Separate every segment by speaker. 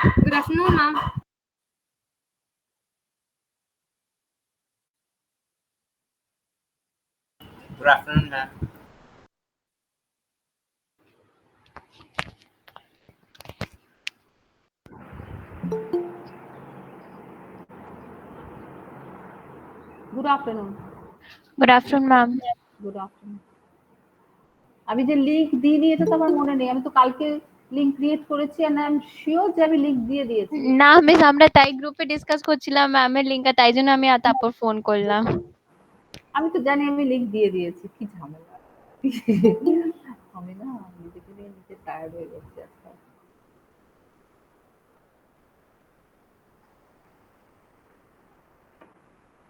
Speaker 1: Good afternoon, ma'am.
Speaker 2: Good afternoon, ma'am.
Speaker 1: Good afternoon.
Speaker 3: Good afternoon, ma'am.
Speaker 1: Good afternoon. আমি যে link দিইনি এটা তো আমার মনে নেই। আমি তো কালকে লিংক ক্রিয়েট করেছি and I am sure যে আমি লিংক দিয়ে দিয়েছি।
Speaker 3: না মিস, আমরা তাই গ্রুপে ডিসকাস করছিলাম ম্যামের লিংকটা, তাই জন্য আমি তারপর ফোন করলাম।
Speaker 1: আমি তো জানি আমি লিংক দিয়ে দিয়েছি। কি ঝামেলা। আমি না নিজেকে নিয়ে নিজে টায়ার্ড হয়ে যাচ্ছি আজকাল।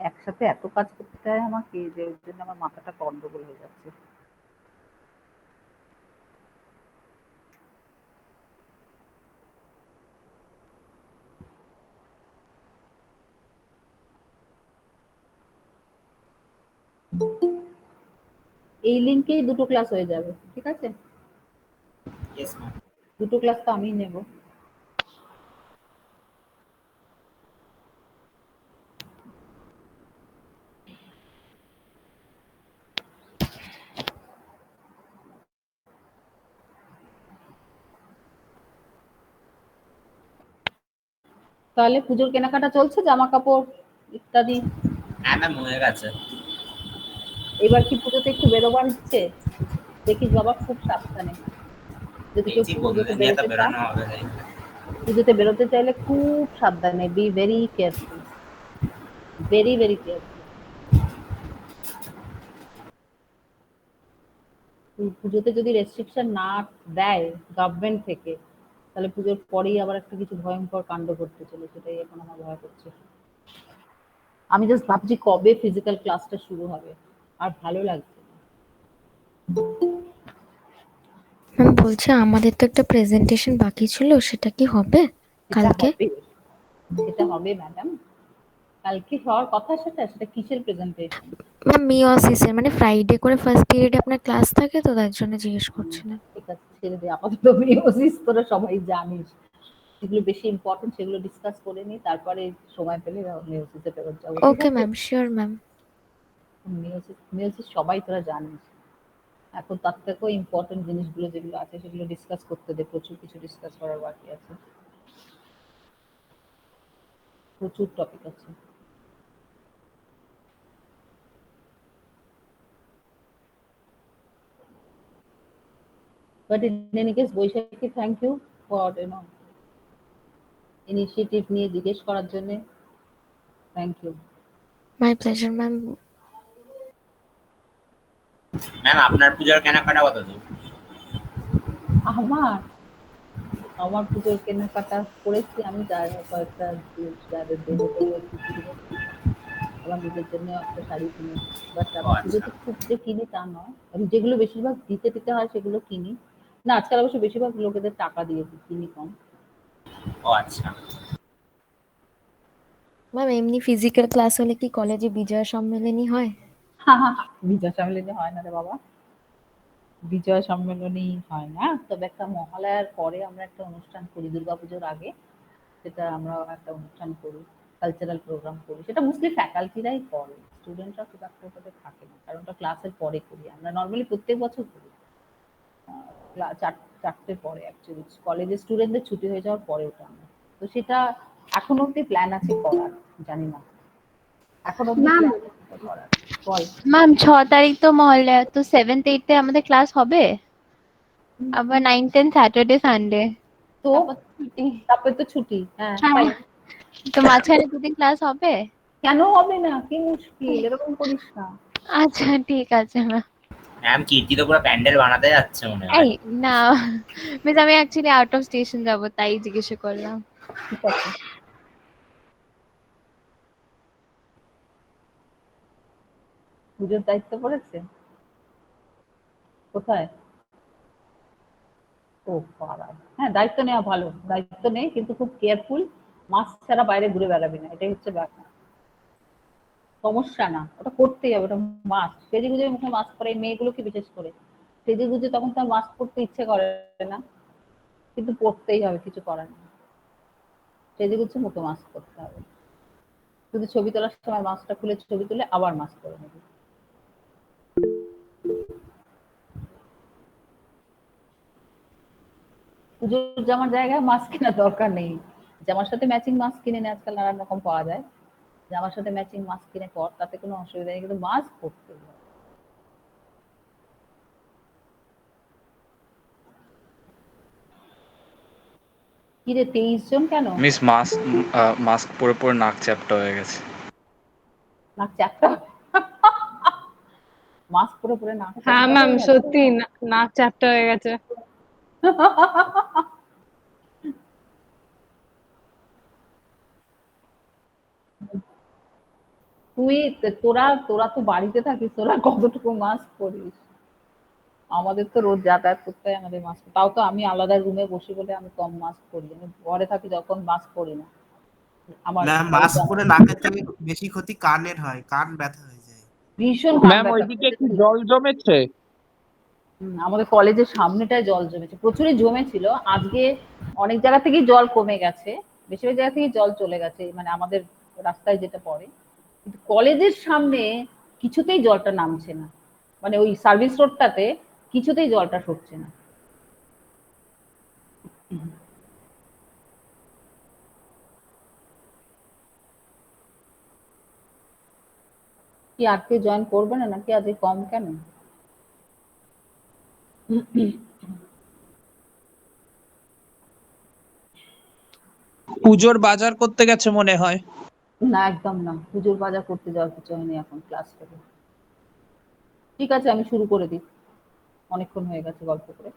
Speaker 1: একসাথে এত কাজ করতে হয় আমাকে যে ওর জন্য আমার মাথাটা গন্ডগোল হয়ে যাচ্ছে। এই লিংকেই দুটো ক্লাস হয়ে যাবে, ঠিক আছে?
Speaker 2: Yes, ma'am.
Speaker 1: দুটো ক্লাস তো আমিই নেব। তাহলে পুজোর কেনাকাটা চলছে, জামা কাপড় ইত্যাদি?
Speaker 2: হ্যাঁ ম্যাম, হয়ে গেছে।
Speaker 1: এবার কি পুজোতে একটু বেরোবার ইচ্ছে? দেখিস বাবা খুব সাবধানে, যদি কেউ
Speaker 2: দেখছি
Speaker 1: পুজোতে
Speaker 2: বন্ধুদের নিয়ে তো
Speaker 1: বেরোতে চায়,
Speaker 2: বেরোনো হবে তাই।
Speaker 1: পুজোতে বেরোতে চাইলে খুব সাবধানে, be very careful, very very careful. পুজোতে যদি রেস্ট্রিকশন না দেয় গভর্নমেন্ট থেকে, তাহলে পুজোর পরেই আবার একটা কিছু ভয়ঙ্কর কাণ্ড ঘটতে চলে, সেটাই এখন আমার ভয় করছে। আমি জাস্ট ভাবছি কবে ফিজিক্যাল ক্লাসটা শুরু হবে, আর ভালো লাগছে না।
Speaker 4: ম্যাম বলছি আমাদের তো একটা প্রেজেন্টেশন বাকি ছিল, সেটা কি হবে কালকে?
Speaker 1: সেটা হবে ম্যাডাম, কালকে হওয়ার কথা। সেটা সেটা কিসের প্রেজেন্টেশন?
Speaker 4: ম্যাম মিওসিসের, মানে ফ্রাইডে করে ফার্স্ট পিরিয়ডে আপনার ক্লাস থাকে, তো তার জন্য জিজ্ঞেস করছিলাম।
Speaker 1: ঠিক আছে, ছেড়ে দে আপাতত। মিওসিস তোরা সবাই জানিস, যেগুলো বেশি ইম্পর্টেন্ট সেগুলো ডিসকাস করে নি, তারপরে সময় পেলে মিওসিসে ফেরত যাবো, ঠিক
Speaker 4: ওকে
Speaker 1: আছে?
Speaker 4: Ma'am, sure ma'am.
Speaker 1: মিওসিস সবাই তোরা জানিস। এখন তার থেকেও ইম্পর্টেন্ট জিনিসগুলো যেগুলো আছে সেগুলো ডিসকাস করতে দে, প্রচুর কিছু ডিসকাস করার বাকি আছে, প্রচুর টপিক আছে। But in any case, Baishakhi, thank you for initiative নিয়ে জিজ্ঞেস করার জন্য। Thank you.
Speaker 4: My pleasure ma'am.
Speaker 2: Ma'am, আপনার পূজার কেনাকাটা কত দূর?
Speaker 1: আমার আমার পুজোর কেনাকাটা করেছি আমি, কয়েকটা যাদের দেবো করেছি, আমার নিজের জন্য একটা শাড়ি কিনেছি। বাট
Speaker 2: ও
Speaker 1: আমি
Speaker 2: আচ্ছা।
Speaker 1: পুজোতে খুব যে কিনি তা নয়, আমি যেগুলো বেশিরভাগ দিতে হয় সেগুলো কিনি। না, আজকাল অবশ্য বেশিরভাগ লোকেদের টাকা দিয়ে কিনি কম।
Speaker 2: ও আচ্ছা।
Speaker 4: ম্যাম এমনি ফিজিক্যাল ক্লাস হলে কি কলেজে বিজয়া সম্মেলনী হয়?
Speaker 1: বিজয় সম্মেলনী হয় না রে বাবা, বিজয় সম্মেলনী হয় না। তবে একটা মহালয়ার পরে আমরা একটা অনুষ্ঠান করি, দুর্গাপুজোর আগে, সেটা আমরা একটা অনুষ্ঠান করি, কালচারাল প্রোগ্রাম করি। সেটা মোস্টলি ফ্যাকাল্টিরাই করে, স্টুডেন্টরা খুব একটা ওটাতে থাকে না, কারণ ওটা ক্লাসের পরে করি। আমরা নর্মালি প্রত্যেক বছর করি চারটের পরে, অ্যাকচুয়ালি কলেজের স্টুডেন্টদের ছুটি হয়ে যাওয়ার পরে ওটা আমরা। তো সেটা এখন অব্দি প্ল্যান আছে করার, জানি না এখন অব্দি
Speaker 3: ম্যাম
Speaker 1: প্ল্যান আছে করার। বল।
Speaker 3: ম্যাম 6 তারিখ তো মহল্লা, তো 7th 8th আমাদের ক্লাস হবে, আবার 9 10 স্যাটারডে সানডে,
Speaker 1: তো
Speaker 3: তারপর ছুটি।
Speaker 1: তারপরে তো ছুটি, হ্যাঁ
Speaker 3: হ্যাঁ,
Speaker 1: তাই।
Speaker 3: তো মাঝখানে 2 দিন ক্লাস হবে।
Speaker 1: কেন হবে না? কি মুশকিল, এরকম করিস না।
Speaker 3: আচ্ছা ঠিক আছে ম্যাম।
Speaker 2: ম্যাম, কীর্তি তো পুরো প্যান্ডেল বানাতে যাচ্ছে মনে হয়।
Speaker 3: এই না মিস, আমি অ্যাকচুয়ালি আউট অফ স্টেশন যাব, তাই জিজ্ঞেস করলাম।
Speaker 1: ঠিক আছে, পুজোর দায়িত্ব পড়েছে কোথায়? ও পাড়ায়। হ্যাঁ, দায়িত্ব নেওয়া ভালো, দায়িত্ব নেই, কিন্তু খুব কেয়ারফুল। মাস্ক ছাড়া বাইরে ঘুরে বেড়াবি না, এটাই হচ্ছে ব্যাপার। সমস্যা না, ওটা করতেই হবে, ওটা মাস্ক। সেজে গুজে মুখে মাস্ক পরে, মেয়েগুলোকে বিশেষ করে সেজে গুজে তখন তার মাস্ক পরতে ইচ্ছে করে না, কিন্তু পড়তেই হবে, কিছু করার নেই। সেজে গুছে মুখে মাস্ক করতে হবে। শুধু ছবি তোলার সময় মাস্কটা খুলে ছবি তুলে আবার মাস্ক করে নেবে। পুজোর জামার জায়গায় মাস্ক কেনার দরকার নেই, জামার সাথে ম্যাচিং মাস্ক কিনে নে, আজকাল নানান রকম পাওয়া যায়, জামার সাথে ম্যাচিং মাস্ক কিনে পর, তাতে কোনো অসুবিধা নেই, কিন্তু মাস্ক পরতে হবে। কি রে 23 জন কেন?
Speaker 5: মিস মাস্ক পরে পরে নাক চ্যাপটা হয়ে গেছে।
Speaker 1: নাক চ্যাপটা? মাস্ক পরে পরে নাক
Speaker 6: হ্যাঁ
Speaker 1: চ্যাপটা
Speaker 6: ম্যাম,
Speaker 1: হয়ে গেছে?
Speaker 6: সত্যি নাক চ্যাপ্টা হয়ে গেছে। তোরা তো বাড়িতে থাকিস, তোরা কতটুকু মাস্ক পরিস? আমাদের তো রোজ যাতায়াত করতে হয়, আমাদের মাস্ক, তাও তো আমি আলাদা রুমে বসি বলে আমি কম মাস্ক পরি, আমি ঘরে থাকি যখন মাস্ক পরি না। আমার
Speaker 7: না, মাস্ক পরে নাকের থেকে বেশি ক্ষতি কানের হয়, কান ব্যথা হয়ে যায়।
Speaker 1: ভীষণ কান
Speaker 8: ম্যাম
Speaker 1: ব্যথা
Speaker 8: ওইদিকে
Speaker 1: করে।
Speaker 8: একটু জল জমেছে।
Speaker 1: আমাদের কলেজের সামনেটায় জল জমেছে, প্রচুরই জমেছিল, আজকে অনেক জায়গা থেকেই জল কমে গেছে, বেশিরভাগ জায়গা থেকে জল চলে গেছে, মানে আমাদের রাস্তায় যেটা পড়ে, কিন্তু কলেজের সামনে কিছুতেই জলটা নামছে না, মানে ওই সার্ভিস রোডটাতে কিছুতেই জলটা সরছে না। কি আর কেউ জয়েন করবে না নাকি? আজকে কম কেন?
Speaker 8: পুজোর বাজার করতে গেছে মনে হয়।
Speaker 1: না একদম না, পুজোর বাজার করতে যাওয়ার কিছু হয়নি এখন ক্লাস থেকে। ঠিক আছে, আমি শুরু করে দিই, অনেকক্ষণ হয়ে গেছে গল্প করে।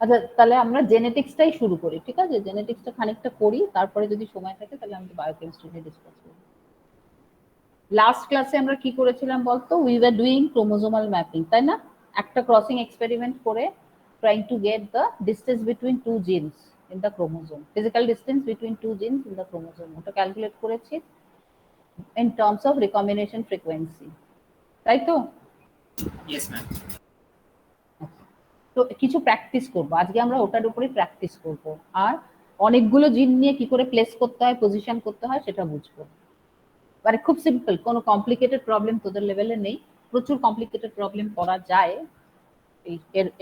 Speaker 1: আচ্ছা তাহলে আমরা জেনেটিক্সটাই শুরু করি, ঠিক আছে? জেনেটিক্সটা খানিকটা করি, তারপরে যদি সময় থাকে তাহলে আমি বায়োকেমিস্ট্রি নিয়ে ডিসকাস করব। লাস্ট ক্লাসে আমরা কি করেছিলাম বলতো? We were doing chromosomal mapping, তাই না? একটা ক্রসিং এক্সপেরিমেন্ট করে trying to get the distance between two genes in the chromosome, physical distance between two genes in the chromosome, ওটা ক্যালকুলেট করেছি in terms of recombination frequency, তাই তো?
Speaker 2: Yes ma'am.
Speaker 1: তো কিছু প্র্যাকটিস করব আজকে, আমরা ওটার উপরেই প্র্যাকটিস করব, আর অনেকগুলো জিন নিয়ে কি করে প্লেস করতে হয়, পজিশন করতে হয় সেটা বুঝবো। মানে খুব সিম্পল, কোনো কমপ্লিকেটেড প্রবলেম তোদের লেভেলে নেই, প্রচুর কমপ্লিকেটেড প্রবলেম করা যায়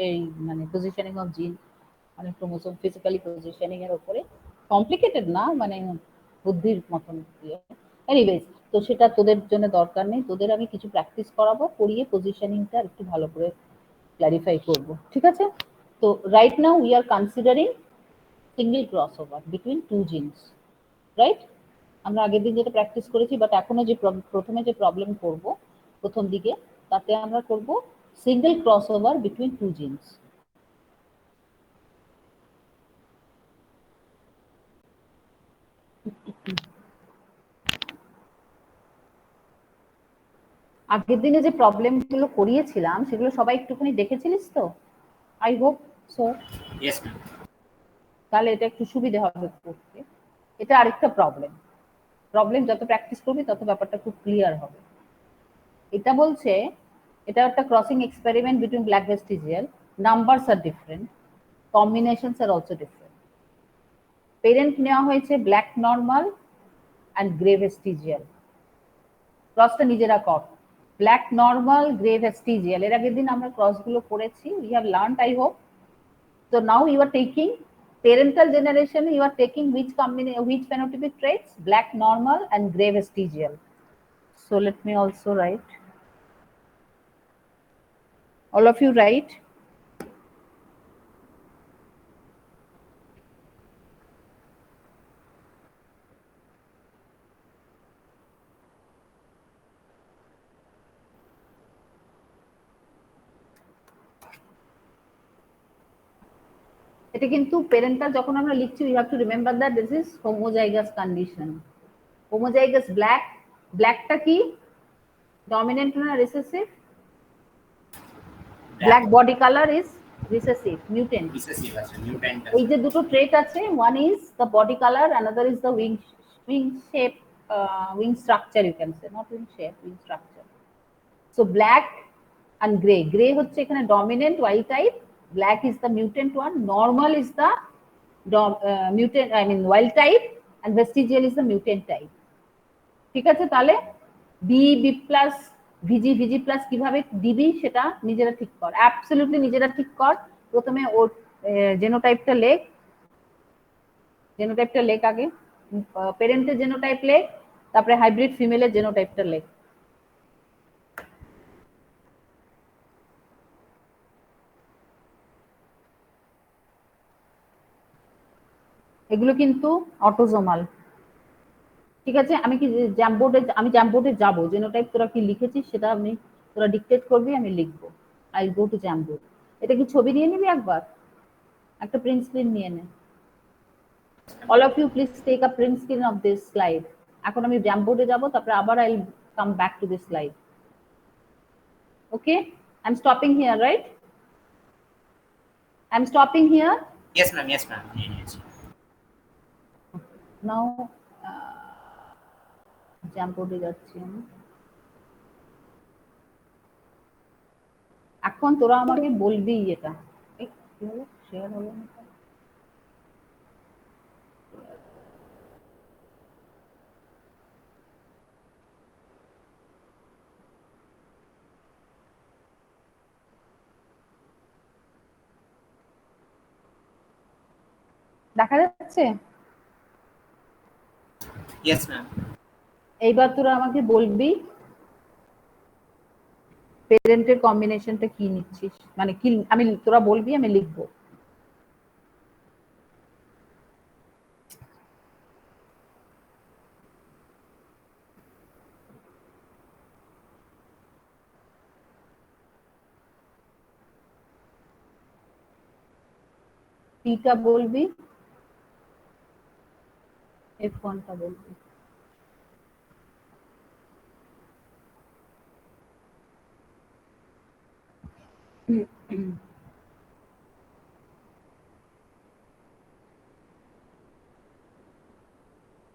Speaker 1: এই মানে পজিশনিং অফ জিন, মানে ক্রোমোসোম ফিজিক্যালি পজিশনিং এর উপরে, কমপ্লিকেটেড না, মানে বুদ্ধির মতন দিয়ে। এনিওয়েজ, তো সেটা তোদের জন্য দরকার নেই, তোদের আমি কিছু প্র্যাকটিস করাবো, করিয়ে পজিশনিংটা একটু ভালো করে ক্ল্যারিফাই করব, ঠিক আছে? তো right now we are considering single crossover between two genes, right? আমরা আগের দিন যেটা প্র্যাকটিস করেছি, বাট এখনো যে প্রথমে যে প্রবলেম করব প্রথম দিকে, তাতে আমরা করব single crossover between two genes. আগের দিনে যে প্রবলেমগুলো করিয়েছিলাম সেগুলো সবাই একটুখানি দেখেছিলিস তো? I hope so.
Speaker 2: Yes ma'am.
Speaker 1: তাহলে এটা একটু সুবিধা হবে করতে। এটা আরেকটা প্রবলেম যত প্র্যাকটিস করবি তত ব্যাপারটা খুব ক্লিয়ার হবে। এটা বলছে, এটা একটা crossing experiment between black vestigial, numbers আর ডিফারেন্ট, কম্বিনেশনস আর অলসো ডিফারেন্ট। পেরেন্ট নেওয়া হয়েছে black normal and grey vestigial. ক্রসটা নিজেরা কর, ব্ল্যাক নর্মাল, গ্রে ভেস্টিজিয়াল, এর আগের দিন আমরা ক্রসগুলো করেছি, we have learned I hope. So now you are taking parental generation, you are taking which phenotypic traits? Black normal and gray vestigial. So let me also write. All of you write. এটা কিন্তু parental যখন আমরা লিখছি, we have to remember that this is homozygous condition. Homozygous ব্ল্যাকটা কি? Dominant না recessive? Black body colour is recessive, mutant.
Speaker 2: Recessive আছে, mutant
Speaker 1: এই
Speaker 2: আছে।
Speaker 1: যে দুটো ট্রেট আছে, one is the body colour, another is the wing shape, wing structure, you can say, not wing shape, wing structure. So black and gray হচ্ছে এখানে dominant Y type, black is the mutant one, normal is the mutant, I mean wild type,
Speaker 6: and vestigial is the mutant type. ঠিক আছে, তাহলে B B plus ভিজি ভিজি plus কিভাবে দিবি সেটা নিজেরা ঠিক কর, অ্যাবসলিউটলি নিজেরা ঠিক কর। প্রথমে ওর জেনোটাইপটা লেখ আগে, পেরেন্টের জেনোটাইপ লেখ, তারপরে হাইব্রিড ফিমেলের জেনোটাইপটা লেখ। এগুলো কিন্তু অটোজোমাল, ঠিক আছে। আমি কি জ্যামবোর্ডে যাবো, জেনোটাইপ তোরা কি লিখেছিস সেটা আমি তোরা ডিকটেট করবি, আমি লিখবো। I go to Jamboard. এটা কি ছবি নিয়ে নিবি একবার, একটা প্রিন্ট স্ক্রিন নিয়ে নে। All of you please take a print screen of this slide. এখন আমি জ্যামবোর্ডে যাব, তারপরে আবার I come back to this slide. Okay, I am stopping here, right? I am stopping here.
Speaker 2: Yes, ma'am. Yes, ma'am. Yes.
Speaker 6: Now জ্যামবোর্ডে যাচ্ছি আমি। এখন তোরা আমাকে বলবি এটা কি হলো, শেয়ার হলো না। দেখা যাচ্ছে?
Speaker 2: Yes, ma'am.
Speaker 6: এইবার তোরা আমাকে বলবি পেরেন্টের কম্বিনেশনটা কি নিচ্ছিস, মানে কি আমি তোরা বলবি, আমি লিখবো। টিটা বলবি, F1টা বলবি।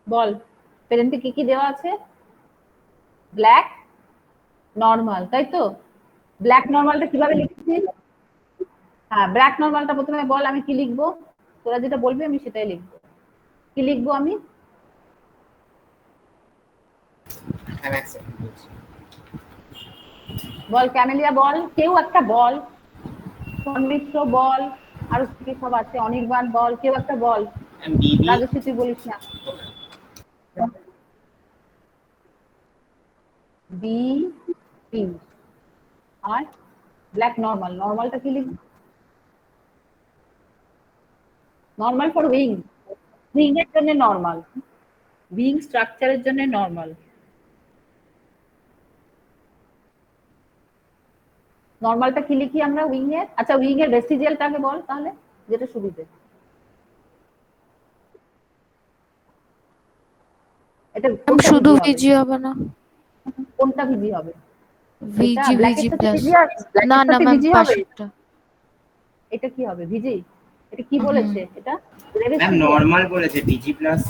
Speaker 6: বল পেরেন্টে কি কি দেওয়া আছে? ব্ল্যাক নরমাল, তাই তো? ব্ল্যাক নরমালটা কিভাবে লিখছিস? হ্যাঁ, ব্ল্যাক নরমালটা প্রথমে বল, আমি কি লিখবো? তোরা যেটা বলবি আমি সেটাই লিখবো। কি লিখবো আমি?
Speaker 2: I'm accepting.
Speaker 6: বল ক্যামেলিয়া, বল কেউ একটা বল, সন্মিত্র বল, আরো কি সব আছে, অনির্বাণ বল, কেউ একটা বল।
Speaker 2: And BB.
Speaker 6: রাজশ্রী তুই বলিস না। B P R black normal, নরমালটা কি লিখবো? নরমাল ফর উইং, উইং এর জন্য নরমাল, উইং স্ট্রাকচারের জন্য নরমাল। নরমালটা কি লিখি আমরা উইং এর? আচ্ছা, উইং এর ভেস্টিজিয়ালটাকে বল তাহলে, যেটা সুবিধে। এটা
Speaker 4: আমি শুধু ভিজি হবে না,
Speaker 6: কোনটা ভিজি হবে?
Speaker 4: ভিজি ভিজি প্লাস না না
Speaker 6: ব্ল্যাকের
Speaker 4: ম্যাম
Speaker 6: ভিজি হবে।
Speaker 4: পাশেরটা।
Speaker 6: এটা কি হবে? ভিজি। এটা কি বলেছে? এটা
Speaker 2: Ma'am, normal বলেছে BG plus.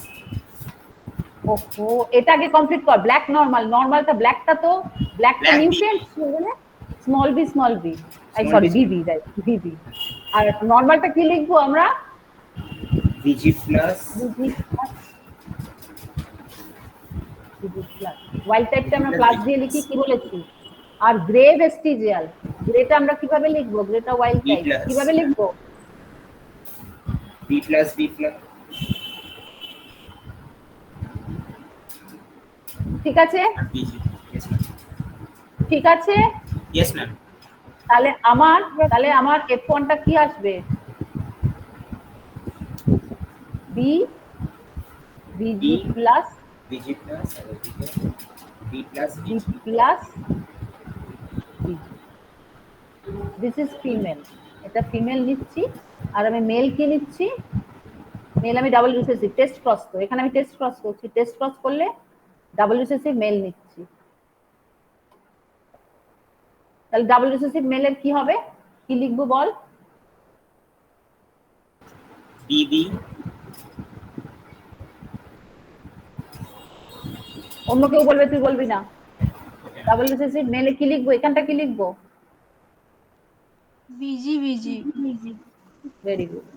Speaker 6: ওহো, এটাকে কমপ্লিট কর। ব্ল্যাক নরমাল, নরমালটা ব্ল্যাকটা তো ব্ল্যাকটা
Speaker 2: Black
Speaker 6: মিউটেন্ট মানে small B, I
Speaker 2: Small
Speaker 6: sorry
Speaker 2: b.
Speaker 6: V V, right V V. আর নরমালটা কি লিখবো আমরা?
Speaker 2: BG plus.
Speaker 6: ওয়াইল্ড টাইপটা আমরা প্লাস দিয়ে লিখি, কি বলেছি? আর গ্রে ভেস্টিজিয়াল, গ্রেটা আমরা কিভাবে লিখবো? Greta wild
Speaker 2: B
Speaker 6: type,
Speaker 2: plus.
Speaker 6: কিভাবে লিখবো?
Speaker 2: B plus. B plus.
Speaker 6: ঠিক আছে,
Speaker 2: And BG. Yes, ma'am.
Speaker 6: ঠিক আছে।
Speaker 2: Yes, ma'am.
Speaker 6: তাহলে আমার F1টা কি আসবে? B BG plus
Speaker 2: BG plus. B plus.
Speaker 6: B plus this is female, এটা ফিমেল নিচ্ছি। আর আমি মেল কি নিচ্ছি? মেল আমি ডাবল রিসেসিভ টেস্ট ক্রস, তো এখানে আমি টেস্ট ক্রস করছি, টেস্ট ক্রস করলে ডাবল রিসেসিভ মেল নিচ্ছি। তাহলে ডাবল রিসেসিভ মেলের কি হবে, কি লিখবো বল?
Speaker 2: BB.
Speaker 6: অন্য কেউ বলবে, তুই বলবি না। ডাবল রিসেসিভ মেলে কি লিখবো? এখানটা কি লিখবো?
Speaker 3: ভিজি ভিজি।
Speaker 6: Very good.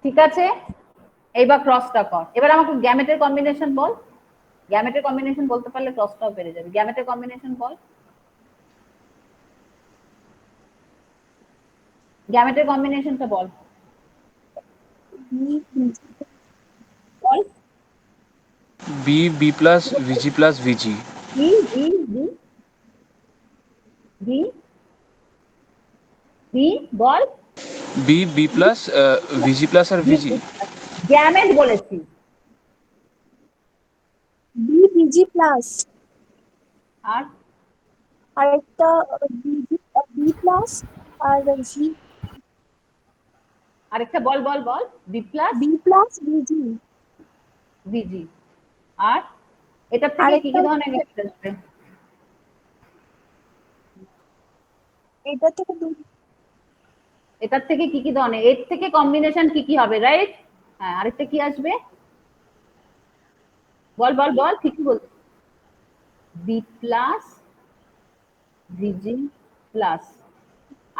Speaker 6: ঠিক আছে, এইবার ক্রসটা কর। এবার আমাকে গ্যামেটের কম্বিনেশন বল। গ্যামেটের কম্বিনেশন বলতে পারলে ক্রসটাও পেরে যাবে। গ্যামেটের কম্বিনেশন বল। গ্যামেটের কম্বিনেশনটা বল। বল।
Speaker 5: B B plus V G plus V G.
Speaker 6: B B B B B বল।
Speaker 5: B B plus V G plus আর ভিজি।
Speaker 6: গ্যামেট বলেছি।
Speaker 9: বি ভিজি প্লাস
Speaker 6: আর
Speaker 9: আর একটা বি প্লাস আর জি
Speaker 6: আরেকটা বল বল বল। বি প্লাস
Speaker 9: বি প্লাস ভিজি
Speaker 6: ভিজি। আর এটা থেকে কি
Speaker 9: আরেকটা
Speaker 6: কি ধরনের গ্যামেট আসবে?
Speaker 9: এটা থেকে
Speaker 6: এটার থেকে কি কি ধরনের, এর থেকে কম্বিনেশন কি কি হবে, রাইট? হ্যাঁ, আরেকটা কি আসবে বল বল বল, ঠিকই বল। বি প্লাস ভিজি প্লাস,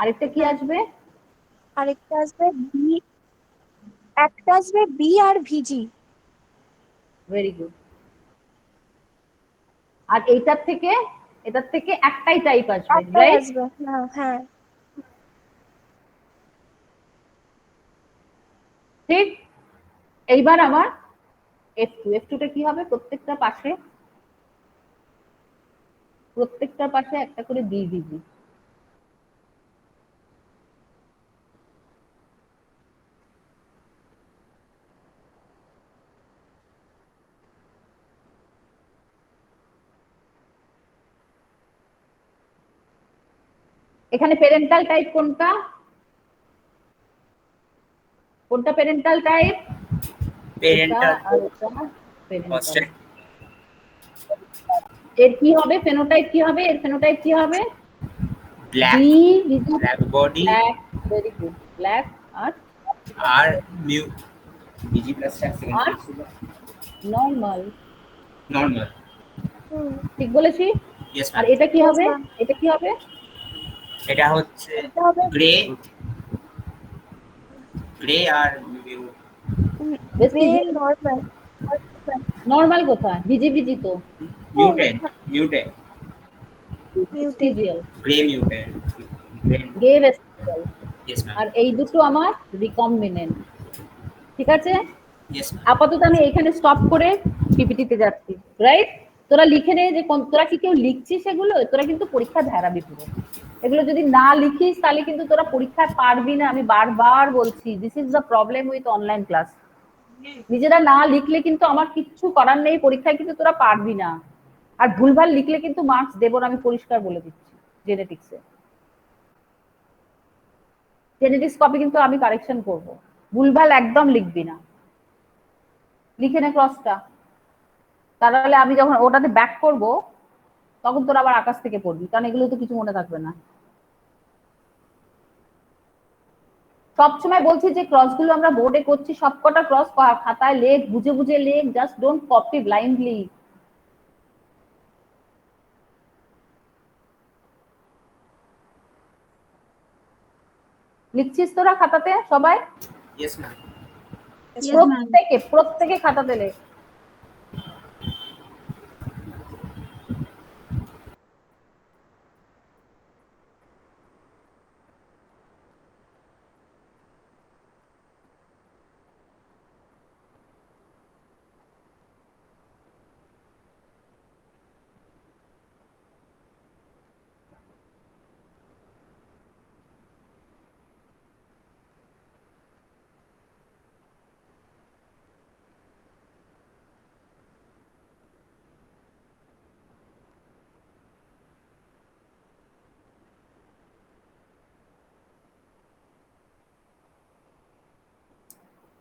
Speaker 6: আরেকটা কি আসবে?
Speaker 9: আরেকটা আসবে বি, একটা আসবে বি আর ভিজি।
Speaker 6: Very good. আর এটার থেকে একটাই টাইপ আসবে,
Speaker 9: একটা
Speaker 6: রাইট?
Speaker 9: আসবে, হ্যাঁ হ্যাঁ।
Speaker 6: ঠিক। এইবার আমার F2 টা কি হবে? প্রত্যেকটার পাশে একটা করে বি ভিজি। এখানে প্যারেন্টাল টাইপ কোনটা? কোনটা প্যারেন্টাল টাইপ? এটা
Speaker 2: Parental
Speaker 6: আর এটা প্যারেন্টাল।
Speaker 2: constant
Speaker 6: এর কি হবে? ফেনোটাইপ কি হবে? এর ফেনোটাইপ কি হবে?
Speaker 2: black,
Speaker 6: B V G
Speaker 2: black body
Speaker 6: black, very good, black. আর
Speaker 2: আর mu Vg plus
Speaker 6: আর নরমাল।
Speaker 2: normal.
Speaker 9: হুম,
Speaker 6: ঠিক বলেছি?
Speaker 2: Yes
Speaker 6: আর
Speaker 2: ma'am.
Speaker 6: এটা কি
Speaker 9: Yes,
Speaker 6: হবে?
Speaker 9: ma'am.
Speaker 6: এটা কি হবে?
Speaker 2: এটা হচ্ছে
Speaker 9: এটা হবে
Speaker 2: গ্রে, গ্রে আর
Speaker 9: গ্রে নর্মাল।
Speaker 6: নরমাল কোথায়? ভিজি ভিজি তো।
Speaker 2: mutant, mutant,
Speaker 6: vestigial.
Speaker 2: gray mutant.
Speaker 6: গে ভেস্টিজিয়াল।
Speaker 2: Yes ma'am.
Speaker 6: আর এই দুটো আমার রিকম্বিনেন্ট। ঠিক আছে,
Speaker 2: Yes ma'am.
Speaker 6: আপাতত আমি এখানে স্টপ করে পিপিটিতে যাচ্ছি, রাইট? তোরা লিখে নে যে তোরা কি কেউ লিখছিস এগুলো? তোরা কিন্তু পরীক্ষা ধারাবি পুরো। এগুলো যদি না লিখিস তাহলে কিন্তু তোরা পরীক্ষায় পারবি না। আমি বারবার বলছি, this is the problem with online class. নিজেরা না লিখলে কিন্তু আমার কিচ্ছু করার নেই, পরীক্ষায় কিন্তু তোরা পারবি না। আর ভুলভাল লিখলে কিন্তু মার্কস দেবো না, আমি পরিষ্কার বলে দিচ্ছি। জেনেটিক্স কপি কিন্তু আমি কারেকশন করব। ভুলভাল একদম লিখবি না। লিখে নে ক্রসটা, তাহলে আমি যখন ওটাতে ব্যাক করব তখন তোর আবার আকাশ থেকে পড়বি, কারণ এগুলো তো কিছু মনে থাকবে না। সবসময় বলছি যে ক্রস গুলো আমরা বোর্ডে করছি, সবকটা ক্রস খাতায় লেখ, বুঝে বুঝে লেখ, জাস্ট ডোন্ট কপি ব্লাইন্ডলি। লিখছিস তোরা খাতাতে সবাই?
Speaker 2: Yes ma'am.
Speaker 6: প্রত্যেকে খাতাতে লেখ।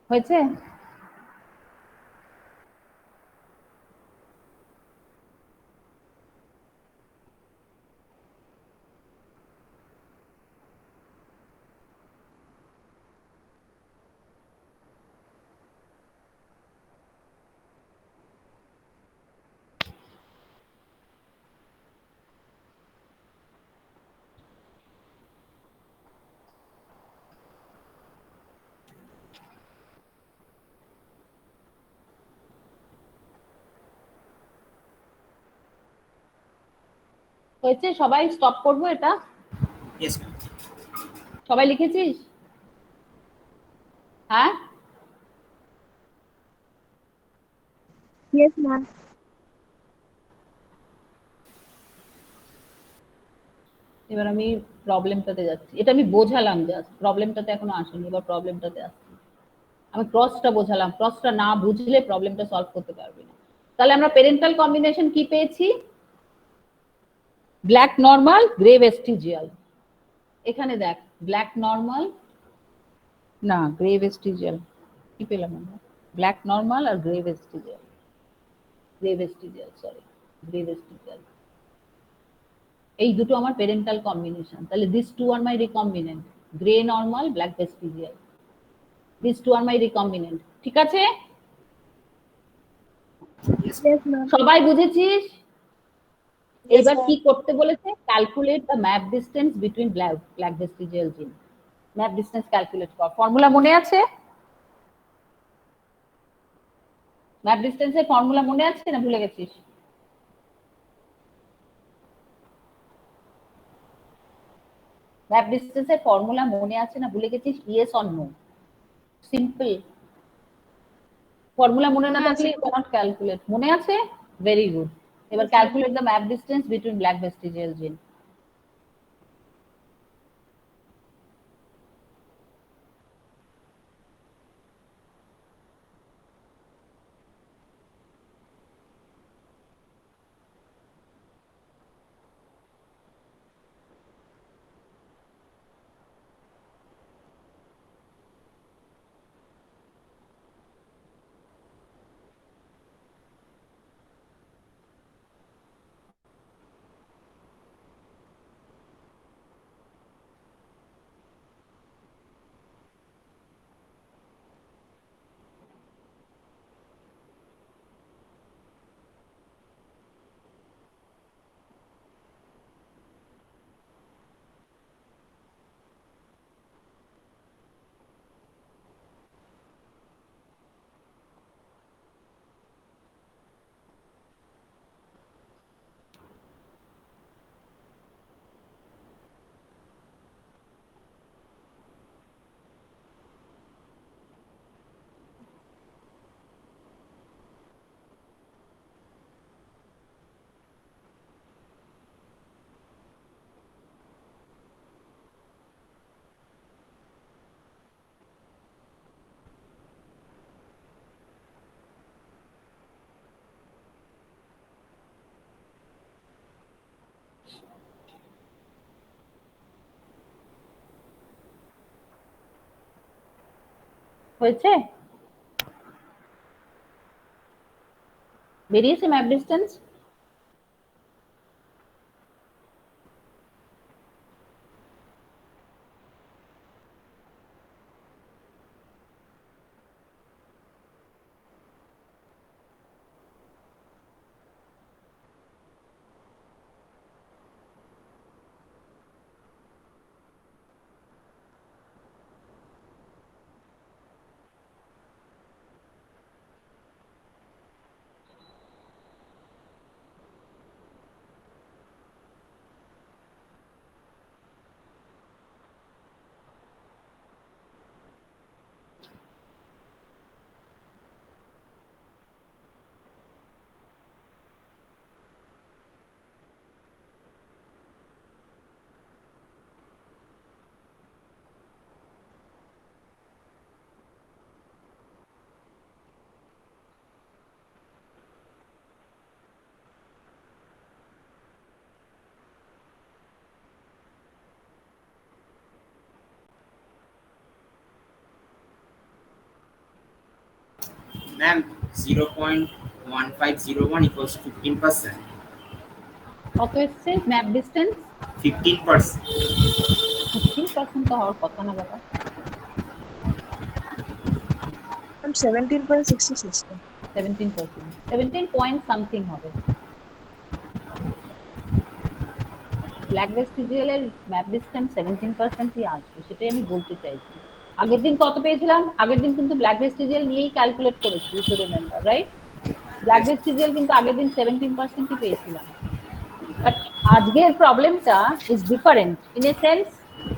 Speaker 6: হয়েছে? হয়েছে? সবাই স্টপ করবো এটা?
Speaker 2: Yes, ma'am.
Speaker 6: সবাই লিখেছিস? হ্যাঁ,
Speaker 9: Yes, ma'am.
Speaker 6: এবার আমি প্রবলেমটাতে যাচ্ছি। এটা আমি বোঝালাম, জাস্ট প্রবলেমটাতে এখনো আসেনি, এবার প্রবলেমটাতে আসছি। আমি ক্রসটা বোঝালাম, ক্রসটা না বুঝলে প্রবলেমটা সলভ করতে পারবি না। তাহলে আমরা পেরেন্টাল কম্বিনেশন কি পেয়েছি? Black normal, grey vestigial. এখানে দেখ, ব্ল্যাক নর্মাল না গ্রে ভেস্টিজিয়াল, কি পেলাম আমরা? ব্ল্যাক নর্মাল আর grey vestigial, grey vestigial, sorry, grey vestigial. এই দুটো আমার পেরেন্টাল কম্বিনেশন। তাহলে this two are my recombinant, grey normal, black vestigial. This two are my recombinant, ঠিক আছে?
Speaker 2: Yes,
Speaker 9: Yes, ma'am.
Speaker 6: সবাই বুঝেছিস?
Speaker 9: Yes,
Speaker 6: এবার
Speaker 9: ma'am.
Speaker 6: কি করতে বলেছে? Calculate the map distance between black vestigial জিন। ম্যাপ ডিসটেন্স ক্যালকুলেট কর। ফর্মুলা মনে আছে? ম্যাপ ডিসটেন্সের ফর্মুলা মনে আছে না ভুলে গেছিস? ম্যাপ ডিসটেন্সের ফর্মুলা মনে আছে না ভুলে গেছিস? Yes or no? Simple. Formula মনে না থাকলে ইউ ক্যানট ক্যালকুলেট। মনে আছে? Very good. এবার calculate the map distance between black vestigial gene. হয়েছে? বেরিয়েছে ম্যাপ ডিসটেন্স?
Speaker 2: ma'am. 0.1501 equals 15%.
Speaker 6: কত এসছে ম্যাপ ডিসটেন্স?
Speaker 2: 15%.
Speaker 6: 15% তো হওয়ার কথা না বাবা।
Speaker 9: I'm 17.66.
Speaker 6: 17%, 17 পয়েন্ট সামথিং হবে। ব্ল্যাক ভেস্টিজিয়ালের ম্যাপ ডিসটেন্স 17%ই আসবে, সেটাই আমি বলতে চাইছি। আগের দিন কত পেয়েছিলাম? আগের দিন কিন্তু ব্ল্যাক ভেস্টিজিয়াল নিয়েই ক্যালকুলেট করেছি, you should remember, right? Black vestigial কিন্তু আগের দিন 17%ই পেয়েছিলাম। বাট আজকের প্রবলেমটা is different in a sense,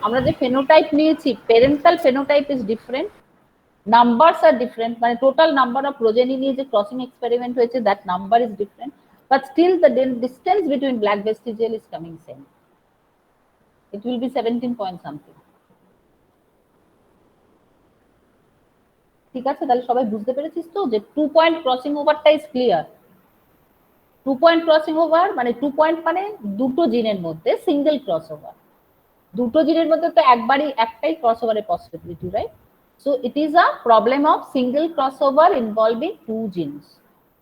Speaker 6: আমরা যে ফেনোটাইপ নিয়েছি, parental phenotype is different, numbers R different, মানে টোটাল নাম্বার অফ প্রোজেনি নিয়ে যে ক্রসিং এক্সপেরিমেন্ট হয়েছে that number is different, but still the distance between black vestigial is coming same. It will be 17 point something. ঠিক আছে, তাহলে সবাই বুঝতে পেরেছিস তো যে 2 পয়েন্ট ক্রসিং ওভারটা is clear. 2 point crossing over মানে 2 পয়েন্ট মানে দুটো জিনের মধ্যে সিঙ্গেল ক্রস ওভার, দুটো জিনের মধ্যে তো একটাই ক্রস ওভারের possibility, right? So it is a problem of single cross over involving 2 genes.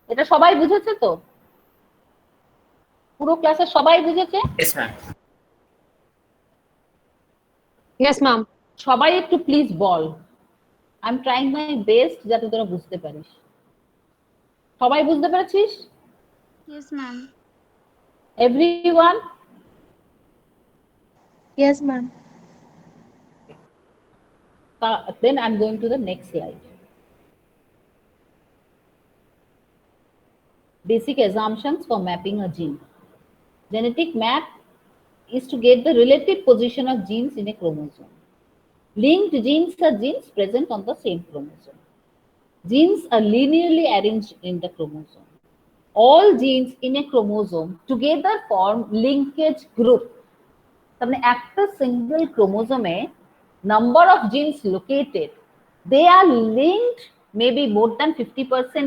Speaker 6: এটা সবাই বুঝেছে তো? পুরো ক্লাসে সবাই বুঝেছে?
Speaker 2: Yes, ma'am.
Speaker 9: Yes ma'am.
Speaker 6: সবাই একটু please ball, I am trying my best যাতে তোরা বুঝতে পারিস। সবাই বুঝতে পেরেছিস?
Speaker 9: Yes ma'am.
Speaker 6: Everyone?
Speaker 9: Yes ma'am.
Speaker 6: Then I'm going to the next slide. Basic assumptions for mapping a gene. Genetic map is to get the relative position of genes in a chromosome. Linked genes are genes present on the same chromosome. Genes are linearly arranged in the chromosome. All genes in a chromosome together form linkage group. তাহলে একটা single ক্রোমোজোমে number of genes located, they are linked maybe more than 50%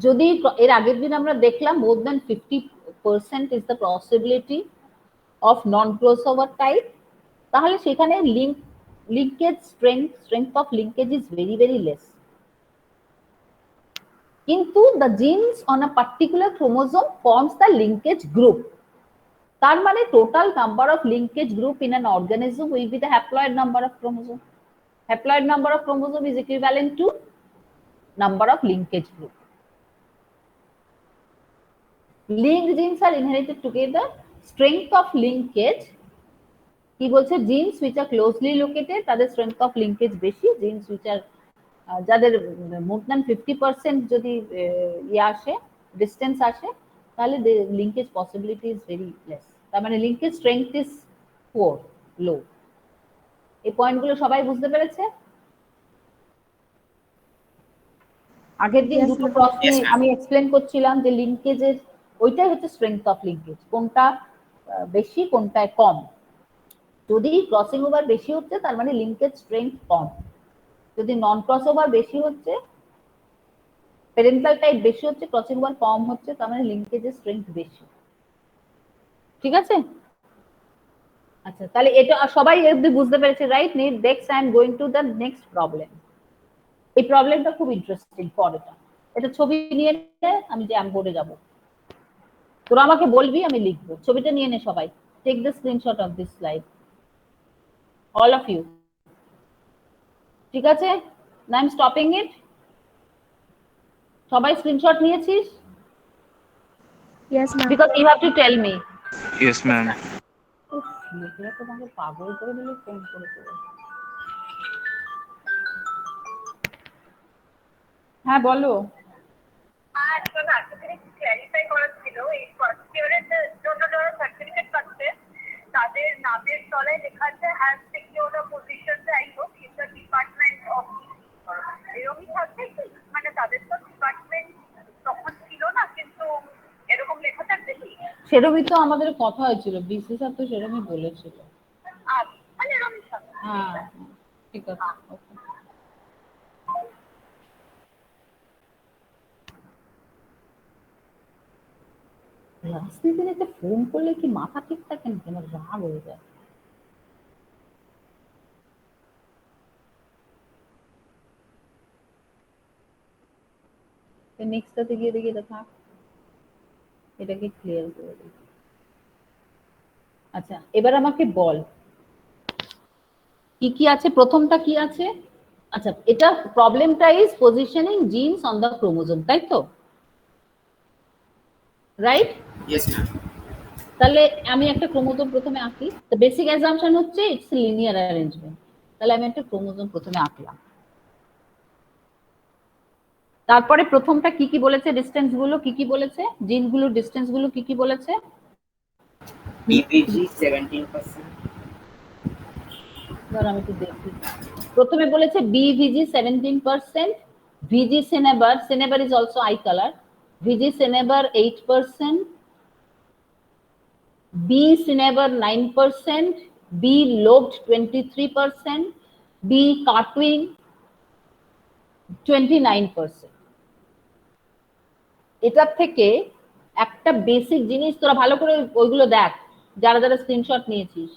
Speaker 6: যদি এর আগের দিন আমরা দেখলাম more than 50% is the possibility of non crossover type, তাহলে সেখানে linkage strength of linkage is very very less. কিন্তু the genes on a particular chromosome forms the linkage group. তার মানে total number of linkage group in an organism will be the haploid number of chromosome. Haploid number of chromosome is equivalent to number of linkage group. Linked genes are inherited together. Strength of linkage কি বলছে, genes which are closely located তাদের strength of linkage বেশি, genes which are যাদের more than 50% যদি আসে distance আসে তাহলে linkage possibility is very less, তার মানে লিঙ্কেজ স্ট্রেংথ ইজ পোর, লো। এই পয়েন্টগুলো সবাই বুঝতে পেরেছে? আগের দিন দুটো প্রশ্নে আমি এক্সপ্লেন করছিলাম যে লিঙ্কেজের ওইটাই হচ্ছে স্ট্রেংথ অফ লিঙ্কেজ, কোনটা বেশি কোনটা কম। যদি ক্রসিং ওভার বেশি হচ্ছে তার মানে লিঙ্কেজ স্ট্রেংথ কম, যদি নন ক্রস ওভার বেশি হচ্ছে, প্যারেন্টাল টাইপ বেশি হচ্ছে, ক্রসিং ওভার কম হচ্ছে, তার মানে লিঙ্কেজের স্ট্রেংথ বেশি। ঠিক আছে? আচ্ছা, তাহলে এটা সবাই একটু বুঝতে পেরেছে, right? Next I am going to the next problem. এই প্রবলেমটা খুব ইন্টারেস্টিং, পরেটা এটা ছবি নিয়ে আমি যে বোর্ডে যাব, তোরা আমাকে বলবি, আমি লিখবো। ছবিটা নিয়ে নে সবাই, take the screenshot of this slide, all of you. ঠিক আছে? না আই এম স্টপিং ইট। সবাই স্ক্রিনশট নিয়েছিস?
Speaker 9: Yes ma'am.
Speaker 6: Because you have to tell me.
Speaker 5: Yes ma'am.
Speaker 6: লোকেরা তো আমাকে পাগল করে দিল ফোন করে করে। হ্যাঁ বলো।
Speaker 10: ক্ল্যারিফাই করার ছিল, এই ফার্স্ট ইয়ারের জন্য যারা সার্টিফিকেট পাচ্ছে তাদের নামের তলায় লেখা আছে হ্যাজ সিকিউরড আ পজিশন যাই হোক ইন দ্য ডিপার্টমেন্ট অফ, এরকমই থাকবে কি? মানে তাদের তো ডিপার্টমেন্ট তখন ছিল না, কিন্তু এরকম লেখা থাকবে কি?
Speaker 6: সেরকমই তো আমাদের কথা হয়েছিল, বিসি স্যার তো সেরকমই বলেছিল।
Speaker 10: মানে এরকমই থাকবে।
Speaker 6: হ্যাঁ ঠিক আছে, ওকে। রাজনীতিতে ফোন করলে কি মাথা ঠিক থাকে নাকি? আমার রাগ হয়ে যায়। নেক্সটটাতে গিয়ে দেখি এটা থাক, এটাকে ক্লিয়ার করে দিই। আচ্ছা, এবার আমাকে বল কি কি আছে। প্রথমটা কি আছে? আচ্ছা, এটা প্রবলেমটা is positioning genes on the chromosome, তাই তো? রাইট?
Speaker 2: Yes, ma'am.
Speaker 6: তাহলে আমি একটা ক্রোমোজোম প্রথমে আঁকি। তো বেসিক অ্যাজাম্পশন হচ্ছে ইটস লিনিয়ার অ্যারেঞ্জমেন্ট। তাহলে আমি একটা ক্রোমোজোম প্রথমে আঁকলাম। তারপরে প্রথমটা কি কি বলেছে, ডিস্টেন্স গুলো কি কি বলেছে, জিনগুলোর ডিস্টেন্স গুলো কি কি বলেছে?
Speaker 2: BVG 17%.
Speaker 6: ধর আমি একটু দেখি। প্রথমে বলেছে বিভিজি 17%, ভিজি সিনেবার, সিনেবার ইজ অলসো আই কালার, ভিজি সিনেবার 8%, B cinnabar 9%, B lobed 23%, B cut wing 29%। এটার থেকে একটা বেসিক জিনিস তোরা ভালো করে ওইগুলো দেখ, যারা যারা স্ক্রিনশট নিয়েছিস,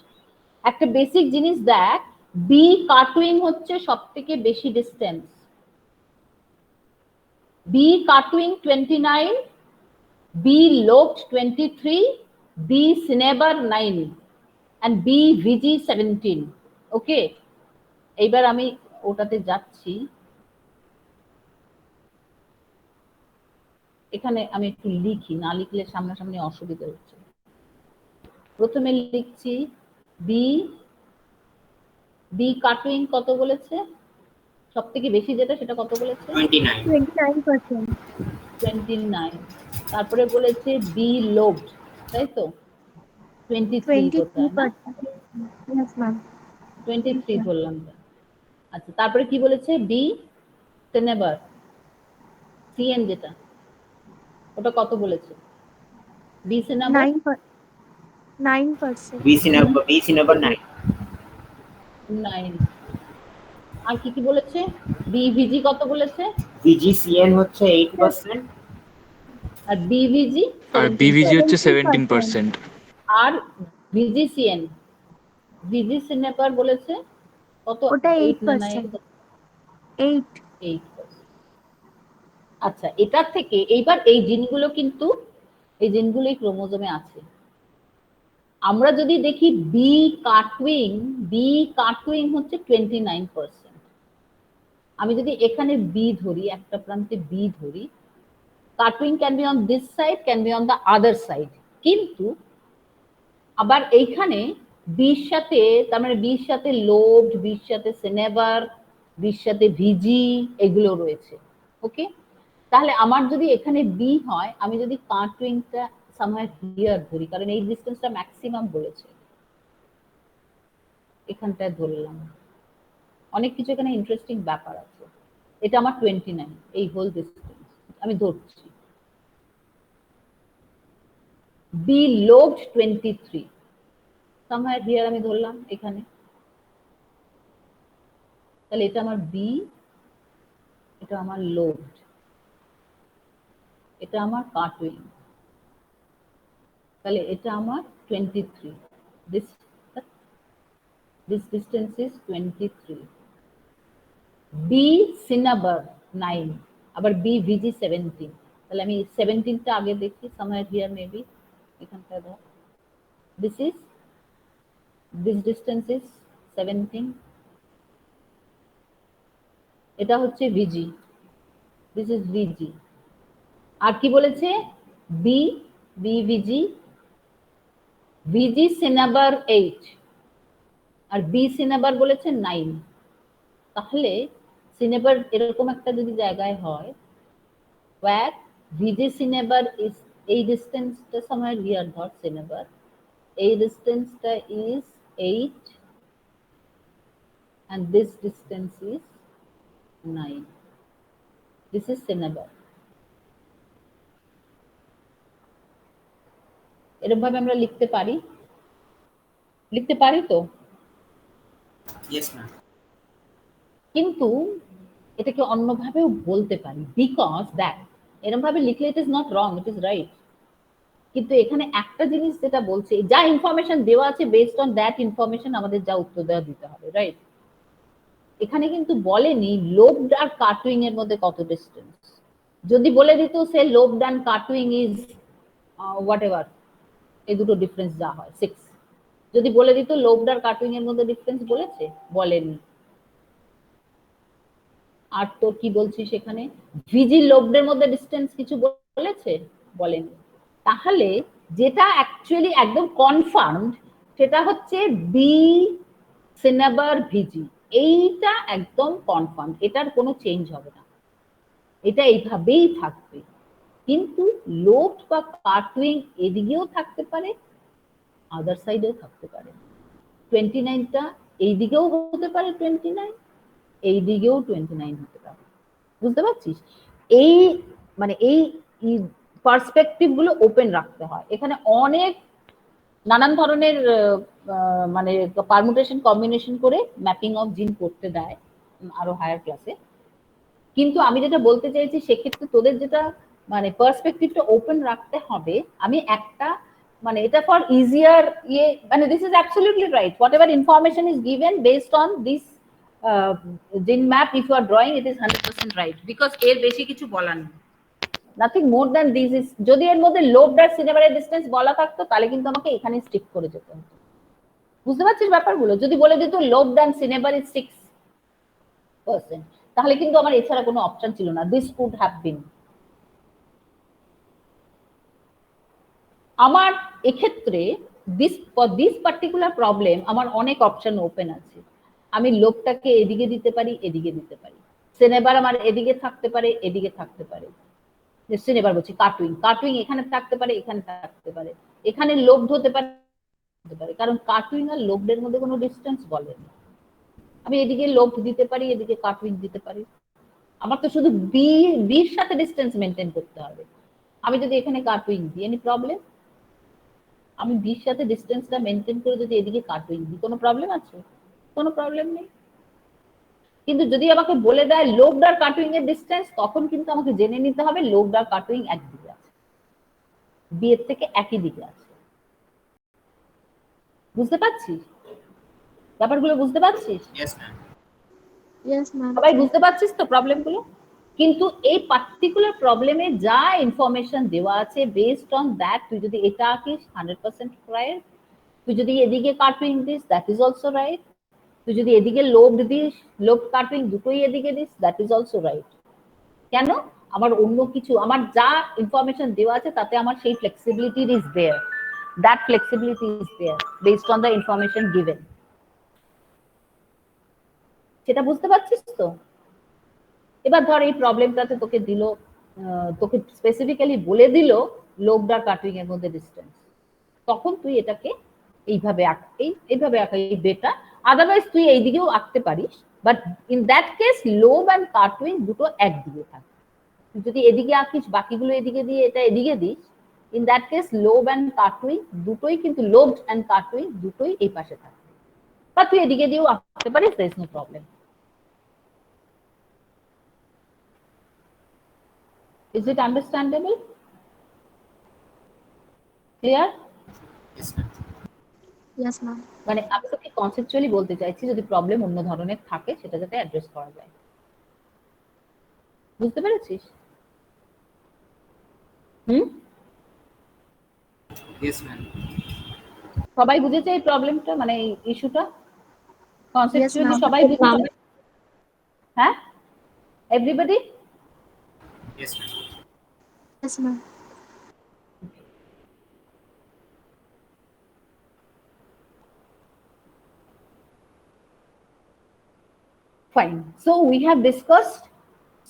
Speaker 6: একটা বেসিক জিনিস দেখ, বি কাটুইং হচ্ছে সব থেকে বেশি distance, B cut wing 29, B lobed 23, B cinnabar 9 and B V G 17। ওকে, এইবার আমি ওটাতে যাচ্ছি। এখানে আমি একটু লিখি, না লিখলে সামনাসামনি অসুবিধা হচ্ছে। প্রথমে লিখছি বি, বি কাটুইং কত বলেছে, সব থেকে বেশি যেটা সেটা কত বলেছে?
Speaker 2: 29.
Speaker 9: 29%।
Speaker 6: 29। তারপরে বলেছে বি লোবড, তাই তো 23 হতো না,
Speaker 9: 23%। Yes, ma'am.
Speaker 6: 23 বললাম। আচ্ছা, তারপরে কি বলেছে? বি সিনেবার, সিএন যেটা, ওটা কত বলেছে? B cinnabar
Speaker 9: 9%।
Speaker 2: BC number 9.
Speaker 6: 9। আর কি কি বলেছে? বি ভিজি কত বলেছে?
Speaker 2: VGCN হচ্ছে 8%.
Speaker 6: আর বিভিজি
Speaker 5: আর বিভিজি হচ্ছে
Speaker 9: 17%।
Speaker 5: 17%।
Speaker 6: আর ভিজিসিএন, ভিজি সিনেবার বলেছে কত?
Speaker 9: ওটা
Speaker 6: 8 না
Speaker 9: 8%।
Speaker 6: 9?
Speaker 9: 8।
Speaker 6: 8%। আচ্ছা, এটার থেকে এইবার এই জিনগুলো কিন্তু, এই জিনগুলো এই ক্রোমোজোমে আছে। আমরা যদি দেখি বি কাটুইং, বি কাটুইং হচ্ছে 29%। আমি যদি এখানে বি ধরি, একটা প্রান্তে বি ধরি, cut wing can be on this side, can be on the other side, কিন্তু আবার এইখানে বির সাথে, তার মানে বির সাথে লোবড, বির সাথে সিনেবার, বির সাথে ভিজি, এগুলো রয়েছে। ওকে, তাহলে আমার যদি এখানে বি হয়, আমি যদি কাটুইংটা সামহার হিয়ার ধরি, কারণ এই ডিসটেন্সটা ম্যাক্সিমাম বলেছে, এখানটায় ধরলাম। অনেক কিছু এখানে ইন্টারেস্টিং ব্যাপার আছে। এটা আমার 29, এই হোল ডিসটেন্স আমি ধরছি। বি লোবড 23, সামহার হিয়ার আমি ধরলাম এখানে। তাহলে এটা আমার বি, এটা আমার লোবড, এটা আমার কাটুইং, তাহলে এটা আমার 23, this distance is 23। B cinnabar 9, আবার বি ভিজি 17, তাহলে আমি 17টা আগে দেখি, somewhere here maybe এখানটা ধর, this distance is 17, এটা হচ্ছে ভিজি, this is ভিজি। আর কি বলেছে? বি, বি ভিজি, ভিজি সিনাবার 8 আর বি সিনাবার বলেছে 9। তাহলে সিনেবার এরকম একটা যদি জায়গায় হয়, where ভিজি সিনেবার is, এই ডিসটেন্সটা somewhere here ধর সিনেবার, এই ডিসটেন্সটা is 8 and this distance is 9, this is সিনেবার। এরকম ভাবে আমরা লিখতে পারি, লিখতে পারি তো?
Speaker 2: Yes, ma'am.
Speaker 6: কিন্তু এটাকে অন্যভাবেও বলতে পারি, বিকজ দ্যাট এরকম ভাবে লিখলে it is not wrong, it is right. কিন্তু এখানে একটা জিনিস যেটা বলছে, যা ইনফরমেশন দেওয়া আছে বেসড অন দ্যাট ইনফরমেশন আমাদের যা উত্তর দেওয়া দিতে হবে, রাইট? এখানে কিন্তু বলেনি লোবড আর কাটুইং এর মধ্যে কত ডিস্টেন্স। যদি বলে দিত সে লোবড অ্যান্ড কাটুইং ইজ হোয়াট এভার, এই দুটো ডিফারেন্স যা হয় 6, যদি বলে দিত লোবড আর কাটুইং এর মধ্যে ডিফারেন্স বলেছে, বলেনি। আর তোর কি বলছিস এখানে, ভিজি লোবডের মধ্যে ডিস্টেন্স কিছু বলেছে, বলেনি। তাহলে যেটা অ্যাকচুয়ালি একদম কনফার্মড সেটা হচ্ছে বি সিনেবার ভিজি, এইটা একদম কনফার্ম, এটার কোনো চেঞ্জ হবে না।
Speaker 1: এটা এইভাবেই থাকবে, কিন্তু লোফট বা কাটউইং এদিকেও থাকতে পারে, আদার সাইডেও থাকতে পারে। 29টা এই দিকেও হতে পারে, 29 এই দিকেও 29 হতে পারে। বুঝতে পারছিস? এই মানে এই পার্সপেক্টিভ গুলো ওপেন রাখতে হয়। এখানে অনেক নানান ধরনের মানে পারমুটেশন কম্বিনেশন করে ম্যাপিং অফ জিন করতে দেয় আরো হায়ার ক্লাসে। কিন্তু আমি যেটা বলতে চাইছি, সেক্ষেত্রে তোদের যেটা মানে পার্সপেক্টিভটা ওপেন রাখতে হবে। আমি একটা মানে এটা ফর ইজিয়ার মানে this is absolutely right, whatever information is given based on this gene map, if you are drawing it is 100% right, because এর বেশি কিছু বলার নেই, nothing more than this is. যদি এর মধ্যে লোভড আর সিনেমারের ডিস্টেন্স বলা থাকতো তাহলে কিন্তু আমাকে এখানে স্টিক করে যেতে হতো। বুঝতে পারছিস ব্যাপারগুলো? যদি বলে দিত লোভড অ্যান্ড সিনেমার ইজ 6%, তাহলে কিন্তু আমার এছাড়া কোনো অপশন ছিল না, দিস কুড হ্যাভ বিন। আমার এক্ষেত্রে দিস পার্টিকুলার প্রবলেম আমার অনেক অপশন ওপেন আছে। আমি লোভটাকে এদিকে দিতে পারি, এদিকে দিতে পারি। সিনেমার আমার এদিকে থাকতে পারে, এদিকে থাকতে পারে। সিনেমার বলছি কাটুইং এখানে থাকতে পারে, এখানে থাকতে পারে, এখানে লোভড হতে পারে, কারণ কাটুইং আর লোভডের মধ্যে কোনো ডিস্টেন্স বলে না। আমি এদিকে লোভ দিতে পারি, এদিকে কাটুইং দিতে পারি। আমার তো শুধু বির সাথে ডিস্টেন্স মেনটেন করতে হবে। আমি যদি এখানে কাটুইং দিই, এনি প্রবলেম? আমি বির সাথে ডিস্টেন্সটা মেনটেন করে যদি এদিকে কাটুইং দিই, কোনো প্রবলেম আছে? কোনো প্রবলেম নেই। কিন্তু যদি আমাকে বলে দেয় লোভড আর কাটুইং এর ডিস্টেন্স, তখন কিন্তু আমাকে জেনে নিতে হবে লোভড আর কাটুইং একদিকে আছে, বি এর থেকে একই দিকে আছে। বুঝতে পারছিস ব্যাপারগুলো? বুঝতে পারছিস?
Speaker 2: Yes ma'am.
Speaker 4: Yes ma'am.
Speaker 1: সবাই বুঝতে পারছিস তো প্রবলেমগুলো? কিন্তু এই পার্টিকুলার প্রবলেমে যা ইনফরমেশন দেওয়া আছে, বেসড অন দ্যাট তুই যদি এটা আঁকিস 100% রাইট, তুই যদি এদিকে cut wing this that is also right, তুই যদি এদিকে লোভড দিস, লোভ কাটুইং দুটোই এদিকে this that is also right. কেন? আমার অন্য কিছু, আমার যা ইনফরমেশন দেওয়া আছে তাতে আমার সেই flexibility is there, that flexibility is there based on the information given. সেটা বুঝতে পারছিস তো? এবার ধর এই প্রবলেমটাতে তোকে দিল, তোকে স্পেসিফিক্যালি বলে দিল লোভড আর কাটুইং এর মধ্যে ডিস্টেন্স, তখন তুই এটাকে এইভাবে এইভাবে আঁকা এই বেটা। আদারওয়াইজ তুই এইদিকেও আঁকতে পারিস, বাট ইন দ্যাট কেস লোভ অ্যান্ড কাটুইং দুটো একদিকে থাকে। তুই যদি এদিকে আঁকিস, বাকিগুলো এদিকে দিয়ে এটা এদিকে দিস, ইন দ্যাট কেস লোভ অ্যান্ড কাটুইং দুটোই কিন্তু, লোভড অ্যান্ড কাটুইং দুটোই এই পাশে থাকে। বা তুই এদিকে দিয়েও আঁকতে পারিস, there is no problem. Is it understandable? Clear?
Speaker 2: Yes ma'am.
Speaker 4: Yes ma'am.
Speaker 1: মানে আমি তোকে কনসেপচুয়ালি বলতে চাইছি, যদি প্রবলেম অন্য ধরনের থাকে সেটা যাতে অ্যাড্রেস করা যায়। বুঝতে পেরেছিস?
Speaker 2: Yes ma'am.
Speaker 1: সবাই বুঝেছে এই প্রবলেমটা, মানে এই ইস্যুটা কনসেপচুয়ালি
Speaker 4: ma'am.
Speaker 1: সবাই বুঝেছে? হ্যাঁ, everybody?
Speaker 2: Yes ma'am.
Speaker 4: Yes ma'am.
Speaker 1: Fine. So we have discussed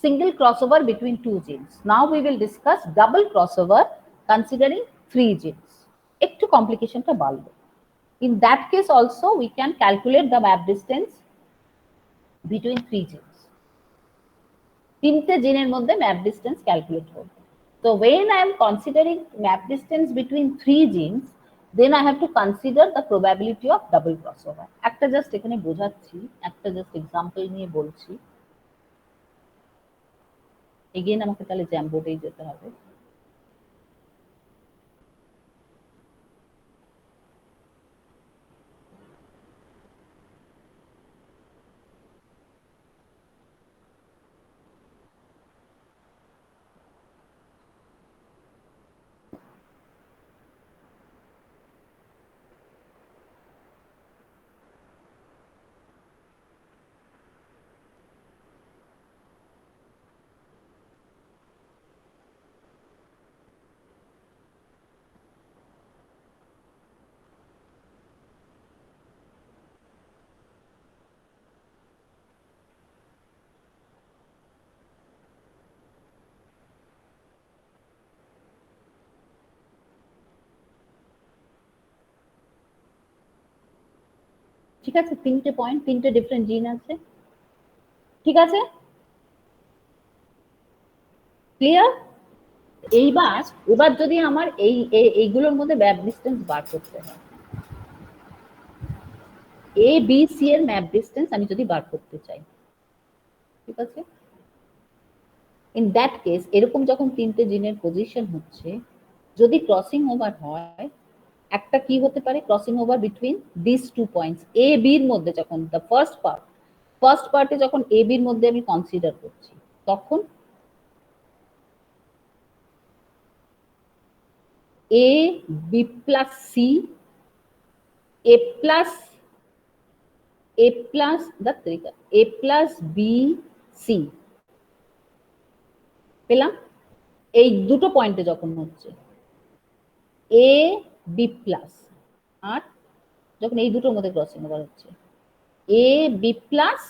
Speaker 1: single crossover between two genes. Now we will discuss double crossover considering three genes. একটু কমপ্লিকেশনটা বাড়লো। In that case also we can calculate the map distance between three genes. তিনটে জিনের মধ্যে map distance calculate করব। So when I am considering map distance between three genes, then I have to consider the probability of double crossover. একটা just এখানে বোঝাচ্ছি, একটা just example নিয়ে বলছি। এগেইন আমাকে তাহলে জ্যামবোর্ডেই যেতে হবে। ঠিক আছে, তিনটে পয়েন্ট, তিনটে ডিফারেন্ট জিন আছে, ঠিক আছে, ক্লিয়ার? এবার যদি আমার এইগুলোর মধ্যে ম্যাপ ডিস্টেন্স বার করতে হয়, এ বি সি এর ম্যাপ ডিস্টেন্স আমি যদি বার করতে চাই, ঠিক আছে, ইন দ্যাট কেস এরকম যখন তিনটে জিনের পজিশন হচ্ছে, যদি ক্রসিং ওভার হয়, একটা কি হতে পারে, crossing over between this two points A বির মধ্যে, যখন দ্য ফার্স্ট পার্টে যখন এ বির মধ্যে আমি কনসিডার করছি, তখন এ B plus C A plus A plus B C পেলাম, এই দুটো পয়েন্টে যখন হচ্ছে এ বি প্লাস, আর যখন এই দুটোর মধ্যে ক্রসিং ওভার হচ্ছে এ বি প্লাস,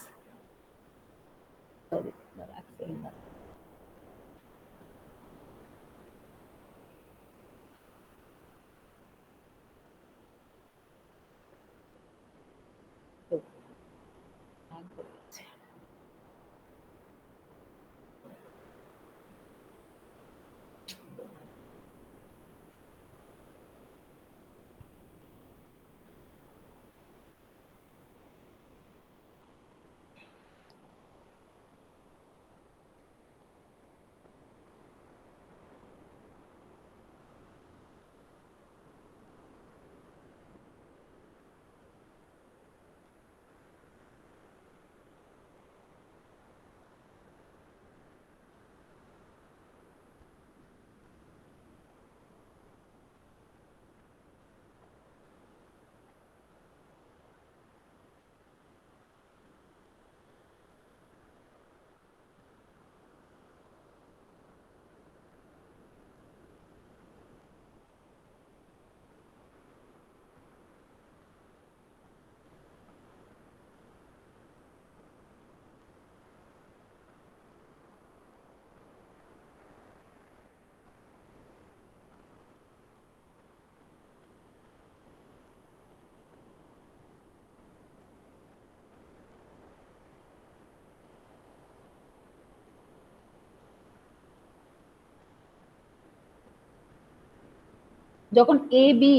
Speaker 1: যখন এ বি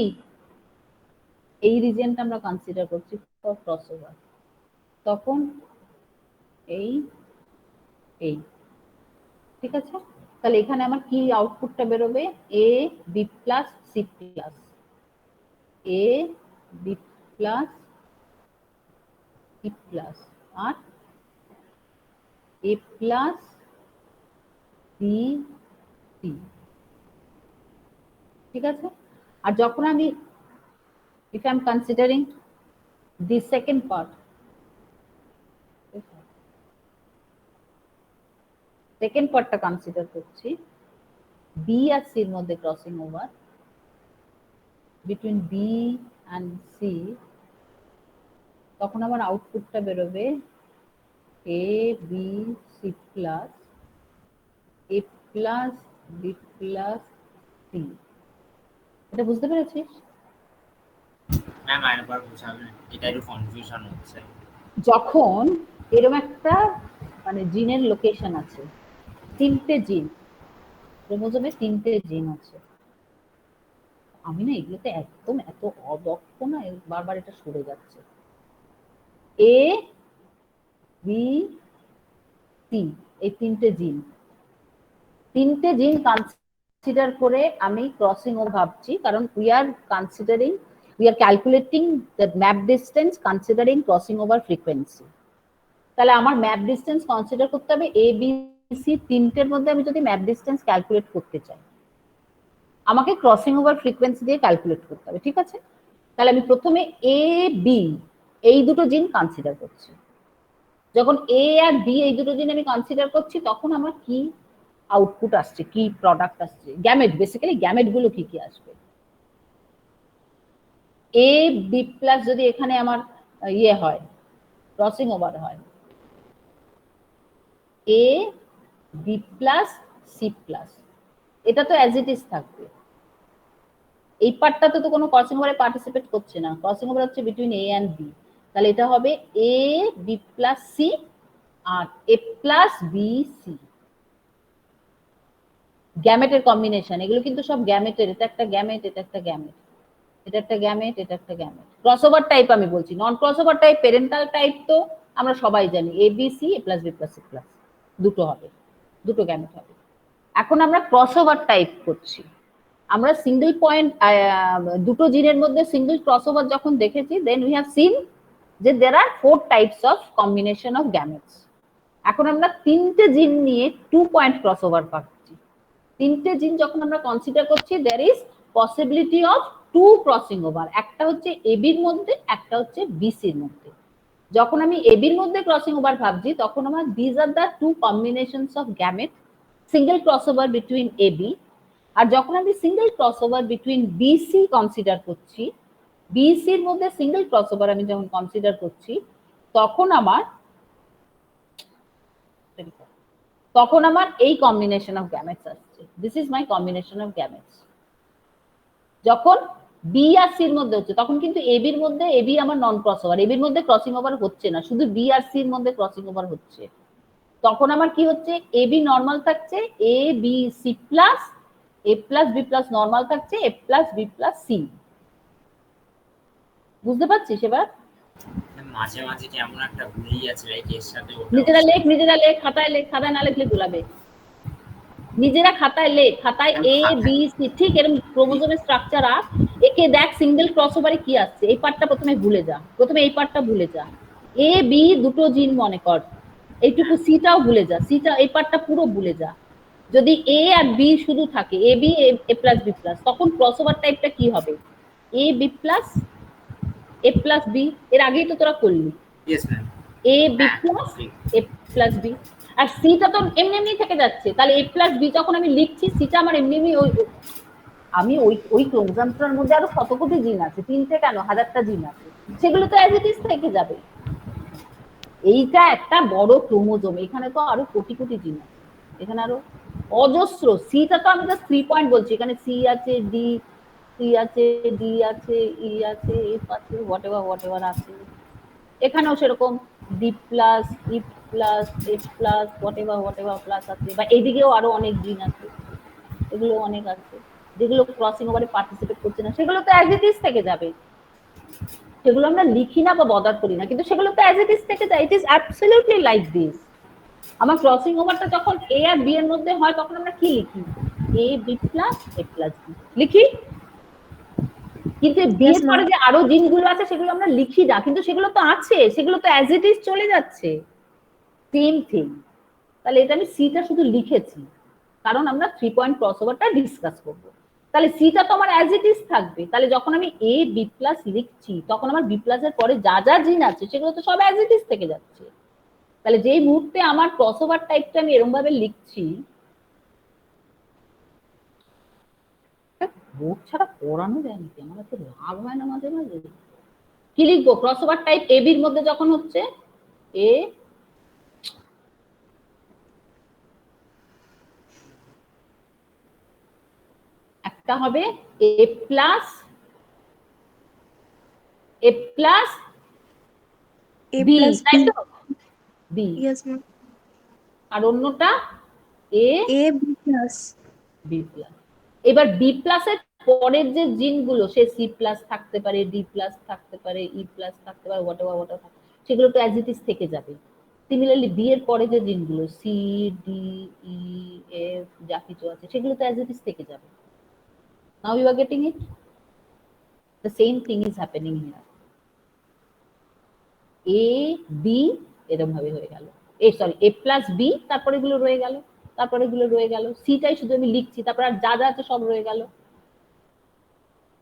Speaker 1: এই রিজিয়নটা আমরা কনসিডার করছি ফর ক্রসওভার, তখন এই ঠিক আছে, তাহলে এখানে আমার কি আউটপুটটা বেরোবে, A B plus C plus, A B plus C plus, R A plus B C, ঠিক আছে। আর যখন আমি if I'm considering the second part, second পার্টটা কনসিডার করছি, বি আর সির মধ্যে crossing over between B and C, তখন আমার আউটপুটটা বেরোবে A B C plus A plus B plus C. এটা বুঝতে পেরেছিস?
Speaker 2: ম্যাম আরেকবার বুঝাবেন, এটা একটু কনফিউশন হচ্ছে।
Speaker 1: যখন এরকম একটা মানে জিনের লোকেশন আছে, তিনটে জিন, ক্রোমোজোমে তিনটে জিন আছে, আমি না এগুলোতে একদম এত অদক্ষ না, বারবার এটা সরে যাচ্ছে, এ বি সি এই তিনটে জিন কনসিডার করে আমি ক্রসিং ওভার ভাবছি, কারণ we are calculating the map distance considering crossing over frequency. তাহলে আমার ম্যাপ ডিস্টেন্স কনসিডার করতে হবে এ বি সি তিনটের মধ্যে, আমি যদি ম্যাপ ডিস্টেন্স ক্যালকুলেট করতে চাই আমাকে ক্রসিং ওভার ফ্রিকোয়েন্সি দিয়ে ক্যালকুলেট করতে হবে, ঠিক আছে। তাহলে আমি প্রথমে এ বি এই দুটো জিন কনসিডার করছি, যখন এ আর বি এই দুটো জিন আমি কনসিডার করছি, তখন আমার কি আউটপুট আসছে, কি প্রোডাক্ট আসছে, গ্যামেট, বেসিক্যালি গ্যামেট গুলো কি কি আসবে, এ বি প্লাস যদি এখানে আমার ইয়ে হয়, ক্রসিং ওভার হয়, এ বি প্লাস সি প্লাস, এটা তো অ্যাজ ইট ইজ থাকবে, এই পার্টটাতে তো কোনো ক্রসিং ওভারে পার্টিসিপেট করছে না, ক্রসিং ওভার হচ্ছে বিটুইন এ অ্যান্ড বি, তাহলে এটা হবে এ বি প্লাস সি আর এ প্লাস বি সি। গ্যামেটের কম্বিনেশন, এগুলো কিন্তু সব গ্যামেটের, এটা একটা গ্যামেট, এটা একটা গ্যামেট, এটা একটা গ্যামেট, এটা একটা গ্যামেট। ক্রসওভার টাইপ আমি বলছি, non crossover type parental type তো আমরা সবাই জানি, A B C A plus B plus C plus, দুটো হবে, দুটো গ্যামেট হবে। এখন আমরা ক্রসওভার টাইপ করছি। আমরা সিঙ্গেল পয়েন্ট দুটো জিনের মধ্যে সিঙ্গেল ক্রসওভার যখন দেখেছি, দেন উই হ্যাভ সিন যে দের আর 4 types of combination of gametes. এখন আমরা তিনটে জিন নিয়ে 2 পয়েন্ট ক্রসওভার পাচ্ছি। তিনটে জিন যখন আমরা কনসিডার করছি, there is possibility of 2 crossing over. একটা হচ্ছে এবির মধ্যে, একটা হচ্ছে বিসির মধ্যে। যখন আমি এবির মধ্যে ক্রসিং ওভার ভাবছি, তখন আমার these are the 2 combinations of gamete, single crossover between A B. আর যখন আমি single crossover between B C consider করছি, বিসির মধ্যে সিঙ্গেল ক্রসওভার আমি যখন কনসিডার করছি, তখন আমার এই কম্বিনেশন অফ গ্যামেটস আসছে। This is my combination of gametes. যখন বি আর সির মধ্যে হচ্ছে, তখন কিন্তু এবির মধ্যে, এবি আমার নন ক্রসওভার, এবির মধ্যে ক্রসিং ওভার হচ্ছে না, শুধু বি আর সির মধ্যে ক্রসিং ওভার হচ্ছে। তখন আমার কি হচ্ছে, এবি নর্মাল থাকছে, এ B C plus A plus B plus normal থাকছে, এ প্লাস বি প্লাস সি। বুঝতে পারছিস এবার?
Speaker 2: মাঝে মাঝে কেমন একটা ভুলেই যাচ্ছে, লাইক এর সাথে
Speaker 1: নিজেরা লেখ, খাতায় লেখ, খাতায় না লিখলে গুলাবে। নিজেরা খাতায় লেখ, খাতায় এ বি সি ঠিক এরকম ক্রোমোজোমের স্ট্রাকচার আর একে দেখ সিঙ্গেল ক্রসওভারে কি আসছে। এই পার্টটা প্রথমে ভুলে যা, প্রথমে এই পার্টটা ভুলে যা। এ বি দুটো জিন মনে কর, এইটুকু সিটাও ভুলে যা, সিটা এই পার্টটা পুরো ভুলে যা। যদি এ আর বি শুধু থাকে, A B A plus B plus, তখন ক্রসওভার টাইপটা কি হবে, এ B plus A plus B. এর আগেই তো তোরা করলি,
Speaker 2: yes ma'am,
Speaker 1: A B plus A plus B. আর সিটা তো এমনি এমনি থেকে যাচ্ছে, তাহলে এ প্লাস বি যখন আমি লিখছি, সিটা আমার এমনি এমনি আমি ওই ক্রোমোজোমটার মধ্যে আরো কত কোটি জিন আছে, 3টে কেন 1000টা জিন আছে, সেগুলো তো অ্যাজ ইট ইজ থেকে যাবে। এইটা একটা বড় ক্রোমোজোম, এখানে তো আরো কোটি কোটি জিন আছে, এখানে আরো অজস্র। সিটা তো আমি জাস্ট 3 পয়েন্ট বলছি, এখানে সি আছে, ডি আছে, ডি আছে, ই আছে, এফ আছে, হোয়াটএভার আছে। এখানেও সেরকম D plus E plus F plus whatever plus আছে, বা এইদিকেও আরো অনেক জিন আছে, এগুলো অনেক আছে যেগুলো ক্রসিং ওভারে পার্টিসিপেট করছে না, সেগুলো তো অ্যাজ ইট ইজ থেকে যাবে। সেগুলো আমরা লিখি না বা বদার করি না, কিন্তু সেগুলো তো অ্যাজ ইট ইজ থেকে যায়। It is absolutely like this. আমার ক্রসিং ওভারটা যখন এ আর বি এর মধ্যে হয়, তখন আমরা কি লিখি, এ B plus A plus B লিখি। কিন্তু বি এর পরে যে আরো জিনগুলো আছে, সেগুলো আমরা লিখি না, কিন্তু সেগুলো তো আছে, সেগুলো তো অ্যাজ ইট ইজ চলে যাচ্ছে, সেম থিং। তাহলে এটা আমি সিটা শুধু লিখেছি, কারণ আমরা 3 পয়েন্ট ক্রসওভারটা ডিসকাস করব। তাহলে সিটা তো আমার অ্যাজ ইট ইজ থাকবে। তাহলে যখন আমি এ বি প্লাস লিখছি, তখন আমার বি প্লাস এর পরে যা যা জিন আছে, সেগুলো তো সব অ্যাজ ইট ইজ থেকে যাচ্ছে। তাহলে যেই মুহূর্তে আমার ক্রসওভার টাইপটা আমি এরকম ভাবে লিখছি, বোর্ড ছাড়া পড়ানো যায় নাকি, আমার তো রাগ হয় না মাঝে মাঝে। কি লিখবো, ক্রসওভার টাইপ এ বির মধ্যে যখন হচ্ছে, এ একটা হবে এ প্লাস বি, তাই তো, বি। আর অন্যটা এ বি প্লাস। এবার বি প্লাস এর পরের যে জিনগুলো, সে সি প্লাস থাকতে পারে, ডি প্লাস থাকতে পারে, ই প্লাস থাকতে পারে, হোয়াটএভার সেগুলো তো অ্যাজ ইট ইজ থেকে যাবে। সিমিলারলি বি এর পরে যে জিনগুলো সি ডি ই এফ যা কিছু আছে, সেগুলো তো অ্যাজ ইট ইজ থেকে যাবে। Now you are getting it, the same thing is happening here. A B এরকম ভাবে হয়ে গেল, এ প্লাস বি, তারপরে এগুলো রয়ে গেল, তারপরে এগুলো রয়ে গেল, সিটাই শুধু আমি লিখছি, তারপর আর যা যা আছে সব রয়ে গেল।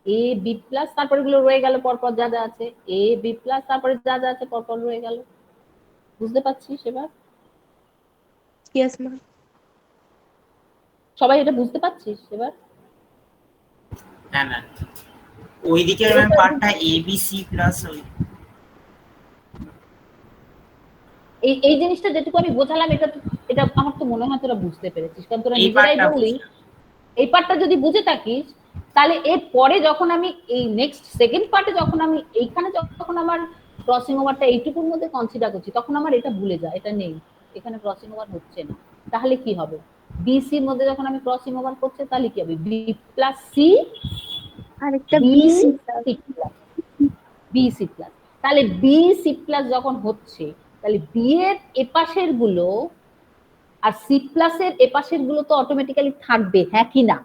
Speaker 1: এ বি প্লাস, তারপরে এগুলো রয়ে গেল পরপর যা যা আছে, এ বি প্লাস, তারপরে যা যা আছে পরপর রয়ে গেল। বুঝতে পারছিস এবার?
Speaker 9: Yes ma'am.
Speaker 1: সবাই এটা বুঝতে পারছিস এবার?
Speaker 2: হ্যাঁ ম্যাম, ওইদিকে ম্যাম পার্টটা এ বি সি প্লাস
Speaker 1: এই জিনিসটা যেটুকু আমি বোঝালাম, এটা আমার তো মনে হয় তোরা বুঝতে পেরেছিস, কারণ তোরা নিজেরাই বললি। এই পার্টটা যদি বুঝে থাকিস, তাহলে এর পরে যখন আমি এই নেক্সট সেকেন্ড পার্টে যখন আমি এইখানে যখন আমার ক্রসিং ওভারটা এইটুকুর মধ্যে কনসিডার করছি, তখন আমার এটা ভুলে যায়, এটা নেই, এখানে ক্রসিং ওভার হচ্ছে না। তাহলে কি হবে, বিসির মধ্যে যখন আমি ক্রসিং ওভার করছি তাহলে কি হবে, বি প্লাস সি,
Speaker 9: আরেকটা
Speaker 1: B
Speaker 9: BC
Speaker 1: C plus, B C plus. তাহলে বি সি প্লাস যখন হচ্ছে, তাহলে বি এর এপাশের গুলো আর সি প্লাসের এপাশের গুলো তো অটোমেটিক্যালি থাকবে, হ্যাঁ কি না?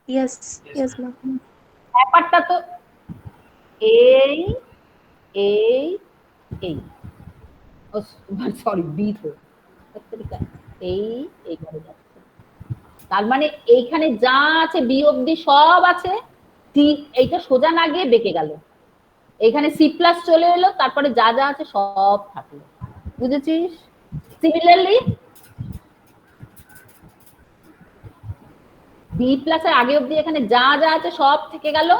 Speaker 9: Yes yes ma'am.
Speaker 1: ব্যাপারটা তো এই এই এই সরি বি তো এই এইভাবে যাচ্ছে, তার মানে এইখানে যা আছে বি অবধি সব আছে, সি এইটা সোজা না গিয়ে বেঁকে গেল, এখানে সি প্লাস চলে এলো, তারপরে যা যা আছে সব থাকলো, বুঝেছিস? সিমিলারলি বি প্লাসের আগে অবধি এখানে যা যা আছে সব থেকে গেল,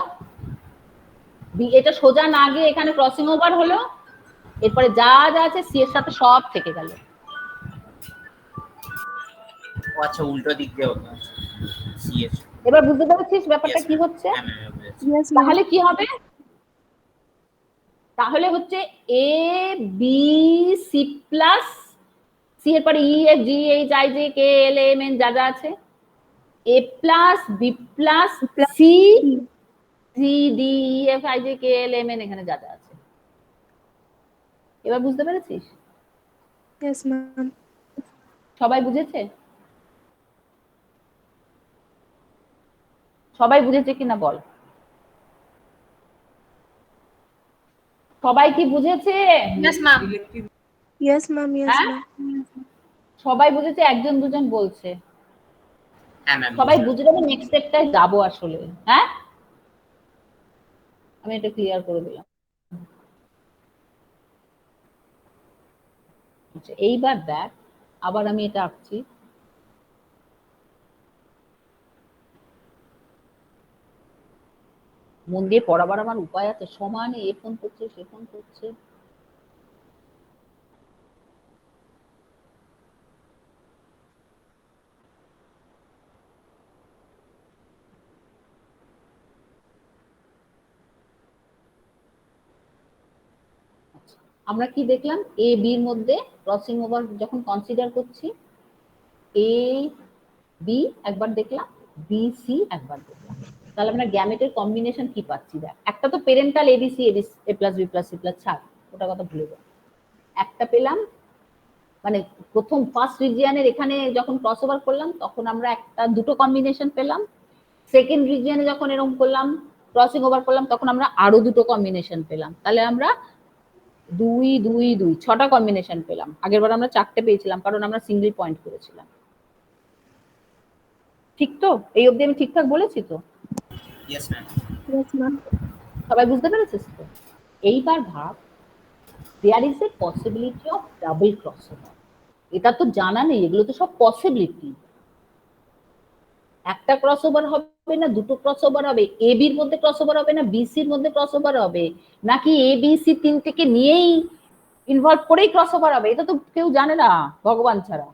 Speaker 1: এটা সোজা না গিয়ে এখানে ক্রসিং ওভার হলো, এরপরে যা যা আছে সি এর সাথে সব থেকে গেল।
Speaker 2: ও আচ্ছা, উল্টো দিক দিয়ে হতো সিএস।
Speaker 1: এবার বুঝতে পারছিস ব্যাপারটা কি হচ্ছে?
Speaker 9: Yes ma'am.
Speaker 1: তাহলে কি হবে, তাহলে হচ্ছে A B C plus, C এর পরে E F G H I J K L M N যা যা আছে, A plus B plus C C D E F I J K L M N এখানে যা যা আছে। এবার বুঝতে পেরেছিস?
Speaker 9: Yes ma'am.
Speaker 1: সবাই বুঝেছে? সবাই বুঝেছে কিনা বল, সবাই কি বুঝেছে?
Speaker 9: ইয়েস ম্যাম ইয়েস
Speaker 1: হ্যাঁ?
Speaker 9: ম্যাম।
Speaker 1: সবাই বুঝেছে, একজন দুজন বলছে।
Speaker 2: হ্যাঁ ম্যাম।
Speaker 1: সবাই বুঝলে আমি নেক্সট স্টেপটায় যাবো আসলে। হ্যাঁ, আমি এটা ক্লিয়ার করে দিলাম। আচ্ছা, এইবার দেখ, আবার আমি এটা আঁকছি। মন দিয়ে পড়াবার আমার উপায় আছে, সমানে এ ফোন করছে সে ফোন করছে। আমরা কি দেখলাম, এ বির মধ্যে ক্রসিং ওভার যখন কনসিডার করছি, এ বি একবার দেখলাম, বি সি একবার দেখলাম, তাহলে আমরা গ্যামেটের কম্বিনেশন কি পাচ্ছি দেখ। একটা তো parental A B C A plus B plus C plus ছাড়, ওটা কথা ভুলে যাও। একটা পেলাম, মানে প্রথম ফার্স্ট রিজিয়নের এখানে যখন ক্রস ওভার করলাম তখন আমরা একটা দুটো কম্বিনেশন পেলাম, সেকেন্ড রিজিয়নে যখন এরকম করলাম ক্রসিং ওভার করলাম তখন আমরা আরো দুটো কম্বিনেশন পেলাম, তাহলে আমরা 2 2 2 6টা কম্বিনেশন পেলাম। আগের বার আমরা 4টে পেয়েছিলাম কারণ আমরা সিঙ্গেল পয়েন্ট করেছিলাম। ঠিক তো? এই অবধি আমি ঠিকঠাক বলেছি তো?
Speaker 2: Yes ma'am.
Speaker 9: Yes ma'am.
Speaker 1: সবাই বুঝতে পেরেছিস তো? এইবার ভাব, there is a possibility of double crossover. এটা তো জানা নেই, এগুলো তো সব পসিবিলিটি। একটা ক্রসওভার হবে না দুটো ক্রসওভার হবে, এ বির মধ্যে ক্রসওভার হবে না বিসির মধ্যে ক্রসওভার হবে, নাকি এ বি সি তিনটেকে নিয়েই ইনভলভ করেই ক্রসওভার হবে, এটা তো কেউ জানে না ভগবান ছাড়া।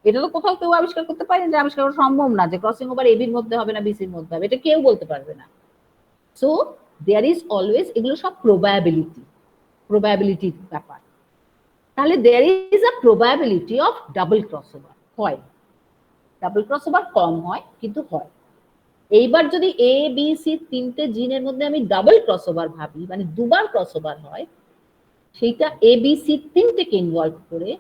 Speaker 1: এটা তো কোথাও কেউ আবিষ্কার করতে পারে যে আবিষ্কার করা সম্ভব না যে ক্রসিং ওভার এ বির মধ্যে হবে না বিসির মধ্যে হবে, এটা কেউ বলতে পারবে না। সো দেয়ার ইজ অলওয়েজ, এগুলো সব প্রবাবিলিটির ব্যাপার। তাহলে there is a probability of double crossover, হয়। ডাবল ক্রসওভার কম হয় কিন্তু হয়। এইবার যদি এ বি সি তিনটে জিনের মধ্যে আমি ডাবল ক্রসওভার ভাবি, মানে দুবার ক্রসওভার হয়, সেইটা এ বি সি তিনটেকে ইনভলভ করে,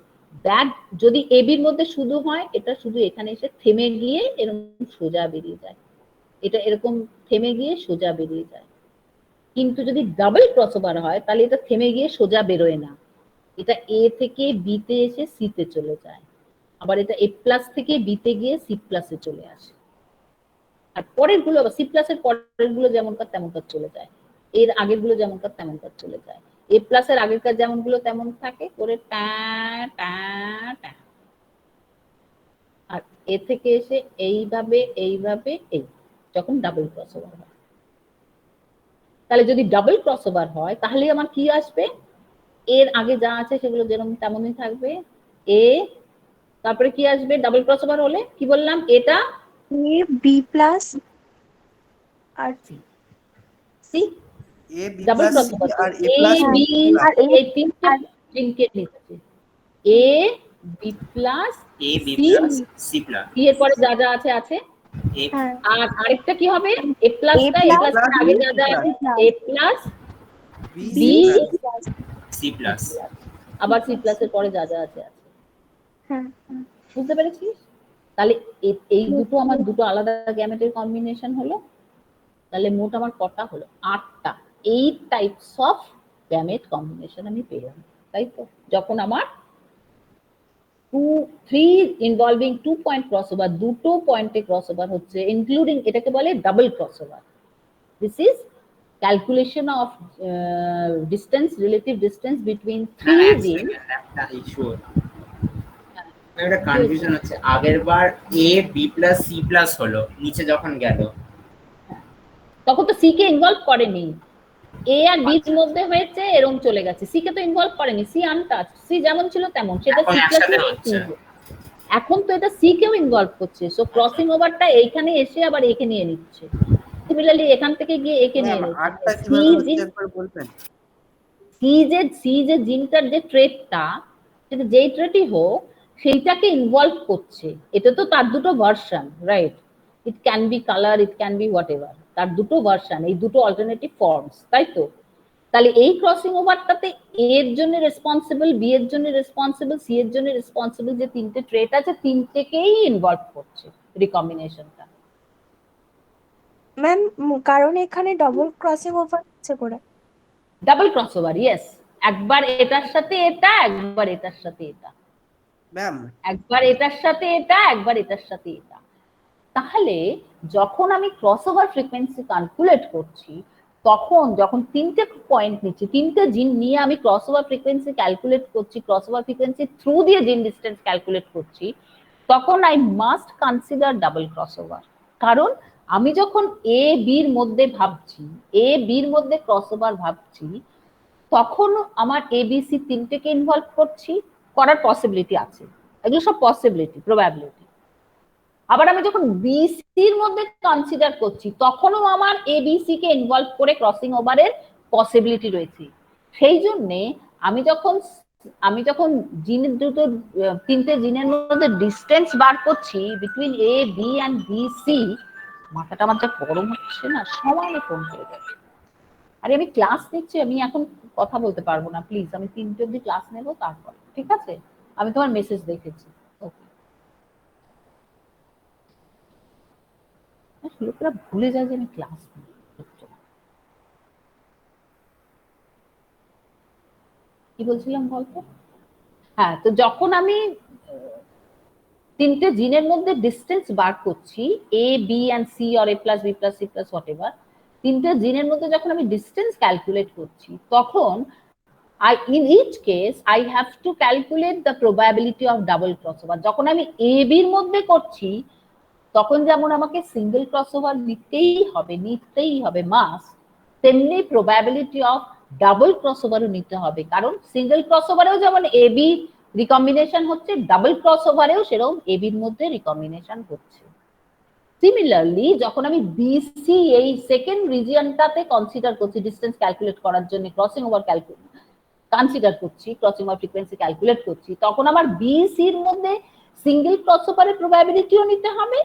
Speaker 1: দ্যাট যদি এ বির মধ্যে শুধু হয় এটা শুধু এখানে এসে থেমে গিয়ে এরকম সোজা বেরিয়ে যায়, এটা এরকম থেমে গিয়ে সোজা বেরিয়ে যায়। কিন্তু যদি ডাবল ক্রসওভার হয় তাহলে এটা থেমে গিয়ে সোজা বেরোয় না, এটা এ থেকে বি তে এসে সি তে চলে যায়, আবার এটা এ প্লাস থেকে বি তে গিয়ে সি প্লাসে চলে আসে, আর পরের গুলো সি প্লাসের পরের গুলো যেমনকার তেমনকার চলে যায়, এর আগের গুলো যেমনকার তেমনকার চলে যায়, এ প্লাসের আগেরকার যেমন গুলো তেমন থাকে করে টা টা টা, আর এ থেকে এসে এইভাবে এইভাবে এই, যখন ডাবল ক্রসওভার হয়। তাহলে যদি ডাবল ক্রসওভার হয় তাহলে আমার কি আসবে, এর আগে যা আছে সেগুলো যেরকম তেমনই থাকবে, এ তারপরে কি আসবে ডাবল ক্রসওভার হলে, কি বললাম, এটা
Speaker 9: এ বি প্লাস আর
Speaker 1: C,
Speaker 7: A B
Speaker 6: double
Speaker 7: plus
Speaker 6: crossover
Speaker 7: আর এ
Speaker 6: এ
Speaker 7: প্লাস
Speaker 6: বি
Speaker 9: আর এ
Speaker 6: এই তিনটে
Speaker 9: আর
Speaker 6: তিনটে নিচ্ছে A B plus
Speaker 2: A B
Speaker 6: C,
Speaker 2: plus C plus
Speaker 6: C এর পরে যা যা আছে আছে,
Speaker 2: এ
Speaker 9: হ্যাঁ
Speaker 6: আর আরেকটা কি হবে এ প্লাসটা এ
Speaker 9: plus
Speaker 6: প্লাস
Speaker 7: plus
Speaker 6: আগে
Speaker 7: B
Speaker 6: যা যা আছে
Speaker 9: plus
Speaker 6: A plus
Speaker 7: B
Speaker 9: B
Speaker 7: C
Speaker 6: B
Speaker 7: plus
Speaker 9: plus
Speaker 2: C plus
Speaker 6: আবার সি প্লাস এর পরে যা যা আছে আছে।
Speaker 9: হ্যাঁ
Speaker 6: বুঝতে পেরেছিস? তাহলে এই দুটো আমার দুটো আলাদা গ্যামেটের কম্বিনেশন হলো, তাহলে মোট আমার কটা হলো 8টা 8 টাইপস অফ গ্যামেট কম্বিনেশন আমি পেলাম, তাই তো? যখন আমার 3 ইনভলভিং 2 পয়েন্ট ক্রসওভার, দুটো পয়েন্টে ক্রসওভার হচ্ছে, ইনক্লুডিং এটাকে বলে double crossover. This is calculation of distance, relative distance between 3 জিন।
Speaker 2: একটা ইস্যু একটা কনফিউশন হচ্ছে, আগের বার এ বি প্লাস সি প্লাস হলো নিচে যখন গেল,
Speaker 6: তখন তো সি কে ইনভলভ করেনি, এ আর বি এর মধ্যে হয়েছে এরকম চলে গেছে, সি কে তো ইনভলভ করেনি, সি আনটাচ, সি যেমন ছিল তেমন, সেটা
Speaker 2: এখন
Speaker 6: সি
Speaker 2: একসাথে
Speaker 6: প্লাস
Speaker 2: হচ্ছে।
Speaker 6: এখন তো এটা সি কেও ইনভলভ করছে, সো ক্রসিং ওভারটা এইখানে এসে আবার একে নিয়ে নিচ্ছে, সিমিলারলি এখান থেকে গিয়ে একে নিয়ে
Speaker 7: ম্যাম
Speaker 6: নিচ্ছে।
Speaker 7: আটটা
Speaker 6: সি
Speaker 7: কিভাবে হচ্ছে
Speaker 6: জিন,
Speaker 7: একবার বলবেন?
Speaker 6: সি যে জিনটার যে ট্রেটটা, সেটা যেই ট্রেটই হোক সেইটাকে ইনভলভ করছে, এটা তো তার দুটো version, right? It can be colour, it can be what ever, তার দুটো ভার্সন, এই দুটো অল্টারনেটিভ ফর্মস, তাই তো? তাহলে এই ক্রসিং ওভারটাতে এ এর জন্য রেসপন্সিবল, বি এর জন্য রেসপন্সিবল, সি এর জন্য রেসপন্সিবল, যে তিনটে ট্রেট আছে তিনটেকেই ইনভলভ করছে রিকম্বিনেশনটা।
Speaker 9: ম্যাম কারণ এখানে ডবল ক্রসিং ওভার হচ্ছে করে।
Speaker 6: ডাবল ক্রসওভার, ইয়েস, একবার এটার সাথে এটা, একবার এটার সাথে এটা,
Speaker 7: ম্যাম
Speaker 6: একবার এটার সাথে এটা, একবার এটার সাথে এটা। তাহলে যখন আমি ক্রসওভার ফ্রিকোয়েন্সি ক্যালকুলেট করছি, তখন যখন তিনটে পয়েন্ট নিচ্ছি, তিনটে জিন নিয়ে আমি ক্রসওভার ফ্রিকোয়েন্সি ক্যালকুলেট করছি, ক্রসওভার ফ্রিকোয়েন্সি থ্রু দিয়ে জিন ডিস্টেন্স ক্যালকুলেট করছি, তখন I must consider double crossover. কারণ আমি যখন এ বির মধ্যে ভাবছি, এ বির মধ্যে ক্রসওভার ভাবছি, তখন আমার এবিসি তিনটেকে ইনভলভ করছি, করার পসিবিলিটি আছে, এগুলো সব পসিবিলিটি, প্রবাবিলিটি। আবার আমি যখন বিসির মধ্যে কনসিডার করছি, তখনও আমার এবিসি কে ইনভলভ করে ক্রসিং ওভারের পসিবিলিটি রয়েছে। সেই জন্যে আমি যখন জিনের দুটো তিনটে জিনের মধ্যে ডিস্টেন্স বার করছি between A B and B C, মাথাটা আমার যা গরম হচ্ছে না, সমানে ফোন করে যাচ্ছে। আরে আমি ক্লাস নিচ্ছি, আমি এখন কথা বলতে পারবো না, প্লিজ, আমি 3টে অব্দি ক্লাস নেবো, তারপর ঠিক আছে? আমি তোমার মেসেজ দেখেছি, ওকে। লোকেরা ভুলে যায় যে আমি ক্লাস নিই। কি বলছিলাম বলতো? হ্যাঁ, তো যখন আমি তিনটে জিনের মধ্যে ডিস্টেন্স বার করছি, A B and C or A plus B plus C plus whatever, তিনটে জিনের মধ্যে যখন আমি ডিস্টেন্স ক্যালকুলেট করছি, তখন in each case I have to calculate the probability of double crossover. যখন আমি এ বির মধ্যে করছি, তখন যেমন আমাকে সিঙ্গেল ক্রসওভার নিতেই হবে মাস, তেমনি প্রবাবিলিটি অফ ডাবল ক্রসওভারও নিতে হবে, কারণ সিঙ্গেল ক্রসওভারেও যেমন এ বি রিকম্বিনেশন হচ্ছে, ডাবল ক্রসওভারেও সেরকম এ বির মধ্যে রিকম্বিনেশন হচ্ছে। সিমিলারলি যখন আমি বিসি এই সেকেন্ড রিজিয়নটাতে কনসিডার করছি ডিস্টেন্স ক্যালকুলেট করার জন্য, ক্রসিং ওভার কনসিডার করছি, ক্রসিং ওভার ফ্রিকোয়েন্সি ক্যালকুলেট করছি, তখন আমার বিসির মধ্যে সিঙ্গেল ক্রসওভারের প্রবাবিলিটিও নিতে হবে,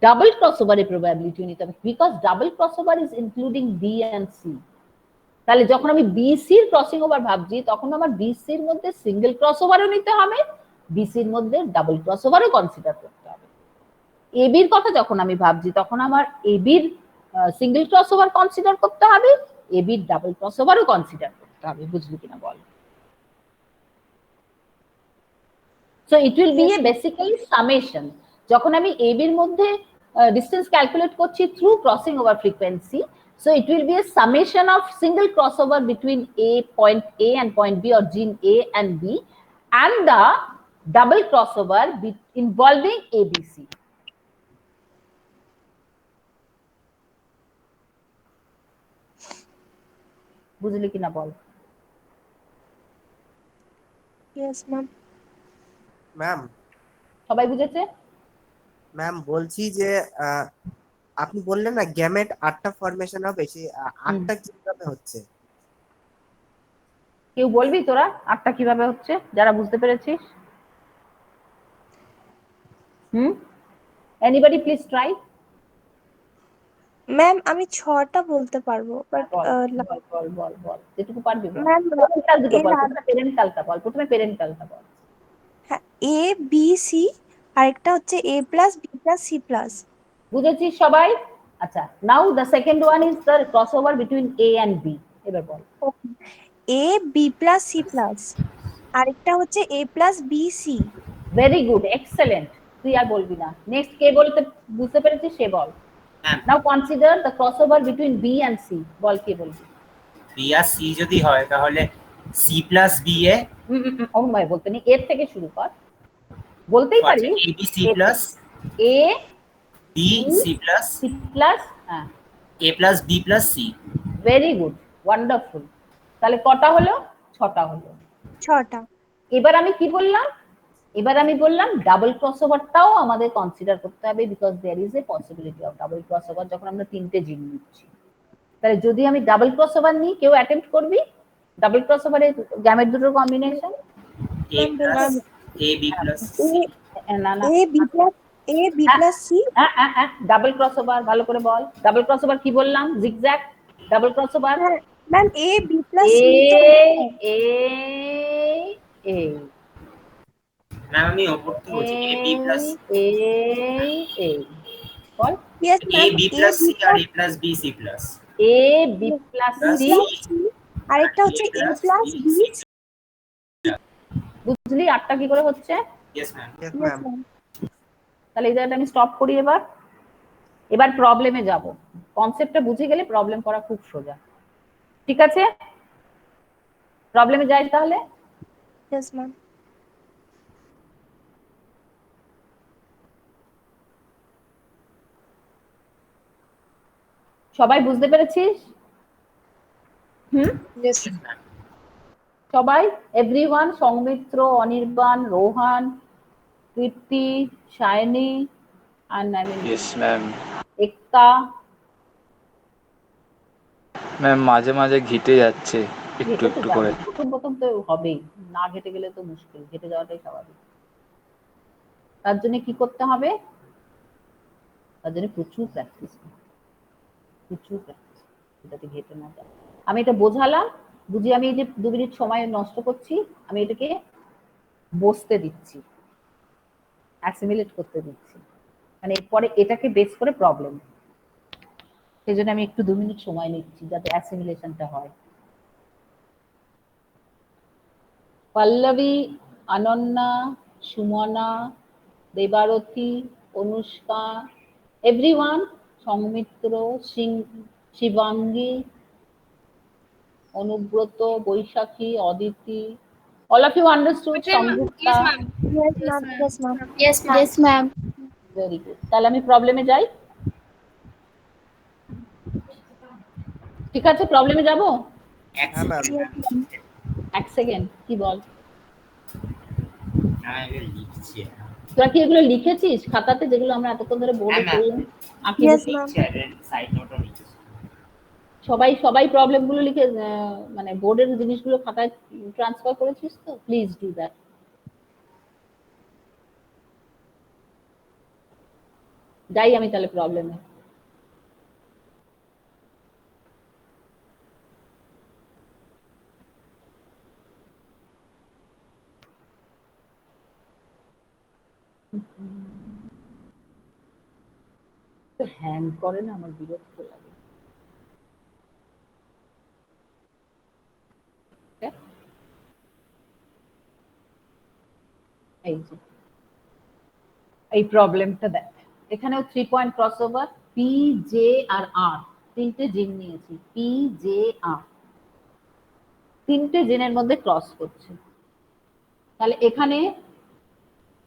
Speaker 6: ডাবল ক্রসওভারের প্রবাবিলিটিও নিতে হবে, because double crossover is including B and C. তাহলে যখন আমি বিসির ক্রসিং ওভার ভাবছি, তখন আমার বিসির মধ্যে সিঙ্গেল ক্রসওভারও নিতে হবে, বিসির মধ্যে ডাবল ক্রসওভারও কনসিডার করতে হবে। এবির কথা যখন আমি ভাবছি, তখন আমার এবির সিঙ্গেল ক্রসওভার কনসিডার করতে হবে, এবির ডাবল ক্রসওভারও কনসিডার করতে হবে। বুঝলি কিনা বল? So it will be a basically summation. যখন আমি এবির মধ্যে ডিস্টেন্স ক্যালকুলেট করছি through crossing over frequency, so it will be a summation of single crossover between point A and point B, or gene A and B, and the double crossover involving ABC. বুঝলি কিনা বল?
Speaker 9: Yes ma'am.
Speaker 7: Ma'am
Speaker 6: সবাই বুঝেছে?
Speaker 7: Ma'am বলছি যে আপনি বললেন না gamete 8টা formation হবে, সেই 8টা কিভাবে হচ্ছে?
Speaker 6: কেউ বলবি তোরা 8টা কিভাবে হচ্ছে যারা বুঝতে পেরেছিস? Anybody please try.
Speaker 9: ম্যাম আমি 6টা বলতে পারবো, বাট
Speaker 6: বল বল বল যেটুকু পারবি বল।
Speaker 9: ম্যাম
Speaker 6: পেরেন্টাল দুটো
Speaker 9: এর
Speaker 6: বল,
Speaker 9: আগে
Speaker 6: প্রথমে পেরেন্টালটা বল, প্রথমে পেরেন্টালটা বল।
Speaker 9: হ্যাঁ, এ বি সি, আরেকটা হচ্ছে A plus B plus C plus.
Speaker 6: বুঝেছিস সবাই? আচ্ছা, now the second one is the crossover between A and B. এবার বল।
Speaker 9: A B plus C plus, আরেকটা হচ্ছে A plus B C.
Speaker 6: Very good, excellent. তুই আর বলবি না। নেক্সট কে বলতে বুঝতে পেরেছিস সে বল। Now consider the crossover between B and C. বল কে বলবি?
Speaker 2: বি আর সি যদি হয় তাহলে C plus B A.
Speaker 6: Amoy বলতে নেই, এর থেকে শুরু কর। বলতেই পারি
Speaker 2: A B C plus
Speaker 6: A
Speaker 2: B C plus
Speaker 6: C plus, হ্যাঁ,
Speaker 2: A plus B plus C.
Speaker 6: Very good, wonderful. তাহলে কটা হলো? 6টা হলো।
Speaker 9: 6টা।
Speaker 6: এবার আমি কি বললাম? এবার আমি বললাম ডাবল ক্রসওভারটাও আমাদের কনসিডার করতে হবে, because there is a possibility of double crossover যখন আমরা 3টে জিন নিচ্ছি। তাহলে যদি আমি ডাবল ক্রসওভার নিই, কেউ অ্যাটেম্প্ট করবি ডাবল ক্রসওভারের গ্যামেট দুটোর combination?
Speaker 2: A plus A B plus C.
Speaker 6: না না,
Speaker 9: এ বি প্লাস সি।
Speaker 6: হ্যাঁ, ডাবল ক্রসওভার ভালো করে বল। ডাবল ক্রসওভার কি বললাম? Zigzag double crossover.
Speaker 9: ম্যাম এ বি প্লাস সি তো
Speaker 6: এ এ
Speaker 2: ম্যাম আমি ওপর থেকে বলছি এ B plus
Speaker 6: A ball.
Speaker 9: Yes
Speaker 2: A
Speaker 9: ma'am,
Speaker 2: B
Speaker 9: A
Speaker 2: plus
Speaker 9: B
Speaker 2: C R A plus B C plus.
Speaker 6: A B plus C,
Speaker 9: আরেকটা হচ্ছে A plus B.
Speaker 6: বুঝলি 8টা কি করে হচ্ছে?
Speaker 2: Yes ma'am.
Speaker 7: Yes,
Speaker 9: yes
Speaker 7: ma'am.
Speaker 9: Ma'am.
Speaker 6: তাহলে এই জায়গাটা আমি স্টপ করি। এবার প্রবলেমে যাব। কনসেপ্টটা বুঝে গেলে প্রবলেম করা খুব সোজা। ঠিক আছে, প্রবলেমে যাই তাহলে।
Speaker 9: Yes ma'am.
Speaker 6: সবাই বুঝতে পেরেছিস? সবাই, এভরিওয়ান, সৌমিত্র, অনির্বাণ, রোহান, কীর্তি, সায়নী, আর
Speaker 5: ইয়েস ম্যাম।
Speaker 6: একতা।
Speaker 5: ম্যাম মাঝে মাঝে ঘেটে যাচ্ছে একটু
Speaker 6: ঘেটে তো
Speaker 5: একটু
Speaker 6: যাবে,
Speaker 5: করে।
Speaker 6: প্রথম প্রথম তো হবেই, না ঘেটে গেলে তো মুশকিল, ঘেটে যাওয়াটাই স্বাভাবিক। তার জন্য কি করতে হবে? তার জন্য প্রচুর প্র্যাকটিস, প্রচুর প্র্যাকটিস, এটাতে ঘেটে না যায়। আমি এটা বোঝালাম, বুঝি আমি এই যে 2 মিনিট সময় নষ্ট করছি, আমি এটাকে বসতে দিচ্ছি, অ্যাসিমিলেট করতে দিচ্ছি, মানে এরপরে এটাকে বেস করে প্রবলেম। সেই জন্য আমি একটু 2 মিনিট সময় নিচ্ছি যাতে অ্যাসিমিলেশনটা হয়। Pallavi, Ananya, Sumana, Debarati, Anushka, everyone, Soumitra, Shivangi, Anubrata, Baishakhi, Aditi, all of you understood? Sanjukta,
Speaker 9: yes ma'am. Yes ma'am.
Speaker 3: Yes, ma'am.
Speaker 6: Very good. তাহলে আমি প্রবলেমে যাই। ঠিক আছে, প্রবলেমে যাব।
Speaker 7: হ্যাঁ ম্যাম।
Speaker 6: 1 সেকেন্ড, কি বল?
Speaker 2: আমি লিখছি।
Speaker 6: তোরা কি এগুলো লিখেছিস খাতাতে, যেগুলো আমরা এতক্ষণ ধরে বোর্ডে পড়লাম?
Speaker 9: Yes ma'am.
Speaker 2: সাইড নোটও লিখছি।
Speaker 6: সবাই সবাই প্রবলেম গুলো লিখে মানে বোর্ডের জিনিসগুলো খাতায় ট্রান্সফার করেছিস তো? Please do that. যাই আমি তাহলে প্রবলেমে। হ্যাং করে না, আমার বিরক্ত লাগে। এই যে এই প্রবলেমটা দেখ, এখানেও 3 point crossover, P J R আর, 3টে জিন নিয়েছি, পি জে আর, 3টে জিনের মধ্যে ক্রস করছে। তাহলে এখানে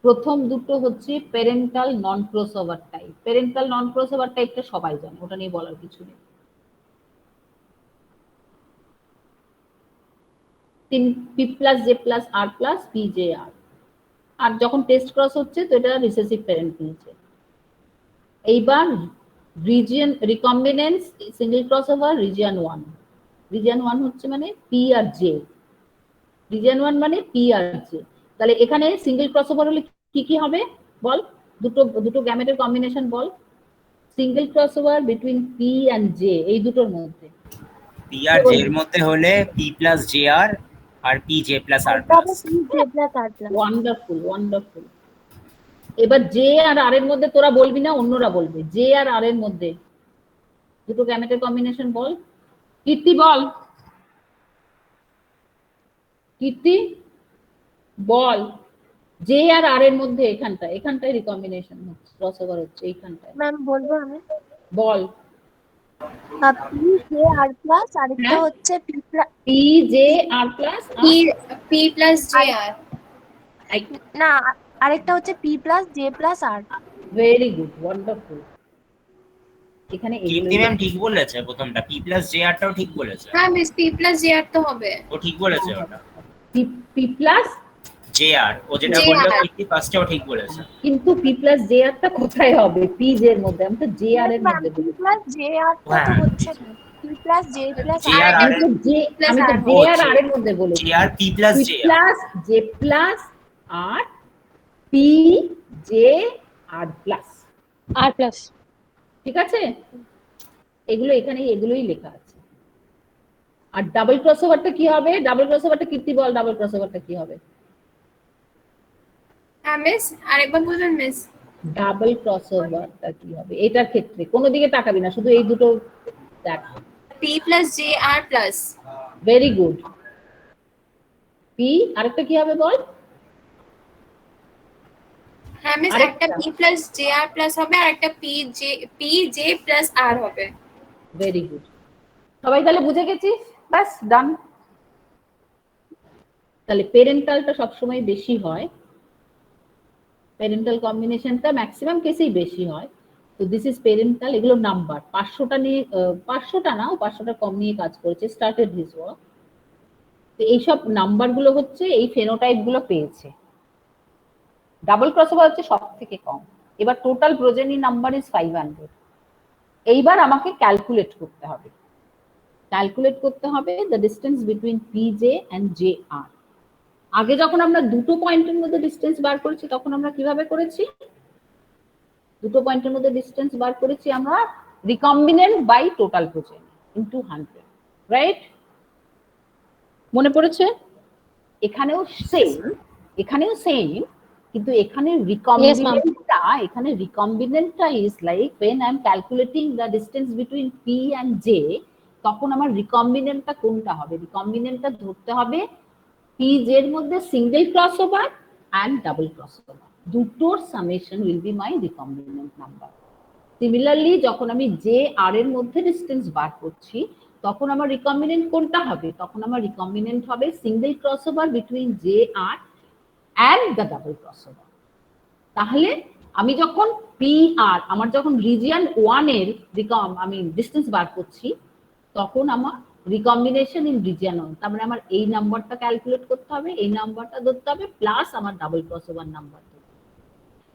Speaker 6: প্রথম দুটো হচ্ছে প্যারেন্টাল নন ক্রসওভার টাইপ। প্যারেন্টাল নন ক্রসওভার টাইপটা সবাই জানে, ওটা নিয়ে বলার কিছু নেই। পি প্লাস জে প্লাস আর প্লাস পি জে আর, আর যখন টেস্ট ক্রস হচ্ছে তো এটা রিসেসিভ প্যারেন্ট নিয়েছে। এইবার
Speaker 1: region recombinants single crossover region 1, region 1 হচ্ছে মানে পি আর জে, রিজিয়ন 1 মানে পি আর জে। তাহলে এখানে সিঙ্গেল ক্রসওভার হলে কি কি হবে বল, দুটো গ্যামেটের কম্বিনেশন বল, single crossover between P and J, এই দুটোর মধ্যে
Speaker 2: পি আর জে এর মধ্যে হলে পি প্লাস জে আর আর পি জে প্লাস আর
Speaker 9: এটা
Speaker 2: প্লাস।
Speaker 9: হবে P J plus R plus।
Speaker 1: Wonderful wonderful. এবার জে আর আর এর মধ্যে তোরা বলবি না, অন্যরা বলবে, জে আর আর এর মধ্যে দুটো গ্যামেটের কম্বিনেশন বল, কীর্তি বল, কীর্তি বল, জে আর আর এর মধ্যে এখানটায় রিকম্বিনেশন হচ্ছে, ক্রসওভার হচ্ছে এইখানটায়,
Speaker 9: ম্যাম বলবো আমি,
Speaker 1: বল।
Speaker 9: P J R plus, আরেকটা হচ্ছে P plus
Speaker 1: P J R plus
Speaker 3: P plus J R।
Speaker 9: না, আরেকটা হচ্ছে P plus J plus R।
Speaker 1: Very good wonderful. এখানে
Speaker 2: কীর্তি ম্যাম ঠিক বলেছে, প্রথমটা পি প্লাস জে আরটাও ঠিক বলেছে।
Speaker 3: হ্যাঁ miss P plus J R তো হবে।
Speaker 2: ও ঠিক বলেছে ওটা,
Speaker 1: পি প্লাস
Speaker 2: জে আর ও যেটা
Speaker 3: JR
Speaker 2: বললো কীর্তি ফার্স্টেও ঠিক বলেছে।
Speaker 1: কিন্তু পি প্লাস জে আরটা কোথায় হবে, পি জে এর মধ্যে, আমি তো জে আর এর মধ্যে
Speaker 9: P
Speaker 1: বলি।
Speaker 9: plus J R টা তো হচ্ছে না, P plus J plus
Speaker 2: J
Speaker 9: R।
Speaker 2: আর
Speaker 1: আমি তো জে আর এর মধ্যে বলেছি,
Speaker 2: J R P plus
Speaker 1: P
Speaker 2: J R.
Speaker 1: Plus J plus আর P J R plus
Speaker 3: R plus।
Speaker 1: ঠিক আছে, এগুলো এখানে এগুলোই লেখা আছে। আর ডাবল ক্রসওভারটা কি হবে, ডাবল ক্রসওভারটা কীর্তি বল, ডাবল ক্রসওভারটা কি হবে?
Speaker 3: হ্যাঁ মিস আরেকবার বলবেন মিস।
Speaker 1: ডাবল ক্রসওভারটা কি হবে এটার ক্ষেত্রে? কোনো দিকে তাকাবি না, শুধু এই দুটো দেখ।
Speaker 3: P plus J R plus।
Speaker 1: Very good. P আরেকটা কি হবে বল?
Speaker 3: হ্যাঁ মিস
Speaker 1: আরেকটা।
Speaker 3: একটা P plus J R plus হবে আর একটা P J plus R হবে।
Speaker 1: Very good. সবাই তাহলে বুঝে গেছিস? বাস ডান। তাহলে পেরেন্টালটা সবসময় বেশি হয়, প্যারেন্টাল কম্বিনেশনটা ম্যাক্সিমাম কেসেই বেশি হয়। তো দিস ইজ প্যারেন্টাল, এগুলো নাম্বার 500টা নিয়ে 500টা না, 500টা কম নিয়ে কাজ করেছে, স্টার্টেড হিজ ওয়ার্ক। তো এইসব নাম্বারগুলো হচ্ছে এই ফেনোটাইপ গুলো পেয়েছে। ডাবল ক্রসওভার হচ্ছে সব থেকে কম। এবার টোটাল প্রোজেনি নাম্বার ইজ 500। এইবার আমাকে ক্যালকুলেট করতে হবে, the distance between P J and J R. আগে যখন আমরা দুটো পয়েন্টের মধ্যে ডিস্টেন্স বার করেছি তখন আমরা কিভাবে করেছি? দুটো পয়েন্টের মধ্যে ডিস্টেন্স বার করেছি আমরা recombinant by total progeny into 100, right? মনে পড়েছে? এখানেও সেম, কিন্তু এখানে রিকম্বিনেন্টটা is like when I am calculating the distance between P and J, তখন আমার রিকম্বিনেন্টটা কোনটা হবে? রিকম্বিনেন্টটা ধরতে হবে পি জে এর মধ্যে single crossover and double crossover, দুটোর summation will be my recombinant number. Similarly যখন আমি জে আর এর মধ্যে ডিস্টেন্স বার করছি তখন আমার রিকম্বিনেন্ট কোনটা হবে? তখন আমার রিকম্বিনেন্ট হবে single crossover between J R and the double crossover. তাহলে আমি যখন পি আর আমার যখন রিজিয়ন 1 এর আমি ডিস্টেন্স বার করছি তখন আমার রিকম্বিনেশন ইন রিজিয়ন 1, তার মানে আমার এই নাম্বারটা ক্যালকুলেট করতে হবে, এই নাম্বারটা ধরতে হবে, প্লাস আমার ডাবল ক্রসওভার নাম্বার।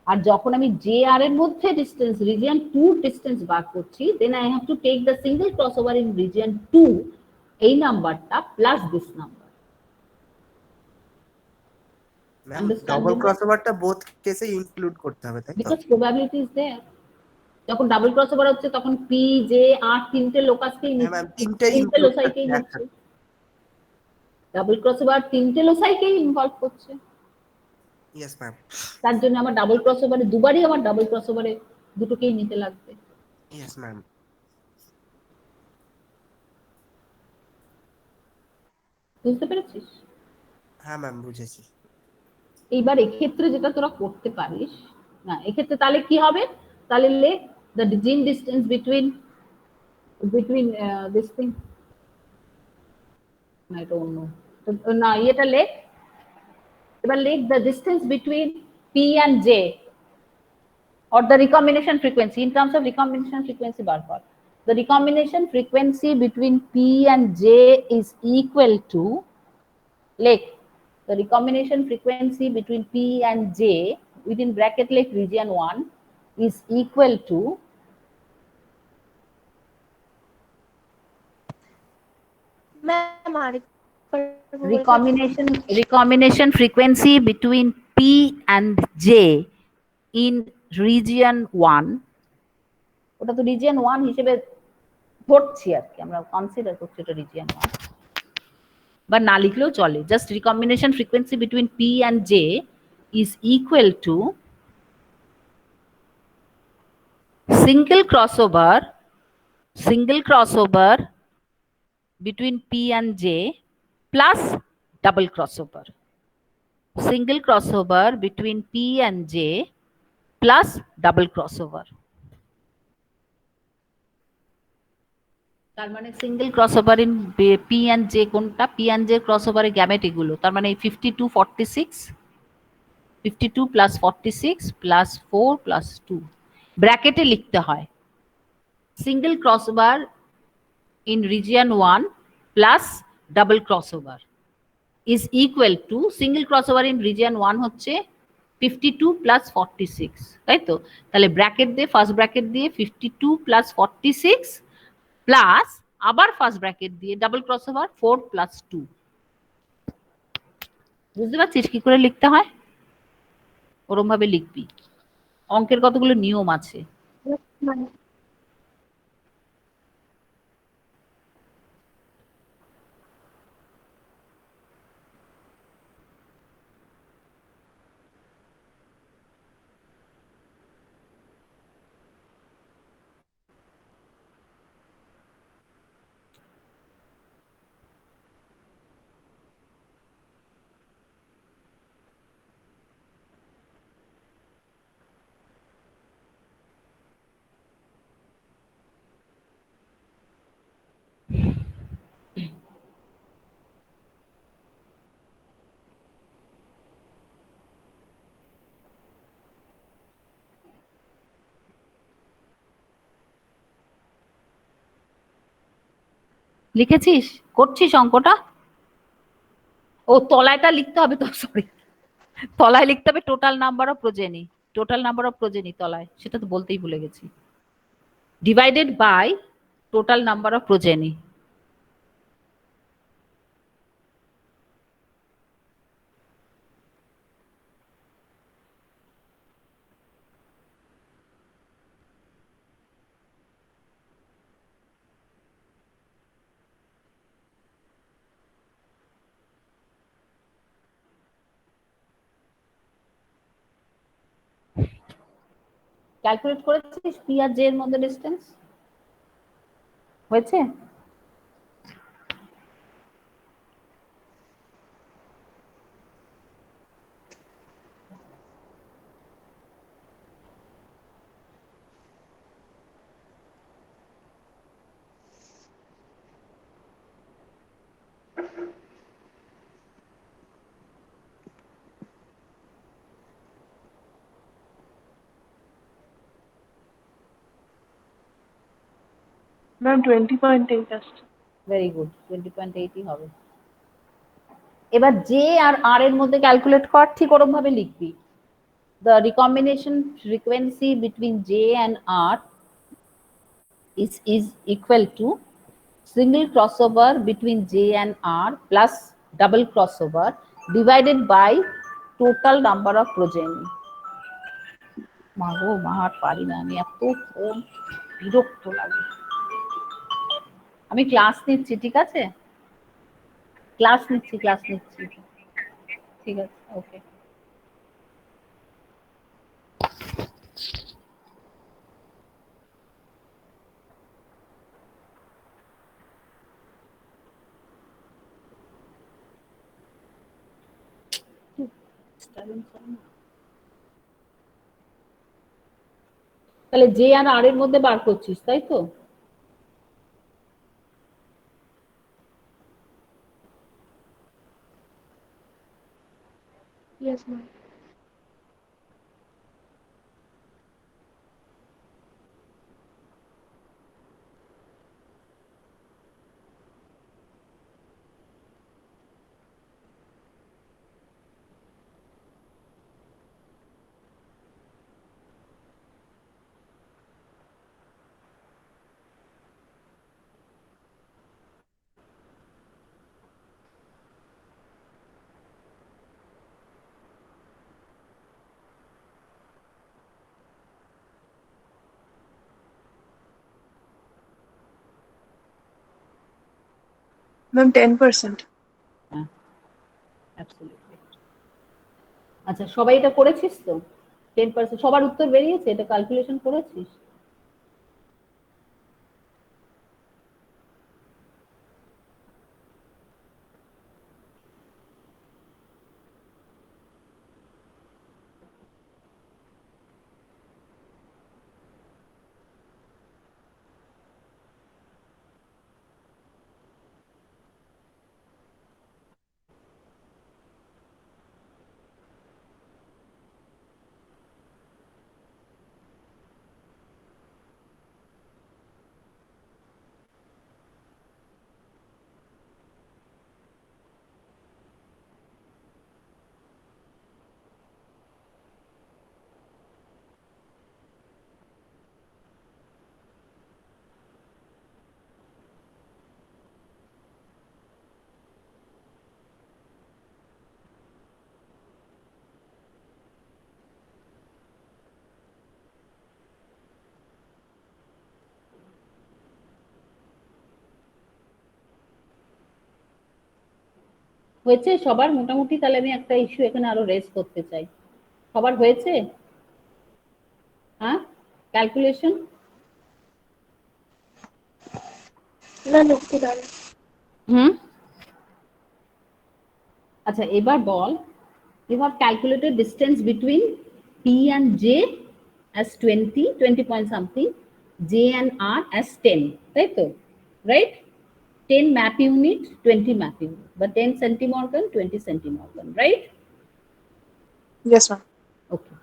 Speaker 1: আর যখন আমি জে আর এর মধ্যে ডিস্টেন্স রিজিয়ন 2 ডিস্টেন্স বার করছি, then I have to take the single crossover in region 2, এই নাম্বারটা প্লাস দিস নাম্বার।
Speaker 7: ডাবল ক্রসওভারটা বোথ কেসে ইনক্লুড করতে হবে, তাই তো?
Speaker 1: Because probability is there. যখন ডাবল ক্রসওভার হচ্ছে তখন পি জে আর তিনটে লোকাসকেই
Speaker 7: হ্যাঁ ম্যাম,
Speaker 1: নিচ্ছে,
Speaker 7: তিনটে
Speaker 1: তিনটে লোসাইকেই নিচ্ছে। ডাবল ক্রসওভার তিনটে লোসাইকেই ইনভলভ করছে,
Speaker 7: ইয়েস ম্যাম,
Speaker 1: তার জন্য আমার ডাবল ক্রসওভারে দুবারই আমার ডাবল ক্রসওভারে দুটোকেই নিতে লাগবে।
Speaker 7: Yes ma'am.
Speaker 1: বুঝতে পেরেছিস?
Speaker 7: হ্যাঁ ম্যাম, বুঝেছি।
Speaker 1: এইবার এক্ষেত্রে যেটা তোরা করতে পারিস না, এক্ষেত্রে তাহলে কি হবে? তাহলে লেখ দ্য জিন ডিস্টেন্স বিটুইন দিস থিং, না এটা অন্য, না এটা লেখ। এবার লেখ the distance between P and J or the recombination frequency in terms of recombination frequency bar কর। The recombination frequency between P and J is equal to, like the recombination frequency between P and J within bracket like region 1 is equal to
Speaker 9: ma'am
Speaker 1: recombination frequency between P and J in region 1, ওটা তো region 1 হিসেবে ধরছি আর কি, আমরা consider করছি এটা region 1, বা না লিখলেও চলে, just recombination frequency between P and J is equal to single crossover between P and J plus double crossover. Single crossover between P and J plus double crossover. তার মানে single crossover in P and J কোনটা? P and J ক্রসওভারের gamete এগুলো, তার মানে 52 plus 46 plus 4 plus 2 ব্র্যাকেটে লিখতে হয় single crossover in region 1 plus double crossover is equal to single crossover in region 1 হচ্ছে 52 plus 46, তাই তো? তাহলে ব্র্যাকেট দিয়ে, ফার্স্ট ব্র্যাকেট দিয়ে 52 plus 46 প্লাস আবার ফার্স্ট ব্র্যাকেট দিয়ে ডাবল ক্রসওভার 4 plus 2। বুঝতে পারছিস কি করে লিখতে হয়? ওরম ভাবে লিখবি, অঙ্কের কতগুলো নিয়ম আছে। লিখেছিস? করছিস অঙ্কটা? ও তলায়টা লিখতে হবে তো, সরি, তলায় লিখতে হবে total number of progeny, total number of progeny তলায়, সেটা তো বলতেই ভুলে গেছি, divided by total number of progeny. Calculate করেছিস পি আর জে এর মধ্যে ডিসটেন্স হয়েছে?
Speaker 11: ম্যাম 20.8 আসছে।
Speaker 1: ভেরি গুড, 20.8ই হবে। এবার জে আর আর এর মধ্যে ক্যালকুলেট কর, ঠিক ওরকম ভাবে লিখবি। The recombination frequency between J and R is equal to single crossover between J and R plus double crossover divided by total number of progeny. মা গো মা, আর পারি না আমি, এত ফোন, বিরক্ত লাগে। আমি ক্লাস নিচ্ছি, ঠিক আছে? ক্লাস নিচ্ছি ঠিক আছে, ওকে। তাহলে জে আর আর এর মধ্যে বার করছিস, তাই তো?
Speaker 9: Yes, ma'am.
Speaker 11: ম্যাম 10%.
Speaker 1: হ্যাঁ, অ্যাবসলিউটলি। আচ্ছা, সবাই এটা করেছিস তো? 10% সবার উত্তর বেরিয়েছে? এটা ক্যালকুলেশন করেছিস? হয়েছে সবার মোটামুটি? তাহলে আমি একটা ইস্যু এখানে আরো রেজ করতে চাই। সবার হয়েছে? হ্যাঁ, ক্যালকুলেশন?
Speaker 11: না লিখতে পারে।
Speaker 1: হুম, আচ্ছা এবার বল, you have calculated distance between P and J as 20 point something, J and R as 10, তাই তো? Right? 10 map unit, 20 map unit, but 10 centimorgan, 20 centimorgan, right?
Speaker 11: Yes ma'am.
Speaker 1: Okay.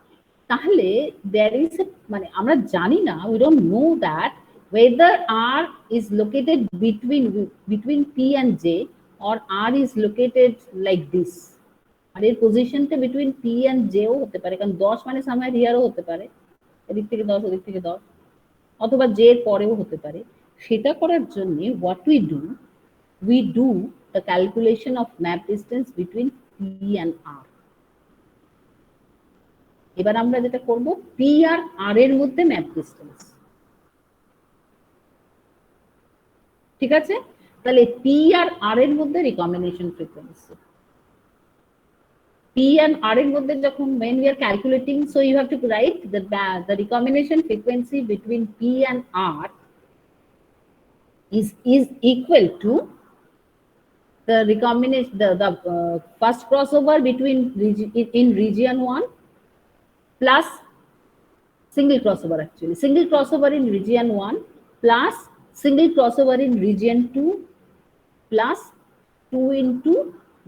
Speaker 1: তাহলে there is a মানে আমরা জানি না, we don't know that whether R is located between P and J or R is located like this. আর এর পজিশনটা between P and J ও হতে পারে, কারণ 10 মানে সামহার হিয়ারও হতে পারে, এদিক থেকে 10 ওদিক থেকে 10, অথবা J এর পরেও হতে পারে। সেটা করার জন্য what we do the calculation of map distance between P and R. এবার আমরা যেটা করব, P আর R এর মধ্যে ম্যাপ ডিসটেন্স, ঠিক আছে? তাহলে P আর R এর মধ্যে recombination frequency, P and R এর মধ্যে যখন when we are calculating, so you have to write the recombination frequency between P and R is equal to the recombination, the first crossover between in region 1 plus single crossover, actually single crossover in region 1 plus single crossover in region 2 plus 2 into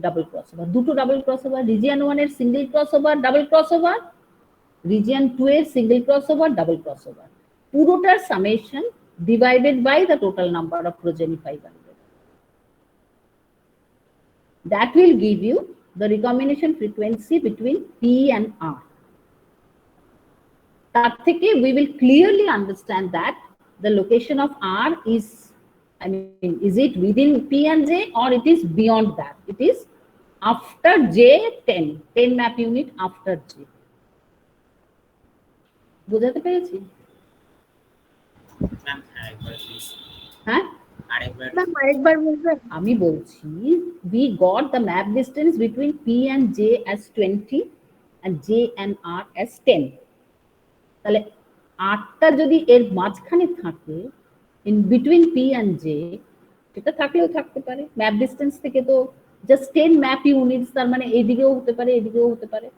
Speaker 1: double crossover, দুটো double crossover, region 1 এর single crossover double crossover, region 2 এর single crossover double crossover, পুরোটার summation divided by the total number of progeny 500. That will give you the recombination frequency between P and R. তার থেকে we will clearly understand that the location of R is, I mean, is it within P and J or it is beyond that? It is after J 10 map unit after J. বুঝাতে পেরেছি?
Speaker 2: Ma'am আরেকবার please.
Speaker 1: হ্যাঁ,
Speaker 2: আরেকবার।
Speaker 9: Ma'am আরেকবার বলবেন?
Speaker 1: আমি বলছি we got the map distance between P and J as 20 and J and R as 10. তাহলে আটটা যদি এর মাঝখানে থাকে in between P and J, সেটা থাকলেও থাকতে পারে। ম্যাপ ডিসটেন্স থেকে তো জাস্ট 10 ম্যাপ ইউনিটস, তার মানে এদিকেও হতে পারে এদিকেও হতে পারে,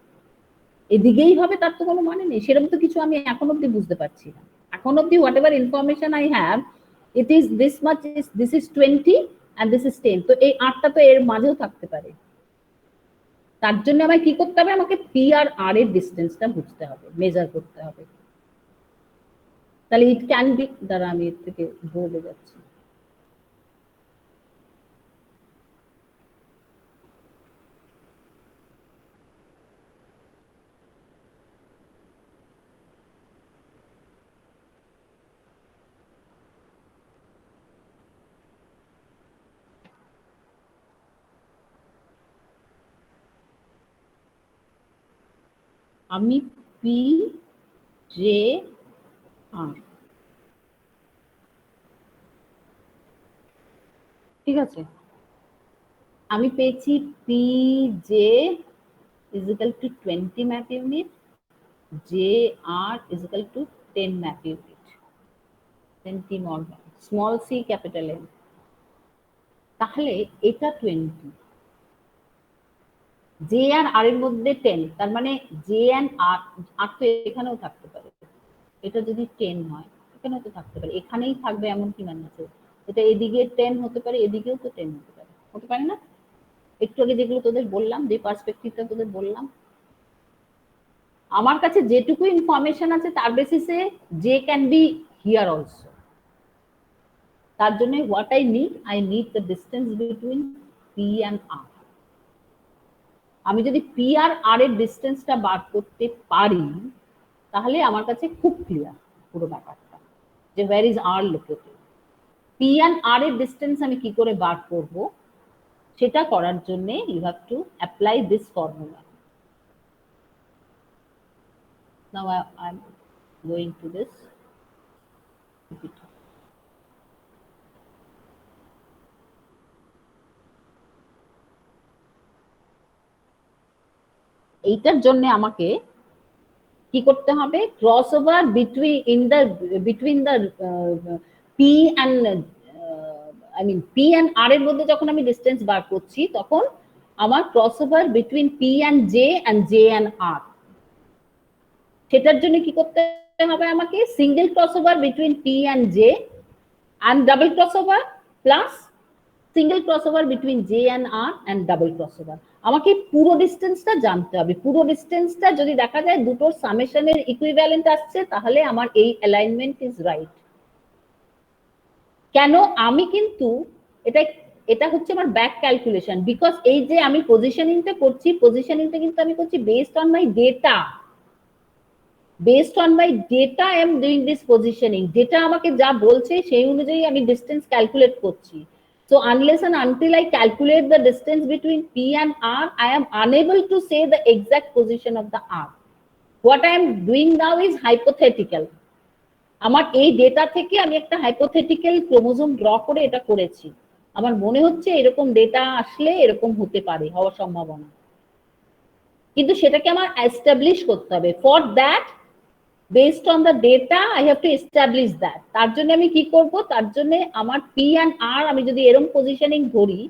Speaker 1: এদিকেই হবে তার তো কোনো মানে নেই। সেরকম তো কিছু আমি এখন অব্দি বুঝতে পারছি না। এখন অব্দি what ever information I have, it is this much, this is 20 and this is 10, তো এই আটটা তো এর মাঝেও থাকতে পারে। তার জন্য আমায় কি করতে হবে, আমাকে P আর R এর ডিসটেন্সটা বুঝতে হবে, মেজার করতে হবে। তাহলে ইট ক্যান বি, দ্বারা আমি এর থেকে বলে যাচ্ছি, আমি P J R, ঠিক আছে? আমি পেয়েছি P J is equal to 20 map unit, J R is equal to 10 map unit, 20 Morgan, small C capital N. তাহলে এটা 20, জে আর আর এর মধ্যে 10, তার মানে জে এন্ড আর, আর তো এখানেও থাকতে পারে, এটা যদি 10 হয় এখানেও তো থাকতে পারে, এখানেই থাকবে এমন কি মানে আছে? এটা এদিকে 10 হতে পারে, এদিকেও তো 10 হতে পারে না? একটু আগে যেগুলো তোদের বললাম, যে পার্সপেক্টিভটা তোদের বললাম, আমার কাছে যেটুকু ইনফরমেশন আছে তার বেসিসে J can be here also. তার জন্য what I need the distance between P and R. আমি যদি পি আর আর এর ডিস্টেন্সটা বার করতে পারি তাহলে আমার কাছে খুব ক্লিয়ার পুরো ব্যাপারটা, যে where is R located. P and R এর ডিস্টেন্স আমি কি করে বার করব, সেটা করার জন্য you have to apply this formula. Now I'm going to this. এইটার জন্য আমাকে কি করতে হবে, cross over between the P and P and R এর মধ্যে যখন আমি ডিস্টেন্স বার করছি তখন আমার cross over between P and J and R, সেটার জন্য কি করতে হবে আমাকে, single cross over between P and J and double cross over plus single cross over between J and R and double cross over. আমাকে পুরো ডিস্টেন্সটা জানতে হবে। পুরো ডিস্টেন্সটা যদি দেখা যায় দুটোর সামেশনের ইকুইভ্যালেন্ট আসছে তাহলে আমার এই অ্যালাইনমেন্ট ইজ রাইট। কেন আমি কিন্তু এটা হচ্ছে আমার ব্যাক ক্যালকুলেশন, বিকজ এই যে আমি পজিশনিংটা করছি, পজিশনিংটা কিন্তু আমি করছি based on my data. Based on my data I am doing this positioning. Data আমাকে যা বলছে সেই অনুযায়ী আমি distance calculate করছি। So unless and until I calculate the distance between P and R, I am unable to say the exact position of the R. What I am doing now is hypothetical. আমার এই data থেকে আমি একটা hypothetical chromosome draw করে এটা করেছি। আমার মনে হচ্ছে এরকম ডেটা আসলে এরকম হতে পারে, হওয়ার সম্ভাবনা, কিন্তু সেটাকে আমার এস্টাবলিশ করতে হবে। For that, based on the data I have to establish that. তার জন্য আমি কি করব, তার জন্য আমার P and R আমি যদি এরকম পজিশনিং ধরি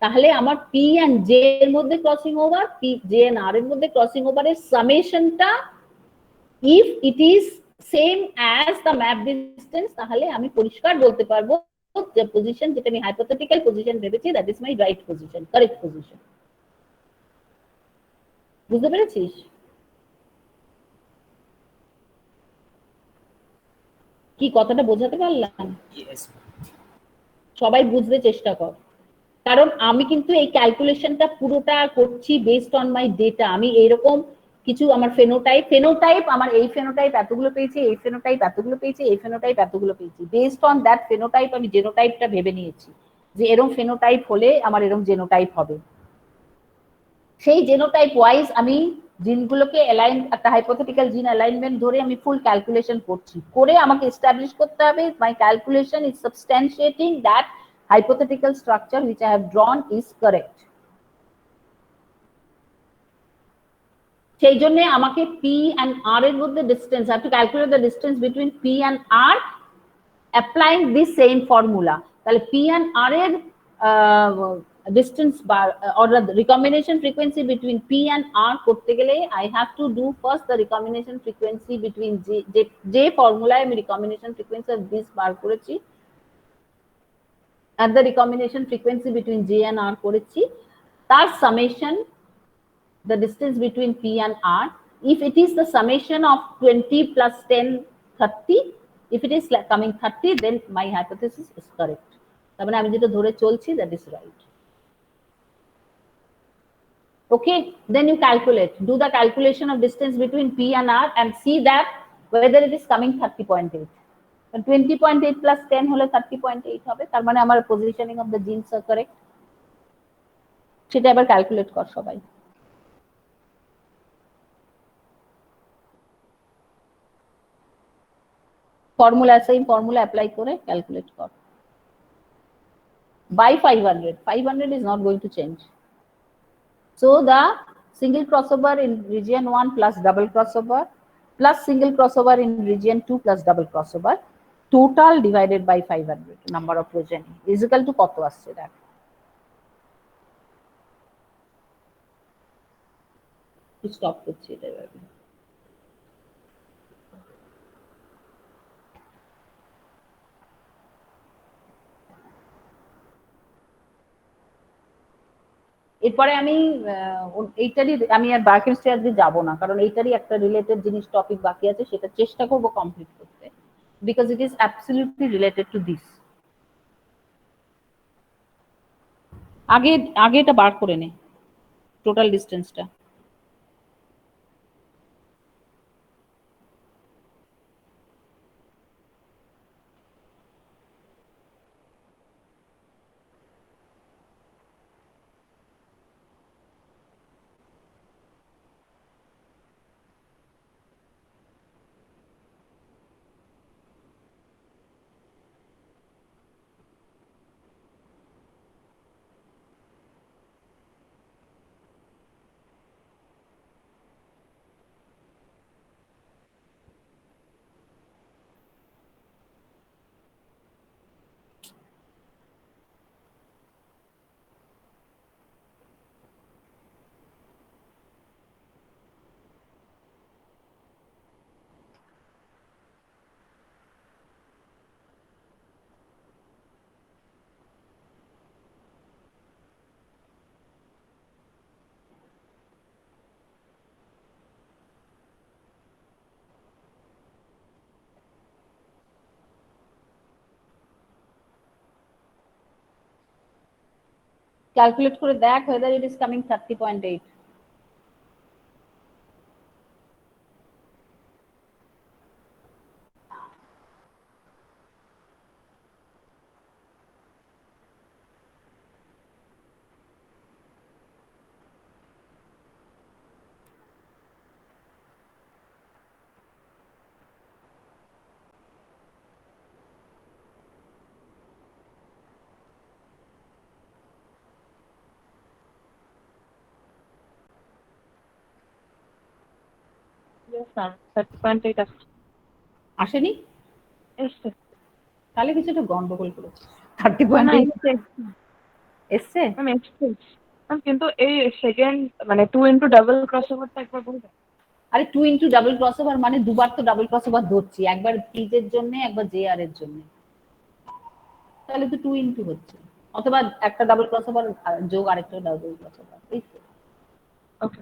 Speaker 1: তাহলে আমার P and J এর মধ্যে crossing over, J and R এর মধ্যে ক্রসিং ওভারের সামেশনটা if it is same as the map distance, তাহলে আমি পরিষ্কার বলতে পারবো যে পজিশন যেটা আমি হাইপোথেটিক্যাল পজিশন ভেবেছি that is my right position, correct position. বুঝতে পেরেছিস? কি কথাটা বোঝাতে পারলাম? সবাই বুঝতে চেষ্টা কর, কারণ আমি কিন্তু এই ক্যালকুলেশনটা পুরোটা করছি বেসড অন মাই ডেটা। আমি এইরকম কিছু আমার ফেনোটাইপ আমার এই ফেনোটাইপ এতগুলো পেয়েছি, এই ফেনোটাইপ এতগুলো পেয়েছি, এই ফেনোটাইপ এতগুলো পেয়েছি, বেসড অন দ্যাট ফেনোটাইপ আমি জেনোটাইপটা ভেবে নিয়েছি যে এরকম ফেনোটাইপ হলে আমার এরকম জেনোটাইপ হবে। সেই জেনোটাইপ ওয়াইজ আমি জিনগুলোকে একটা হাইপোথেটিক্যাল জিন অ্যালাইনমেন্ট ধরে আমি ফুল ক্যালকুলেশন করছি, করে আমাকে এস্টাবলিশ করতে হবে my calculation is substantiating that hypothetical structure which I have drawn is correct. সেই জন্য আমাকে P and R এর মধ্যে distance, I have to calculate the distance between P and R applying this same formula. তাহলে P and R এর distance or the recombination frequency between P and R করতে গেলে I have to do first the recombination frequency between J formula আমি recombination frequency of this বার করেছি, and the recombination frequency between J and R করেছি, তার summation the distance between P and R, if it is the summation of 20 plus 10 30, if it is coming 30 then my hypothesis is correct. তার মানে আমি যেটা ধরে চলছি that is right. Okay, then you do the calculation of distance between P and R and see that whether it is coming 30.8. 20.8 plus 10 হলে 30.8 হবে, তার মানে আমার positioning of the genes are correct. সেটা এবার ক্যালকুলেট কর সবাই। ফর্মুলা, সেম ফর্মুলা অ্যাপ্লাই করে ক্যালকুলেট কর। by 500. 500 is not going to change. So the single crossover in region 1 plus double crossover plus single crossover in region 2 plus double crossover total divided by 500 number of progeny is equal to কত আসছে দেখ stop করছি এটা এভাবে এরপরে আমি এইটারই আমি আর biochemistry আজকে যাব না কারণ এইটারই একটা রিলেটেড জিনিস টপিক বাকি আছে সেটা চেষ্টা করব কমপ্লিট করতে because it is absolutely related to this আগে আগে এটা বার করে নে টোটাল ডিসটেন্সটা ক্যালকুলেট করে দেখ whether it is coming 30.8 আসেনি তাহলে কিছু একটা গন্ডগোল করেছে 30.8 এসছে
Speaker 11: কিন্তু এই সেকেন্ড মানে 2 ইনটু ডাবল ক্রসওভারটা একবার বলবে
Speaker 1: আরে 2 ইনটু ডাবল ক্রসওভার মানে দুবার তো ডাবল ক্রসওভার ধরছি একবার পিজ এর জন্য একবার জে আর এর জন্য তাহলে তো 2 ইনটু হচ্ছে অথবা একটা ডাবল ক্রসওভার যোগ আরেকটা ডাবল ক্রসওভার এই তো
Speaker 11: ওকে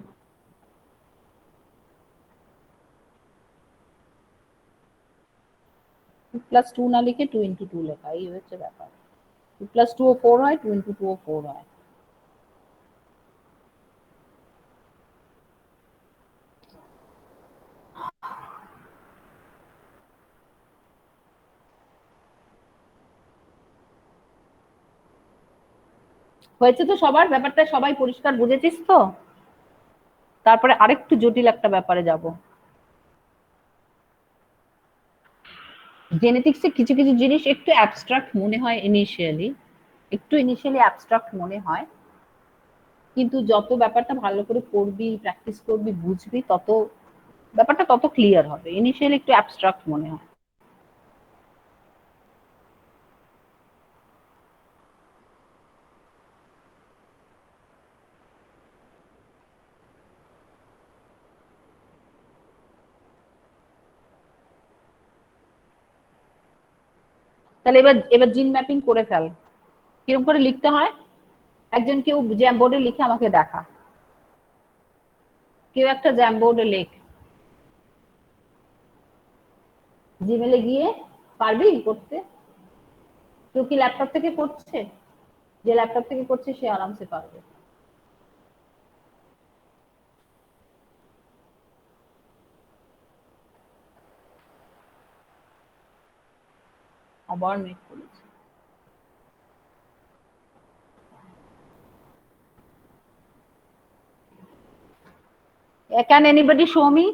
Speaker 1: প্লাস 2 না লিখে 2 ইনটু 2 লেখা এই হচ্ছে ব্যাপার 2 প্লাস 2 ও 4 হয় 2 ইনটু 2 ও 4 হয় হয়েছে তো সবার ব্যাপারটা সবাই পরিষ্কার বুঝেছিস তো তারপরে আরেকটু জটিল একটা ব্যাপারে যাব জেনেটিক্সে কিছু কিছু জিনিস একটু অ্যাবস্ট্রাক্ট মনে হয় ইনিশিয়ালি অ্যাবস্ট্রাক্ট মনে হয় কিন্তু যত ব্যাপারটা ভালো করে পড়বি প্র্যাকটিস করবি বুঝবি তত ব্যাপারটা তত ক্লিয়ার হবে ইনিশিয়ালি একটু অ্যাবস্ট্রাক্ট মনে হয় তাহলে এবার এবার জিন ম্যাপিং করে ফেল কিরকম করে লিখতে হয় একজন কেউ জ্যাম বোর্ডে লিখে আমাকে দেখা কেউ একটা জ্যাম বোর্ডে লেখ জিমেলে গিয়ে পারবি করতে কেউ কি ল্যাপটপ থেকে করছে যে ল্যাপটপ থেকে করছে সে আরামসে পারবে আবার মেক করেছে can anybody show me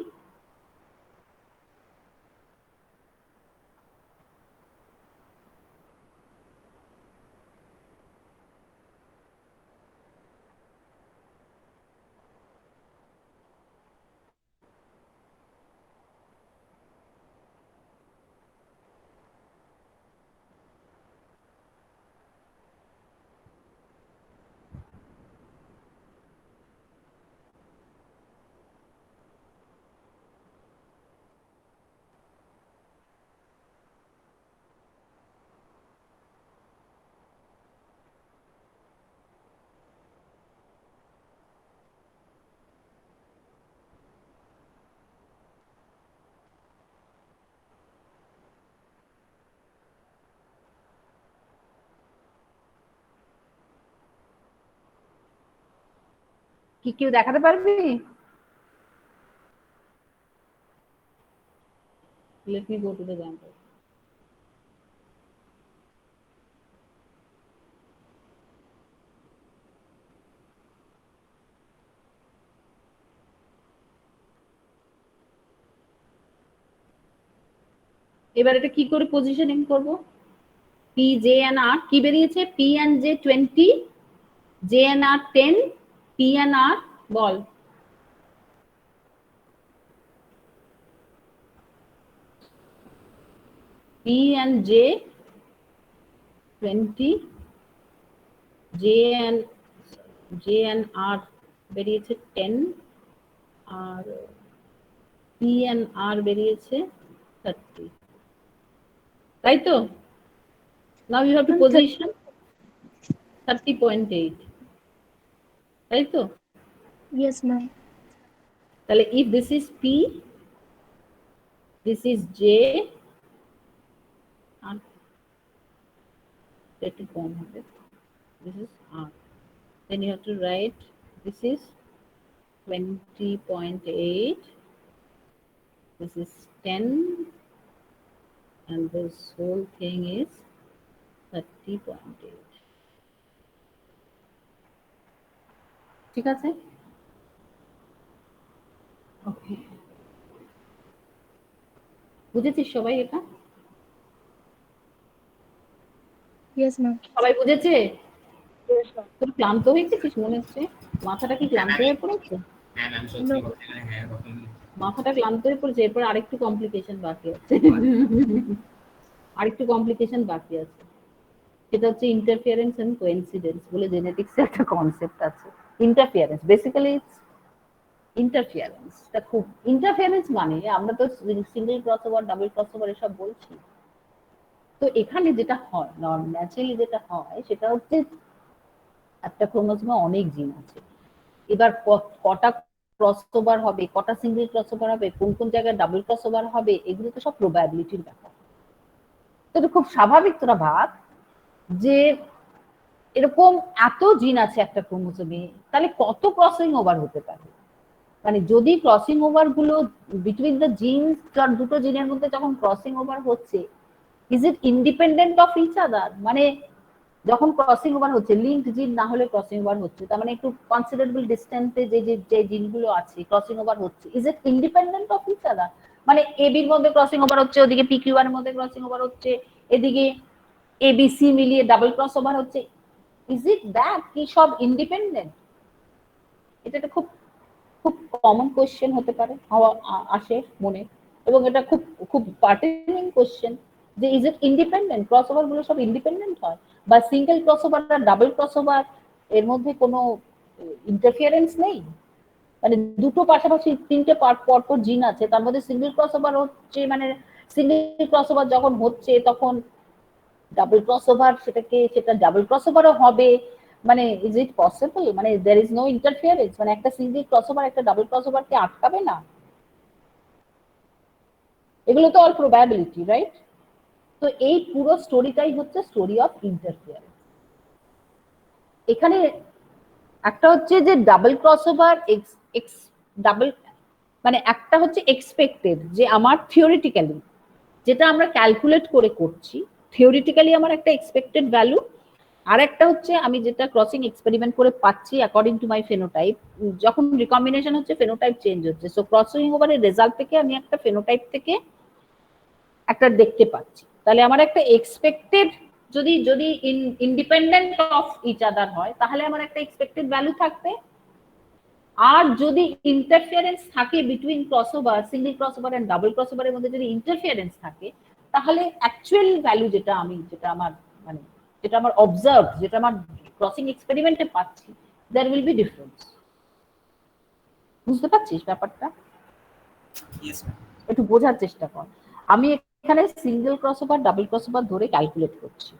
Speaker 1: কি কেউ দেখাতে পারবি? Let me go to the example. এবার এটা কি করে পজিশনিং করব? P, J and R কি বেরিয়েছে? P and J 20, J and R 10, P and R ball. P and J 20, J and R বেরিয়েছে 10 আর P and R বেরিয়েছে 30, তাই তো? Now you have to position 30.8, তাই তো?
Speaker 9: Yes, ma'am.
Speaker 1: তাহলে if this is P, this is J, and let it form হবে, this is R, then you have to write this is 20.8, this is 10, and this whole thing is 30.8. ঠিক আছে? ওকে, বুঝেছিস সবাই এটা?
Speaker 9: Yes, ma'am.
Speaker 1: সবাই বুঝেছে?
Speaker 11: Yes, ma'am.
Speaker 1: তোর ক্লান্ত হয়ে গেছিস মনে হচ্ছে? মাথাটা কি ক্লান্ত হয়ে পড়েছে?
Speaker 2: হ্যাঁ ম্যাম, সত্যি বলতে গেলে হ্যাঁ এরকম।
Speaker 1: মাথাটা ক্লান্ত হয়ে পড়েছে, এরপর আরেকটু কমপ্লিকেশন বাকি আছে। আরেকটু কমপ্লিকেশন বাকি আছে, সেটা হচ্ছে ইন্টারফিয়ারেন্স এন্ড কোইন্সিডেন্স বলে জেনেটিক্সে একটা কনসেপ্ট আছে। ইন্টারফিয়ারেন্স বেসিক্যালি ইন্টারফিয়ারেন্স, এটা খুব ইন্টারফিয়ারেন্স মানে আমরা তো সিঙ্গেল ক্রসওভার, ডাবল ক্রসওভার এসব বলছি। তো এখানে যেটা হয়, ন্যাচারালি যেটা হয় সেটা হচ্ছে একটা ক্রোমোজোমে অনেক জিন আছে। এবার কটা ক্রসওভার হবে, কটা সিঙ্গেল ক্রসওভার হবে, কোন কোন জায়গায় ডাবল ক্রসওভার হবে, এগুলো তো সব প্রবাবিলিটির ব্যাপার। তো এটা খুব স্বাভাবিক, তোরা ভাব যে এরকম এত জিন আছে একটা ক্রোমোজোমে, তাহলে কত ক্রসিং ওভার হতে পারে? মানে যদি ক্রসিং ওভার গুলো বিটুইন দ্য জিনস, দুটো জিনের মধ্যে যখন ক্রসিং ওভার হচ্ছে, is it independent of each other? মানে যখন ক্রসিং ওভার হচ্ছে, লিঙ্কড জিন না হলে ক্রসিং ওভার হচ্ছে, তার মানে একটু কনসিডারেবল ডিস্টেন্সে যে জিনগুলো আছে ক্রসিং ওভার হচ্ছে, is it independent of each other? মানে এবির মধ্যে ক্রসিং ওভার হচ্ছে, ওদিকে পিকিউ এর মধ্যে ক্রসিং ওভার হচ্ছে, এদিকে এবিসি মিলিয়ে ডাবল ক্রস ওভার হচ্ছে, ইজ ইট দ্যাট কি সব ইন্ডিপেন্ডেন্ট? এটা একটা খুব খুব কমন কোশ্চেন হতে পারে, আসে মনে, এবং এটা খুব খুব পার্টিনিং কোশ্চেন যে ইজ ইট ইন্ডিপেন্ডেন্ট? ক্রসওভার গুলো সব ইন্ডিপেন্ডেন্ট হয়, বা সিঙ্গেল ক্রসওভার আর ডাবল ক্রসওভার এর মধ্যে কোনো ইন্টারফিয়ারেন্স নেই? মানে দুটো পাশাপাশি তিনটে পরপর জিন আছে, তার মধ্যে সিঙ্গেল ক্রসওভার হচ্ছে, মানে সিঙ্গেল ক্রসওভার যখন হচ্ছে তখন ডাবল ক্রসওভার সেটা ডাবল ক্রসওভারও হবে, মানে ইজ ইট পসিবল? মানে দেয়ার ইজ নো ইন্টারফিয়ারেন্স, মানে একটা সিঙ্গেল ক্রসওভার একটা ডাবল ক্রসওভারকে আটকাবে না? এগুলো তো অল প্রবাবিলিটি, রাইট? তো এই পুরো স্টোরিটাই হচ্ছে স্টোরি অফ ইন্টারফিয়ারেন্স। এখানে একটা হচ্ছে যে ডাবল ক্রসওভার ডাবল, মানে একটা হচ্ছে এক্সপেক্টেড, যে আমার থিওরিটিক্যালি যেটা আমরা ক্যালকুলেট করে করছি, থিওরিটিক্যালি আমার একটা এক্সপেক্টেড ভ্যালু, আর একটা হচ্ছে আমি যেটা ক্রসিং এক্সপেরিমেন্ট করে পাচ্ছি অ্যাকর্ডিং টু মাই ফেনোটাইপ, যখন রিকম্বিনেশন হচ্ছে ফেনোটাইপ চেঞ্জ হচ্ছে, সো ক্রসিং ওভারের রেজাল্ট থেকে আমি একটা ফেনোটাইপ থেকে একটা দেখতে পাচ্ছি। তাহলে আমার একটা এক্সপেক্টেড, যদি যদি ইন্ডিপেন্ডেন্ট অফ ইচ আদার হয়, তাহলে আমার একটা এক্সপেক্টেড ভ্যালু থাকবে। আর যদি ইন্টারফিয়ারেন্স থাকে between crossover, single crossover and double ক্রসওভারের মধ্যে যদি ইন্টারফিয়ারেন্স থাকে, তাহলে অ্যাকচুয়াল ভ্যালু যেটা আমার মানে যেটা আমার অবজার্ভ, যেটা আমার ক্রসিং এক্সপেরিমেন্টে পাচ্ছি, দেয়ার উইল বি ডিফারেন্স। বুঝতে পারছিস ব্যাপারটা? একটু বোঝার চেষ্টা কর। আমি এখানে সিঙ্গেল ক্রসওভার ডাবল ক্রসওভার ধরে ক্যালকুলেট করছি।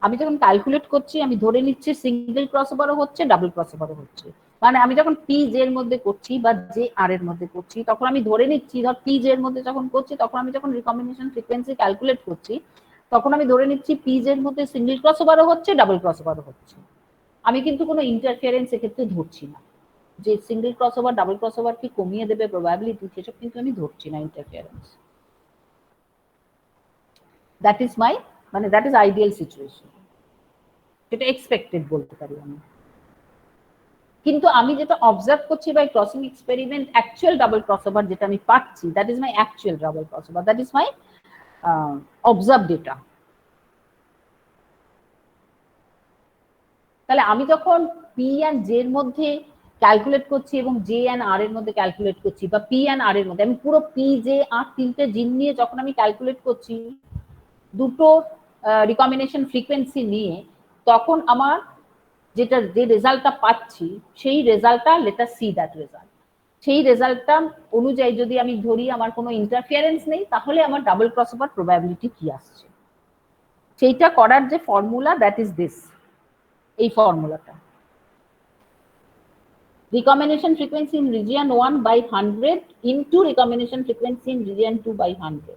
Speaker 1: আমি যখন ক্যালকুলেট করছি, আমি ধরে নিচ্ছি সিঙ্গেল ক্রসওভারও হচ্ছে, ডাবল ক্রসওভারও হচ্ছে। মানে আমি যখন পি জে এর মধ্যে করছি বা জে আর এর মধ্যে করছি, তখন আমি ধরে নিচ্ছি, ধর পি জে এর মধ্যে যখন করছি, তখন আমি যখন রিকম্বিনেশন ফ্রিকোয়েন্সি ক্যালকুলেট করছি, তখন আমি ধরে নিচ্ছি পি জে এর মধ্যে সিঙ্গেল ক্রসওভারও হচ্ছে, ডাবল ক্রসওভারও হচ্ছে। আমি কিন্তু কোনো ইন্টারফিয়ারেন্স এক্ষেত্রে ধরছি না। যে সিঙ্গেল ক্রসওভার ডাবল ক্রসওভার কি কমিয়ে দেবে প্রবাবিলিটি, সেসব কিন্তু আমি ধরছি না ইন্টারফিয়ারেন্স। দ্যাট ইজ মাই মানে দ্যাট ইজ আইডিয়াল সিচুয়েশন, সেটা এক্সপেক্টেড বলতে পারি আমি। কিন্তু আমি যেটা অবজার্ভ করছি by crossing experiment, actual double crossover যেটা আমি পাচ্ছি, that is my actual double crossover, that is my observe data. তাহলে আমি যখন পি অ্যান্ড জে এর মধ্যে ক্যালকুলেট করছি এবং জে অ্যান্ড আর এর মধ্যে ক্যালকুলেট করছি, বা পি অ্যান্ড আর এর মধ্যে, আমি পুরো পি জে আর তিনটে জিন নিয়ে যখন আমি ক্যালকুলেট করছি, দুটো রিকম্বিনেশন ফ্রিকোয়েন্সি নিয়ে, তখন আমার যেটা যে রেজাল্টটা পাচ্ছি সেই রেজাল্টটা, let us see that result, সেই রেজাল্টটা অনুযায়ী যদি আমি ধরি আমার কোনো ইন্টারফিয়ারেন্স নেই, তাহলে আমার ডাবল ক্রসওভার প্রবাবিলিটি কি আসছে, সেইটা করার যে ফর্মুলা, দ্যাট ইজ দিস, এই ফর্মুলাটা। recombination frequency in region 1 by 100 into recombination frequency in region 2 by 100।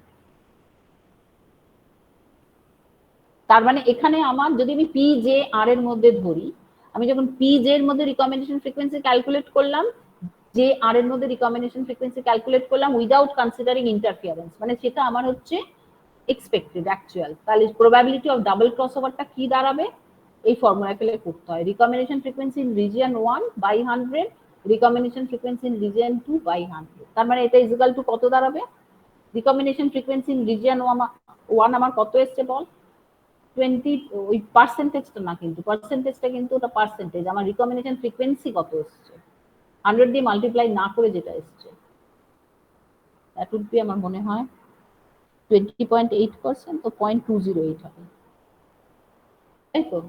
Speaker 1: তার মানে এখানে আমার যদি আমি পি জে আর এর মধ্যে ধরি, আমি যখন পি জে এর মধ্যে রিকম্বিনেশন ফ্রিকোয়েন্সি ক্যালকুলেট করলাম, জে আর এর মধ্যে রিকম্বিনেশন ফ্রিকোয়েন্সি ক্যালকুলেট করলাম উইদাউট কনসিডারিং ইন্টারফিয়ারেন্স, মানে সেটা আমার হচ্ছে এক্সপেক্টেড অ্যাকচুয়াল। তাহলে প্রবাবিলিটি অফ ডাবল ক্রসওভারটা কি দাঁড়াবে, এই ফর্মুলা ফেলে করতে হয়, recombination frequency in region 1 by 100, recombination frequency in region 2 by 100। তার মানে এটা ইজ ইকুয়াল টু কত দাঁড়াবে, রিকম্বিনেশন ফ্রিকোয়েন্সি ইন রিজিয়ন 1 আমার কত এসছে বল, 20, ওই পার্সেন্টেজটা না, কিন্তু পার্সেন্টেজটা কিন্তু ওটা পার্সেন্টেজ, আমার রিকম্বিনেশন ফ্রিকোয়েন্সি কত এসছে 100 দিয়ে মাল্টিপ্লাই না করে যেটা এসছে, দ্যাট উড বি আমার মনে হয় 20.8%, তো 0.208 হবে, তাই তো,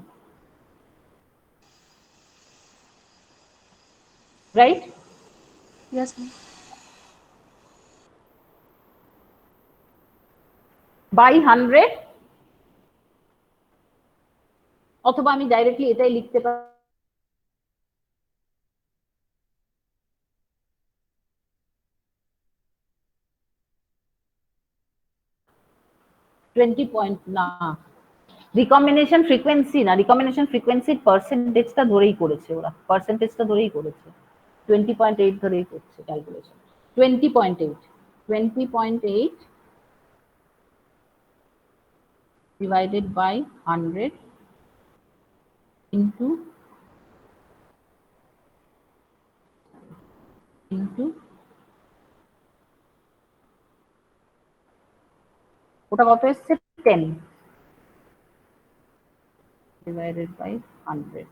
Speaker 1: রাইট?
Speaker 9: Yes, ma'am.
Speaker 1: বাই 100, অথবা আমি ডাইরেক্টলি এটাই লিখতে পারি, না, রিকম্বিনেশন ফ্রিকোয়েন্সি না, রিকম্বিনেশন ফ্রিকোয়েন্সির পার্সেন্টেজটা ধরেই করেছে ওরা, পার্সেন্টেজটা ধরেই করেছে, 20.8 ধরেই করছে ক্যালকুলেশন, 20.8 divided by 100 into ওটা কত এসছে 10 divided by 100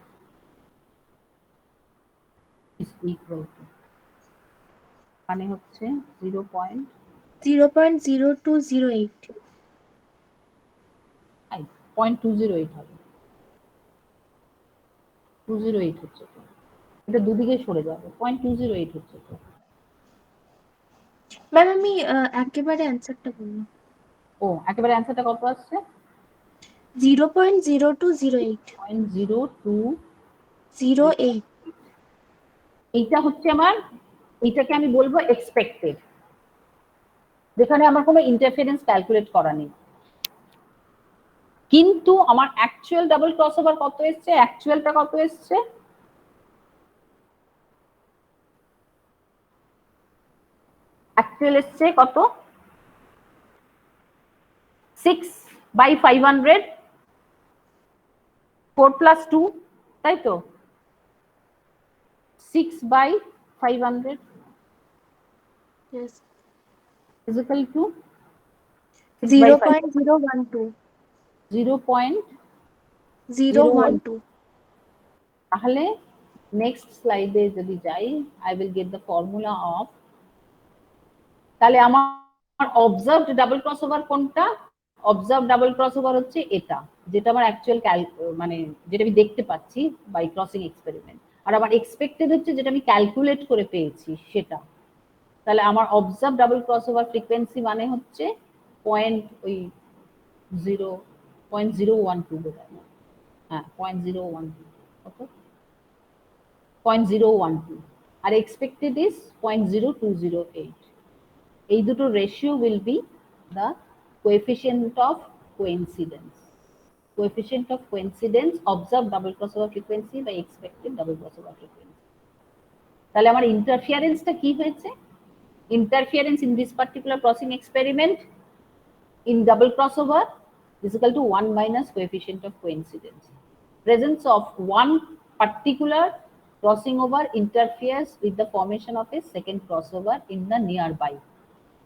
Speaker 1: is equal to, মানে হচ্ছে
Speaker 9: 0.0208.
Speaker 1: 0.208 হবে, 208 হচ্ছে তো, এটা দুদিকে সরে যাবে, 0.208 হচ্ছে তো।
Speaker 9: ম্যাম আমি একেবারে অ্যান্সারটা বললাম,
Speaker 1: ও একেবারে অ্যান্সারটা কত আসছে,
Speaker 9: 0.0208.
Speaker 1: 0.0208। এইটা হচ্ছে আমার, এইটাকে আমি বলবো এক্সপেক্টেড, যেখানে আমার কোনো ইন্টারফারেন্স ক্যালকুলেট করা নেই। কিন্তু আমার অ্যাকচুয়াল ডাবল ক্রসওভার কত এসছে, অ্যাকচুয়ালটা কত এসছে, অ্যাকচুয়াল এসছে কত, 6/500, 4 + 2, তাই তো, 6/500
Speaker 9: Yes.
Speaker 1: is equal to
Speaker 9: 0.012.
Speaker 1: 0.012। তাহলে নেক্সট স্লাইডে যদি যাই, I will get the formula of, তাহলে আমার অবজার্ভড ডাবল ক্রসওভার কোনটা, অবজার্ভ ডাবল ক্রসওভার হচ্ছে এটা, যেটা আমার অ্যাকচুয়াল মানে যেটা আমি দেখতে পাচ্ছি বাই ক্রসিং এক্সপেরিমেন্ট, আর আমার এক্সপেক্টেড হচ্ছে যেটা আমি ক্যালকুলেট করে পেয়েছি সেটা। তাহলে আমার অবজার্ভ ডাবল ক্রসওভার ফ্রিকোয়েন্সি মানে হচ্ছে 0.012 বোধহয়, হ্যাঁ 0.012, কত 0.012, আর এক্সপেক্টেড ইজ 0.0208। এই দুটো ratio will be the coefficient of coincidence, coefficient of coincidence observed double crossover frequency by expected double crossover frequency। তাহলে আমার ইন্টারফিয়ারেন্সটা কি হয়েছে? Interference in this particular crossing experiment in double crossover is equal to 1 minus coefficient of coincidence. Presence of one particular crossing over interferes with the formation of a second crossover in the nearby.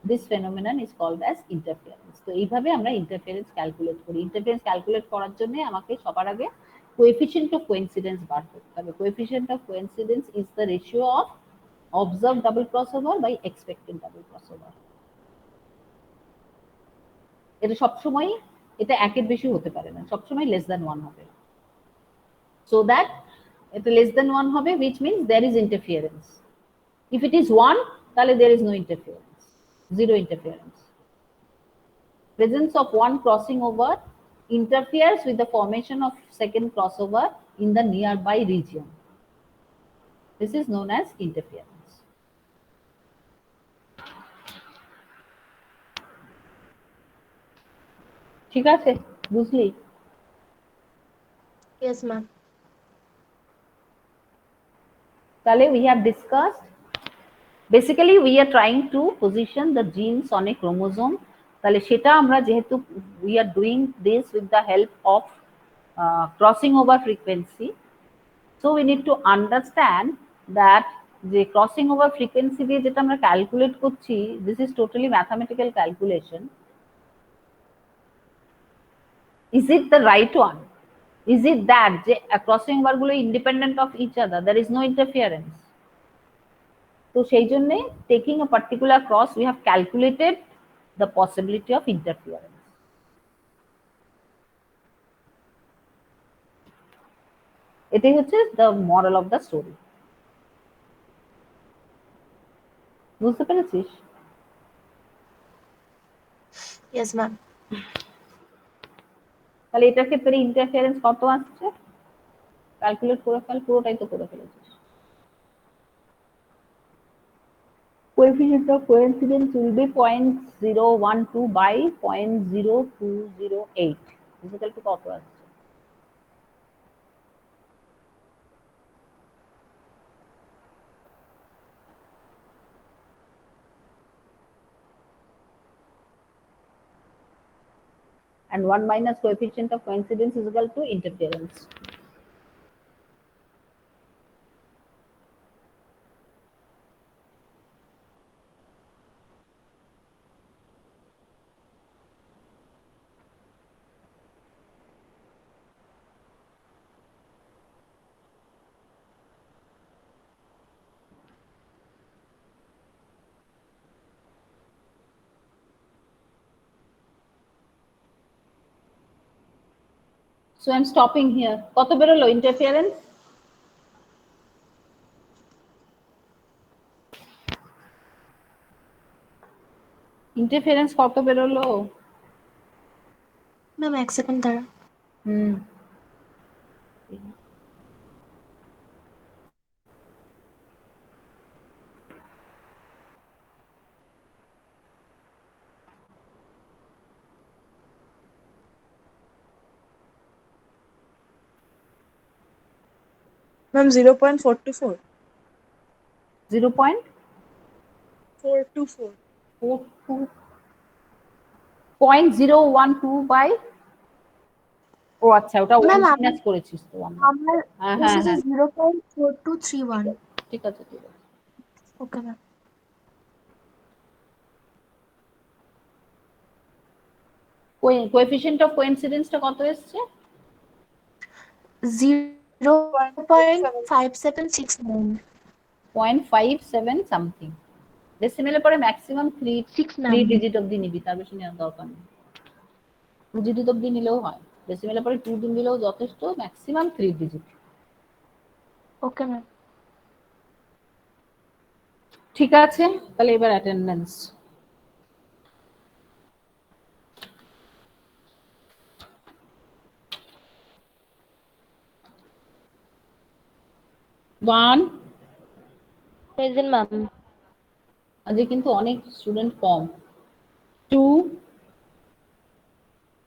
Speaker 1: This phenomenon is called as interference. তো এইভাবে আমরা interference calculate করি। Interference calculate করার জন্য আমাকে সবার আগে coefficient of coincidence বার করতে হবে। Coefficient of coincidence is the ratio of observe double crossover by expected double crossover. এটা সবসময় এটা একের বেশি হতে পারে না, সবসময় লেস দ্যান 1 হবে। সো দ্যাট এটা লেস দ্যান 1 হবে, which means there is interference. If it is 1, তাহলে there is no interference, zero interference. Presence of one crossing over interferes with the formation of second crossover in the nearby region. This is known as interference. ঠিক আছে, বুঝলি?
Speaker 9: Yes, ma'am.
Speaker 1: তাহলে we have discussed, basically we are trying to position the genes on a chromosome. তাহলে সেটা আমরা যেহেতু we are doing this with the help of crossing over frequency, so we need to understand that the crossing over frequency দিয়ে যেটা আমরা calculate করছি, this is totally mathematical calculation. Is it the right one? Is it that যে crossing over গুলো independent of each other, there is no interference? তো সেই জন্য taking a particular cross we have calculated the possibility of interference. এটাই হচ্ছে the moral of the story. বুঝতে পেরেছিস?
Speaker 9: Yes, ma'am.
Speaker 1: তাহলে এটার ক্ষেত্রে ইন্টারফিয়ারেন্স কত আসছে? ক্যালকুলেট করে ফেল, পুরোটাই তো করে ফেলেছিস। Coefficient of coincidence will be 0.012 by 0.0208. Is equal to কত আসছে? And 1 minus coefficient of coincidence is equal to interference. So I'm stopping here. কত বেরোলো ইন্টারফিয়ারেন্স? ইন্টারফিয়ারেন্স কত বেরোলো?
Speaker 9: Ma'am, 1 second দাঁড়া।
Speaker 11: Ma'am, 0.424.
Speaker 1: 0.424
Speaker 11: 424.
Speaker 1: 0.012 by, ও আচ্ছা ওটা
Speaker 9: Ma'am,
Speaker 1: 1 মাইনাস করেছিস তো আমরা।
Speaker 9: আমার
Speaker 1: হ্যাঁ
Speaker 9: this
Speaker 1: হ্যাঁ
Speaker 9: is
Speaker 1: হ্যাঁ
Speaker 9: 0.4231.
Speaker 1: ঠিক আছে ঠিক আছে।
Speaker 9: Okay, ma'am.
Speaker 1: কোএফিসিয়েন্ট অফ কোইন্সিডেন্সটা কত এসছে?
Speaker 9: 0.5769.
Speaker 1: 0.57 সামথিং। ডেসিমেলের পরে ম্যাক্সিমাম
Speaker 9: 6, ma'am.
Speaker 1: 3 ডিজিট অবধি নিবি, তার বেশি নেওয়ার দরকার নেই। 2 ডিজিট অবধি নিলেও হয়, ডেসিমেলের পরে 2 দিন দিলেও যথেষ্ট, ম্যাক্সিমাম 3 ডিজিট।
Speaker 9: Okay, ma'am.
Speaker 1: ঠিক আছে, তাহলে এবার অ্যাটেন্ডেন্স। One,
Speaker 3: Present, ma'am.
Speaker 1: আজকে কিন্তু অনেক স্টুডেন্ট কম। 2,